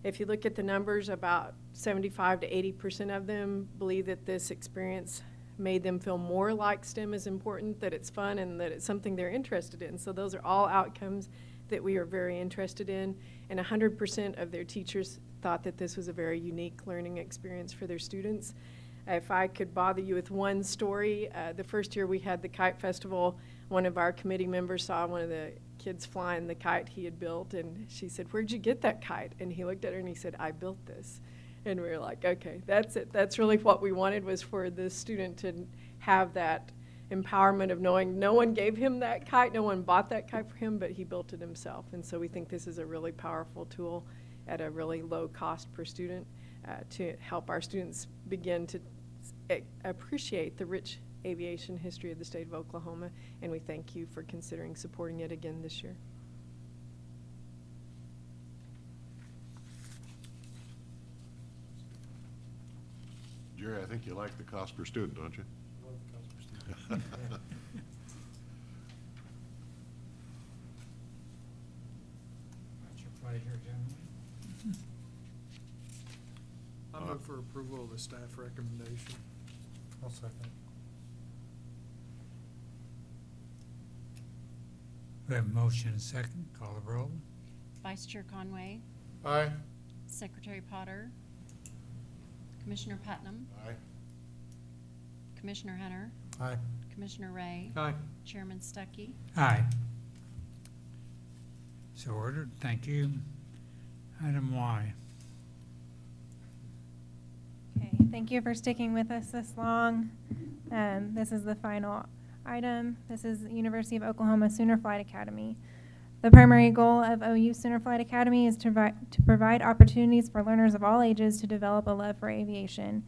If you look at the numbers, about 75 to 80% of them believe that this experience made them feel more like STEM is important, that it's fun, and that it's something they're interested in. So those are all outcomes that we are very interested in, and 100% of their teachers thought that this was a very unique learning experience for their students. If I could bother you with one story, the first year we had the Kite Festival, one of our committee members saw one of the kids flying the kite he had built, and she said, "Where'd you get that kite?" And he looked at her and he said, "I built this." And we were like, okay, that's it. That's really what we wanted, was for the student to have that empowerment of knowing no one gave him that kite, no one bought that kite for him, but he built it himself. And so we think this is a really powerful tool at a really low cost per student to help our students begin to appreciate the rich aviation history of the state of Oklahoma. And we thank you for considering supporting it again this year. Jerry, I think you like the cost per student, don't you? What's your pleasure, gentlemen? I move for approval of the staff recommendation. I'll second. We have a motion and a second. Call the roll. Vice Chair Conway. Aye. Secretary Potter. Commissioner Putnam, Aye. Commissioner Hunter, Aye. Commissioner Ray, Aye. Chairman Stuckey. Aye. So ordered. Thank you. Item Y. Okay, thank you for sticking with us this long. This is the final item. This is University of Oklahoma Sooner Flight Academy. The primary goal of OU Sooner Flight Academy is to provide opportunities for learners of all ages to develop a love for aviation.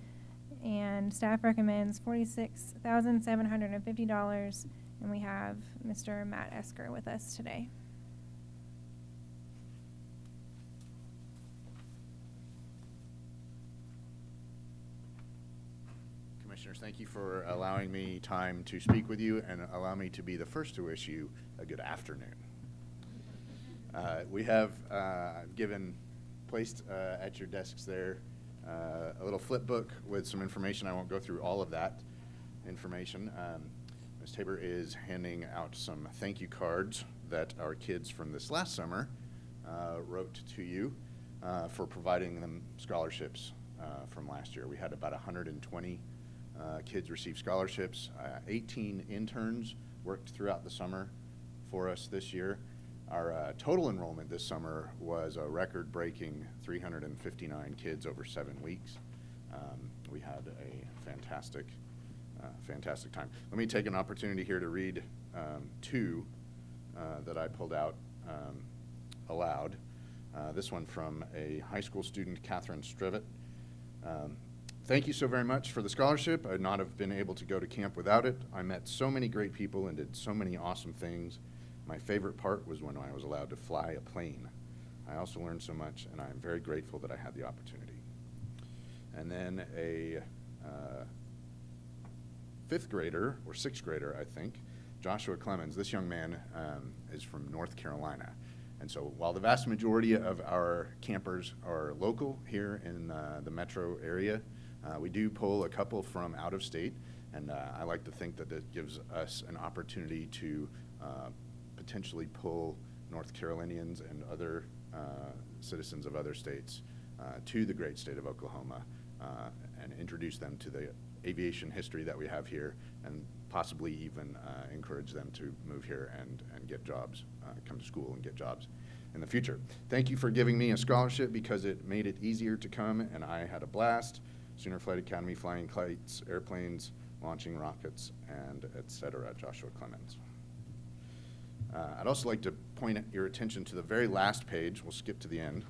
And staff recommends $46,750, and we have Mr. Matt Esker with us today. Commissioners, thank you for allowing me time to speak with you and allow me to be the first to wish you a good afternoon. We have placed at your desks there a little flip book with some information. I won't go through all of that information. Ms. Tabor is handing out some thank you cards that our kids from this last summer wrote to you for providing them scholarships from last year. We had about 120 kids receive scholarships. 18 interns worked throughout the summer for us this year. Our total enrollment this summer was a record-breaking 359 kids over 7 weeks. We had a fantastic time. Let me take an opportunity here to read two that I pulled out aloud. This one from a high school student, Catherine Strivet. Thank you so very much for the scholarship. I'd not have been able to go to camp without it. I met so many great people and did so many awesome things. My favorite part was when I was allowed to fly a plane. I also learned so much, and I'm very grateful that I had the opportunity. And then a fifth grader, or sixth grader, I think, Joshua Clemens. This young man is from North Carolina. And so while the vast majority of our campers are local here in the metro area, we do pull a couple from out of state, and I like to think that it gives us an opportunity to potentially pull North Carolinians and other citizens of other states to the great state of Oklahoma and introduce them to the aviation history that we have here, and possibly even encourage them to move here and get jobs, come to school and get jobs in the future. Thank you for giving me a scholarship because it made it easier to come, and I had a blast. Sooner Flight Academy, flying kites, airplanes, launching rockets, and etc. Joshua Clemens. I'd also like to point your attention to the very last page. We'll skip to the end.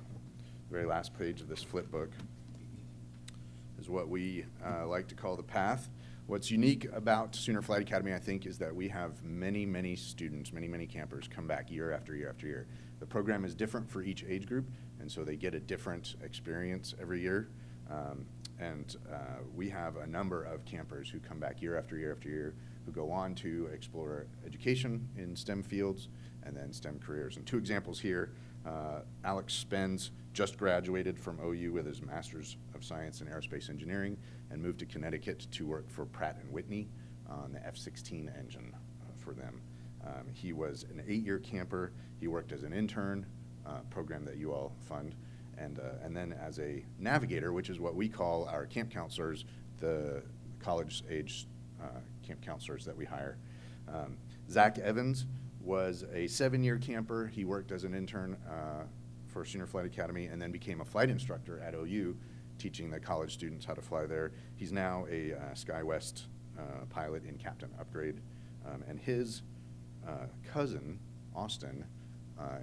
The very last page of this flip book is what we like to call the path. What's unique about Sooner Flight Academy, I think, is that we have many, many students, many campers come back year after year after year. The program is different for each age group, and so they get a different experience every year. We have a number of campers who come back year after year after year who go on to explore education in STEM fields and then STEM careers. And two examples here, Alex Spence just graduated from OU with his Master's of Science in Aerospace Engineering and moved to Connecticut to work for Pratt & Whitney on the F-16 engine for them. He was an 8-year camper. He worked as an intern, program that you all fund, and then as a navigator, which is what we call our camp counselors, the college-age camp counselors that we hire. Zach Evans was a 7-year camper. He worked as an intern for Sooner Flight Academy and then became a flight instructor at OU, teaching the college students how to fly there. He's now a SkyWest pilot in Captain Upgrade. And his cousin, Austin,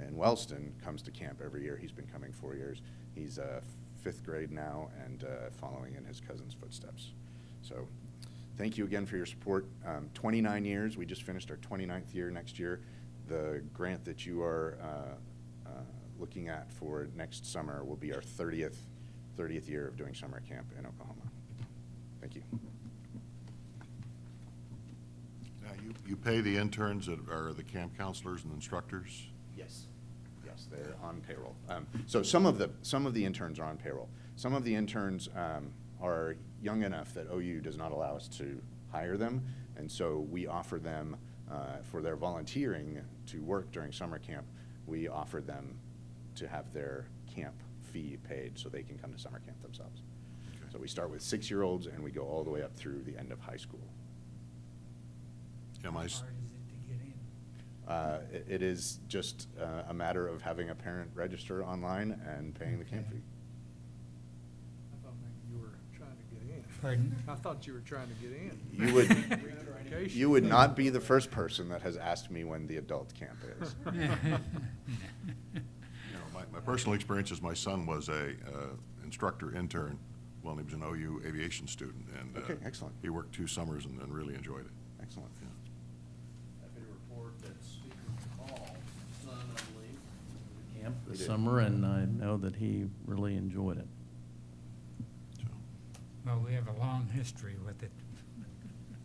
in Wellston, comes to camp every year. He's been coming 4 years. He's 5th grade now and following in his cousin's footsteps. So thank you again for your support. 29 years. We just finished our 29th year next year. The grant that you are looking at for next summer will be our 30th year of doing summer camp in Oklahoma. Thank you. Now, you pay the interns that are the camp counselors and instructors? Yes. Yes, they're on payroll. So some of the interns are on payroll. Some of the interns are young enough that OU does not allow us to hire them, and so we offer them for their volunteering to work during summer camp. We offer them to have their camp fee paid so they can come to summer camp themselves. Okay. So we start with 6-year-olds and we go all the way up through the end of high school. Yeah, How hard is it to get in? It is just a matter of having a parent register online and paying the camp fee. I thought maybe you were trying to get in. Pardon? I thought you were trying to get in. You would not be the first person that has asked me when the adult camp is. You know, my personal experience is my son was a instructor intern when he was an OU aviation student, and Okay, excellent. he worked 2 summers and really enjoyed it. Excellent. Yeah. Happy to report that Speaker Paul's son, I believe, was at camp He this did. summer, and I know that he really enjoyed it. Well, we have a long history with it.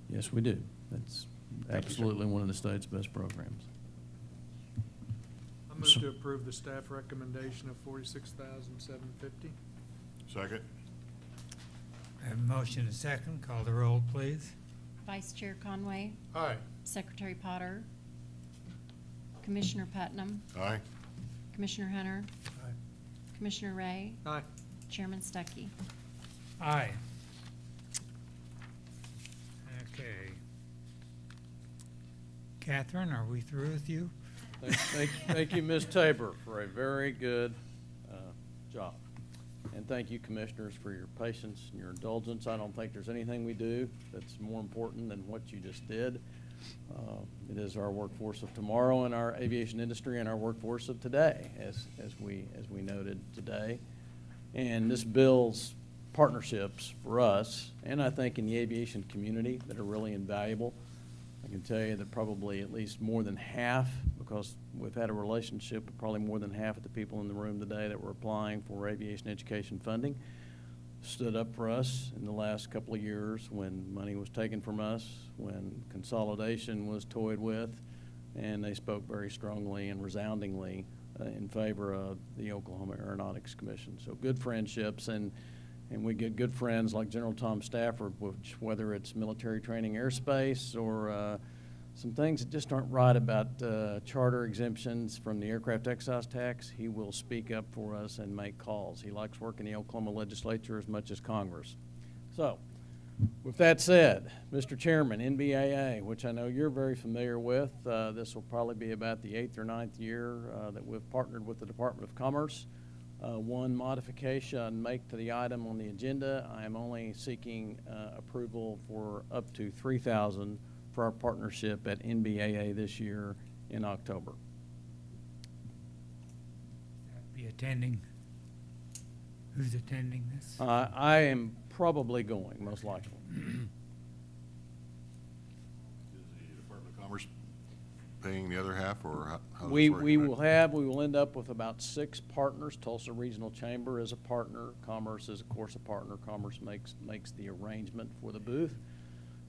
Yes, we do. That's Thank you, sir. absolutely one of the state's best programs. I move to approve the staff recommendation of $46,750. Second? I have a motion and a second. Call the roll, please. Vice Chair Conway, Aye. Secretary Potter, Commissioner Putnam, Aye. Commissioner Hunter, Aye. Commissioner Ray, Aye. Chairman Stuckey. Aye. Okay. Catherine, are we through with you? Thank you, Ms. Tabor, for a very good job. And thank you, commissioners, for your patience and your indulgence. I don't think there's anything we do that's more important than what you just did. It is our workforce of tomorrow in our aviation industry and our workforce of today, as we noted today. And this builds partnerships for us, and I think in the aviation community, that are really invaluable. I can tell you that probably at least more than half, because we've had a relationship with probably more than half of the people in the room today that were applying for aviation education funding, stood up for us in the last couple of years when money was taken from us, when consolidation was toyed with, and they spoke very strongly and resoundingly in favor of the Oklahoma Aeronautics Commission. So good friendships, and we get good friends like General Tom Stafford, which, whether it's military training airspace or some things that just aren't right about charter exemptions from the aircraft excise tax, he will speak up for us and make calls. He likes working the Oklahoma Legislature as much as Congress. So, with that said, Mr. Chairman, NBAA, which I know you're very familiar with, this will probably be about the 8th or 9th year that we've partnered with the Department of Commerce. One modification make to the item on the agenda. I am only seeking approval for up to $3,000 for our partnership at NBAA this year in October. Be attending. Who's attending this? I am probably going, most likely. Is the Department of Commerce paying the other half, or how does We this work? we will end up with about 6 partners. Tulsa Regional Chamber is a partner. Commerce is, of course, a partner. Commerce makes the arrangement for the booth.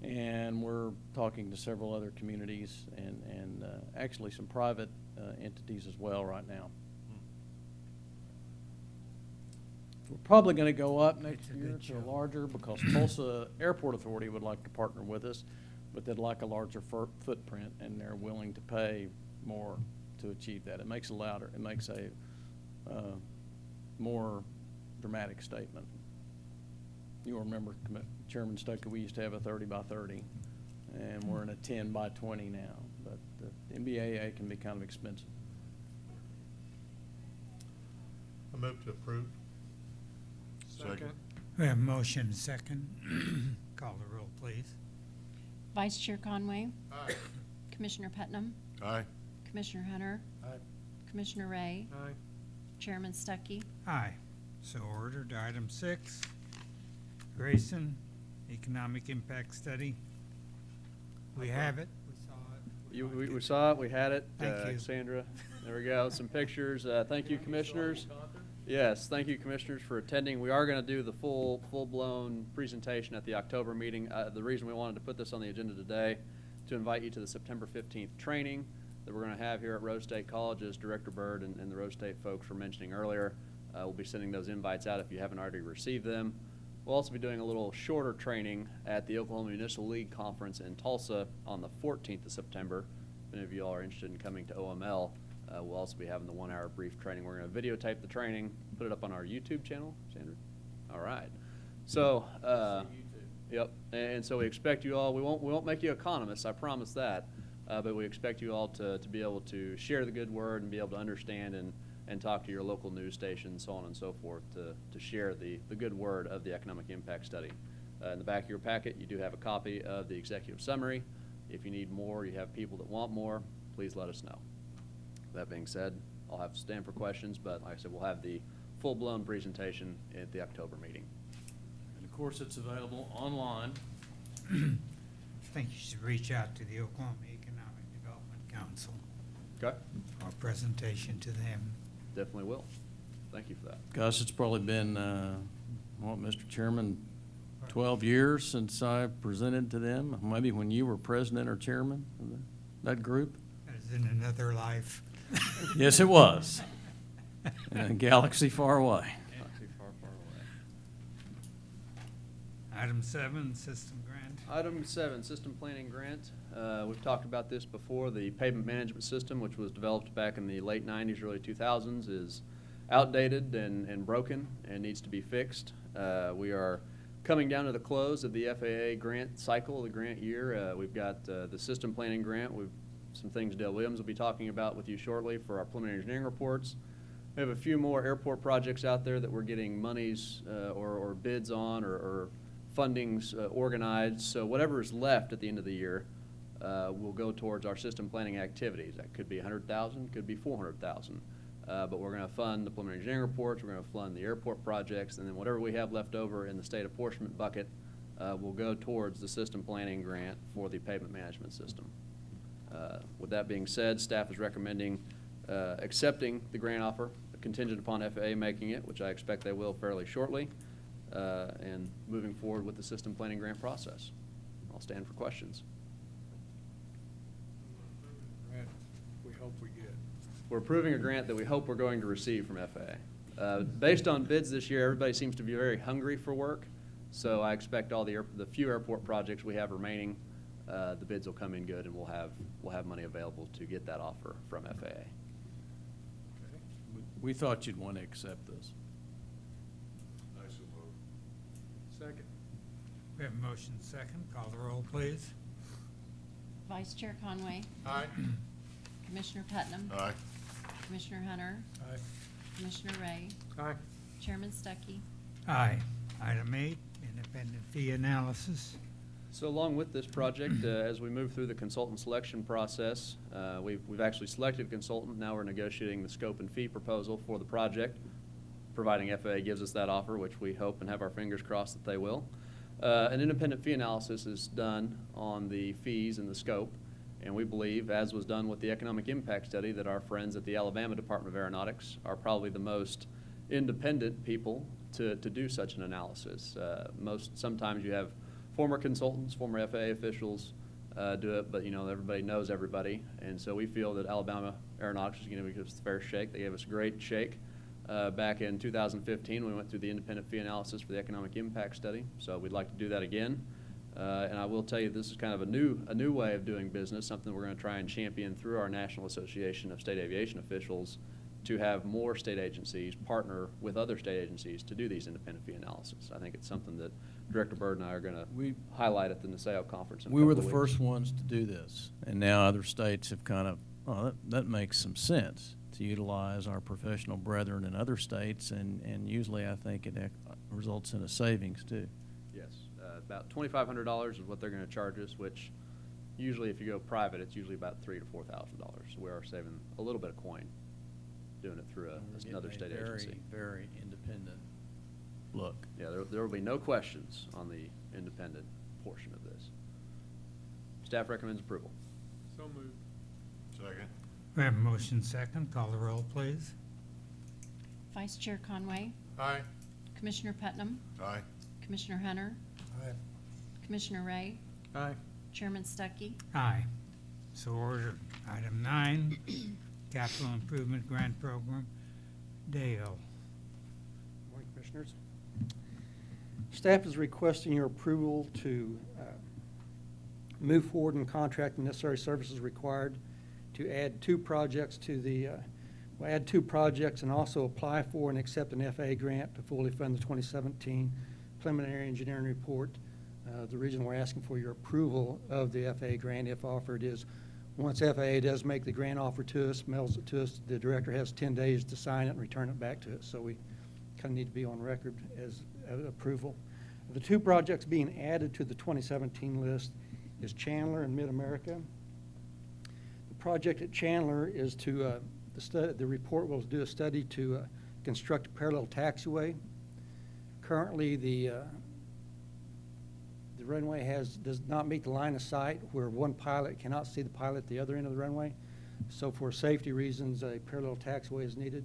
And we're talking to several other communities and actually some private entities as well right now. We're probably going to go up next year to a larger, because Tulsa Airport Authority would like to partner with us, but they'd like a larger footprint, and they're willing to pay more to achieve that. It makes a more dramatic statement. You'll remember, Chairman Stuckey, we used to have a 30 by 30, and we're in a 10 by 20 now, but the NBAA can be kind of expensive. I move to approve. Second. We have a motion and second. Call the roll, please. Vice Chair Conway, Aye. Commissioner Putnam, Aye. Commissioner Hunter, Aye. Commissioner Ray, Aye. Chairman Stuckey. Aye. So ordered. Item 6, Grayson, Economic Impact Study. We have it. We saw it, we had it. Thank you. Sandra, there we go, some pictures. Thank you, commissioners. Yes, thank you, commissioners, for attending. We are going to do the full-blown presentation at the October meeting. The reason we wanted to put this on the agenda today, to invite you to the September 15th training that we're going to have here at Rose State College, as Director Byrd and the Rose State folks were mentioning earlier. We'll be sending those invites out if you haven't already received them. We'll also be doing a little shorter training at the Oklahoma Municipal League Conference in Tulsa on the 14th of September. If any of you all are interested in coming to OML, we'll also be having the 1-hour brief training. We're going to videotape the training, put it up on our YouTube channel. Sandra? All right. So, yep, and so we expect you all, we won't make you economists, I promise that, but we expect you all to be able to share the good word and be able to understand and talk to your local news stations, so on and so forth, to share the good word of the economic impact study. In the back of your packet, you do have a copy of the executive summary. If you need more, you have people that want more, please let us know. That being said, I'll have to stand for questions, but like I said, we'll have the full-blown presentation at the October meeting. And of course, it's available online. I think you should reach out to the Oklahoma Economic Development Council. Okay. Our presentation to them. Definitely will. Thank you for that. Gus, it's probably been, Mr. Chairman, 12 years since I presented to them, maybe when you were president or chairman of that group. As in another life. Yes, it was. In a galaxy far away. Galaxy far, far away. Item 7, system grant. Item 7, system planning grant. We've talked about this before. The pavement management system, which was developed back in the late 90s, early 2000s, is outdated and broken and needs to be fixed. We are coming down to the close of the FAA grant cycle, the grant year. We've got the system planning grant. We've some things Dale Williams will be talking about with you shortly for our preliminary engineering reports. We have a few more airport projects out there that we're getting monies or bids on or fundings organized. So whatever is left at the end of the year will go towards our system planning activities. That could be $100,000, could be $400,000. But we're going to fund the preliminary engineering reports, we're going to fund the airport projects, and then whatever we have left over in the state apportionment bucket will go towards the system planning grant for the pavement management system. With that being said, staff is recommending accepting the grant offer, contingent upon FAA making it, which I expect they will fairly shortly, and moving forward with the system planning grant process. I'll stand for questions. Grant we hope we get. We're approving a grant that we hope we're going to receive from FAA. Based on bids this year, everybody seems to be very hungry for work, so I expect all the few airport projects we have remaining, the bids will come in good, and we'll have money available to get that offer from FAA. Okay. We thought you'd want to accept this. I suppose. Second. We have a motion second. Call the roll, please. Vice Chair Conway. Aye. Commissioner Putnam. Aye. Commissioner Hunter. Aye. Commissioner Ray. Aye. Chairman Stuckey. Aye. Item 8, independent fee analysis. So along with this project, as we move through the consultant selection process, we've actually selected a consultant. Now we're negotiating the scope and fee proposal for the project, providing FAA gives us that offer, which we hope and have our fingers crossed that they will. An independent fee analysis is done on the fees and the scope, and we believe, as was done with the economic impact study, that our friends at the Alabama Department of Aeronautics are probably the most independent people to do such an analysis. Sometimes you have former consultants, former FAA officials do it, but everybody knows everybody, and so we feel that Alabama Aeronautics is going to give us a fair shake. They gave us a great shake back in 2015 when we went through the independent fee analysis for the economic impact study, so we'd like to do that again. And I will tell you, this is kind of a new way of doing business, something we're going to try and champion through our National Association of State Aviation Officials to have more state agencies partner with other state agencies to do these independent fee analysis. I think it's something that Director Byrd and I are going to highlight at the NASAO conference in a We were couple the of first weeks. ones to do this, and now other states have kind of, that makes some sense to utilize our professional brethren in other states, and usually I think it results in a savings too. Yes, about $2,500 is what they're going to charge us, which usually if you go private, it's usually about $3,000 to $4,000. So we are saving a little bit of coin doing it through another state agency. Very independent look. Yeah, there will be no questions on the independent portion of this. Staff recommends approval. So moved. Second. We have a motion second. Call the roll, please. Vice Chair Conway. Aye. Commissioner Putnam. Aye. Commissioner Hunter. Aye. Commissioner Ray. Aye. Chairman Stuckey. Aye. So ordered. Item 9, capital improvement grant program. Dale. Morning, Commissioners. Staff is requesting your approval to move forward and contract the necessary services required to add 2 projects to the, and also apply for and accept an FAA grant to fully fund the 2017 preliminary engineering report. The reason we're asking for your approval of the FAA grant, if offered, is once FAA does make the grant offer to us, mails it to us, the director has 10 days to sign it and return it back to us. So we kind of need to be on record as approval. The two projects being added to the 2017 list is Chandler and Mid-America. The project at Chandler is to, the report will do a study to construct a parallel taxiway. Currently, the runway does not meet the line of sight where one pilot cannot see the pilot at the other end of the runway. So for safety reasons, a parallel taxiway is needed.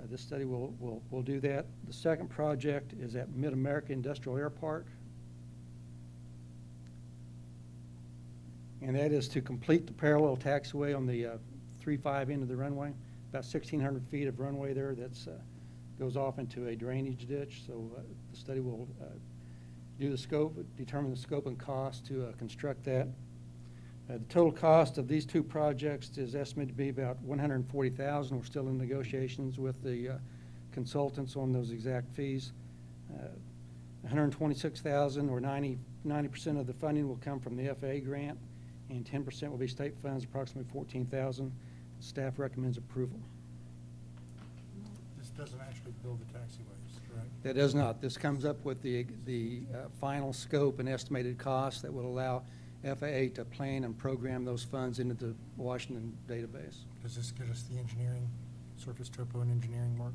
This study will do that. The second project is at Mid-America Industrial Air Park. And that is to complete the parallel taxiway on the 3-5 end of the runway. About 1,600 feet of runway there that's goes off into a drainage ditch. So the study will do the scope, determine the scope and cost to construct that. The total cost of these two projects is estimated to be about $140,000. We're still in negotiations with the consultants on those exact fees. $126,000 or 90% of the funding will come from the FAA grant, and 10% will be state funds, approximately $14,000. Staff recommends approval. This doesn't actually build the taxiways, correct? That does not. This comes up with the final scope and estimated cost that will allow FAA to plan and program those funds into the Washington database. Does this get us the engineering, surface topo and engineering work?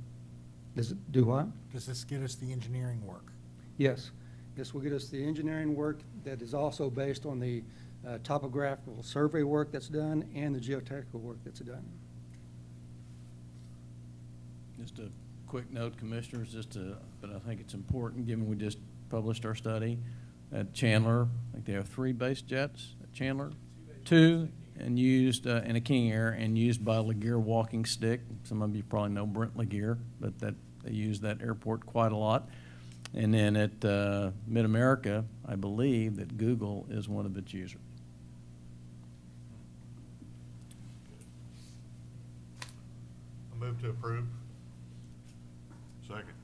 Does it do what? Does this get us the engineering work? Yes. This will get us the engineering work that is also based on the topographical survey work that's done and the geotechnical work that's done. Just a quick note, Commissioners, but I think it's important, given we just published our study at Chandler. I think they have 3 base jets at Chandler, 2 and used in a King Air and used by Laguerre Walking Stick. Some of you probably know Brent Laguerre, but they use that airport quite a lot. And then at Mid-America, I believe that Google is one of its users. I move to approve. Second.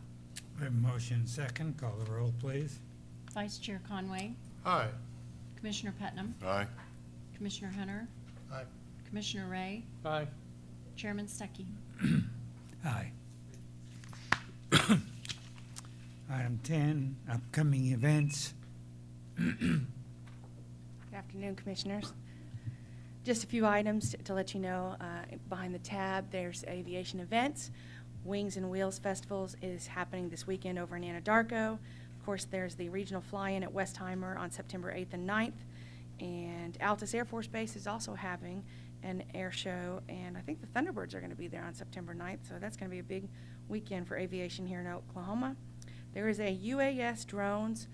We have a motion second. Call the roll, please. Vice Chair Conway, Aye. Commissioner Putnam, Aye. Commissioner Hunter, Aye. Commissioner Ray, Aye. Chairman Stuckey. Aye. Item 10, upcoming events. Good afternoon, Commissioners. Just a few items to let you know. Behind the tab, there's aviation events. Wings and Wheels Festivals is happening this weekend over in Anadarko. Of course, there's the regional fly-in at Westheimer on September 8th and 9th. And Altus Air Force Base is also having an air show, and I think the Thunderbirds are going to be there on September 9th, so that's going to be a big weekend for aviation here in Oklahoma. There is a UAS drones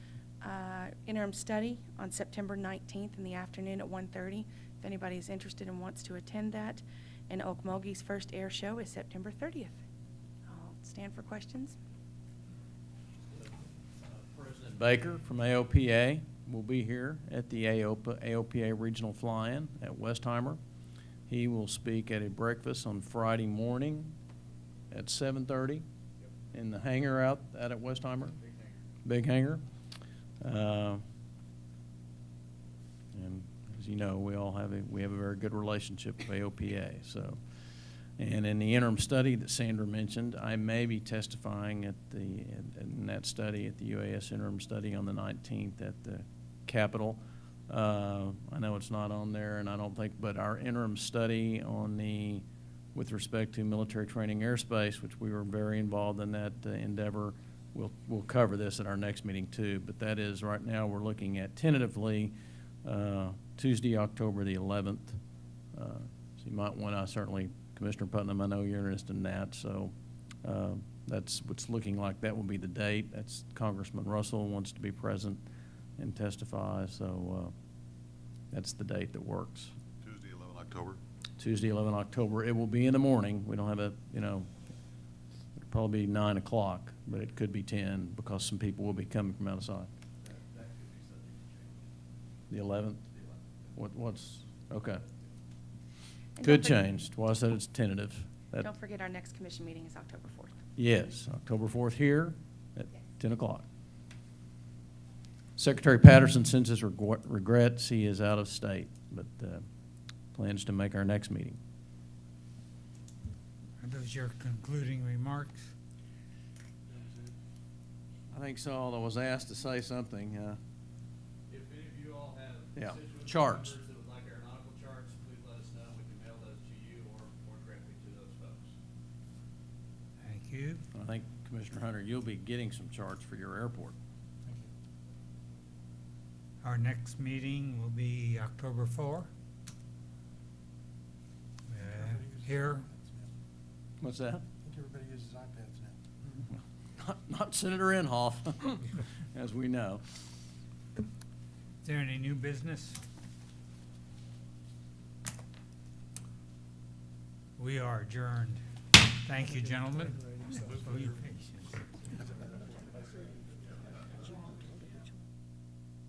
interim study on September 19th in the afternoon at 1:30, if anybody is interested and wants to attend that. And Okmulgee's first air show is September 30th. I'll stand for questions. President Baker from AOPA will be here at the AOPA Regional Fly-In at Westheimer. He will speak at a breakfast on Friday morning at 7:30 in the hangar out at Westheimer. Big hangar. And as you know, we have a very good relationship with AOPA. So, and in the interim study that Sandra mentioned, I may be testifying in that study at the UAS interim study on the 19th at the Capitol. I know it's not on there, and I don't think, but our interim study with respect to military training airspace, which we were very involved in that endeavor, we'll cover this at our next meeting too. But that is, right now we're looking at tentatively Tuesday, October the 11th. So you might want to certainly, Commissioner Putnam, I know you're interested in that, so that's what's looking like. That will be the date. That's Congressman Russell wants to be present and testify, so that's the date that works. Tuesday, 11 October. Tuesday, 11 October. It will be in the morning. We don't have it'll probably be 9 o'clock, but it could be 10 because some people will be coming from outside. The 11th? What's, okay. And Could don't forget- change. Well, I said it's tentative. Don't forget our next commission meeting is October 4th. Yes, October 4th here at 10 o'clock. Secretary Patterson sends his regrets. He is out of state, but plans to make our next meeting. Are those your concluding remarks? I think so, although I was asked to say something. If any of you all have Yeah, constituent charts. members that would like aeronautical charts, please let us know. We can mail those to you or directly to those folks. Thank you. I think, Commissioner Hunter, you'll be getting some charts for your airport. Our next meeting will be October 4. Here. What's that? I think everybody uses iPads now. Not Senator Inhofe, as we know. Is there any new business? We are adjourned. Thank you, gentlemen. For your patience.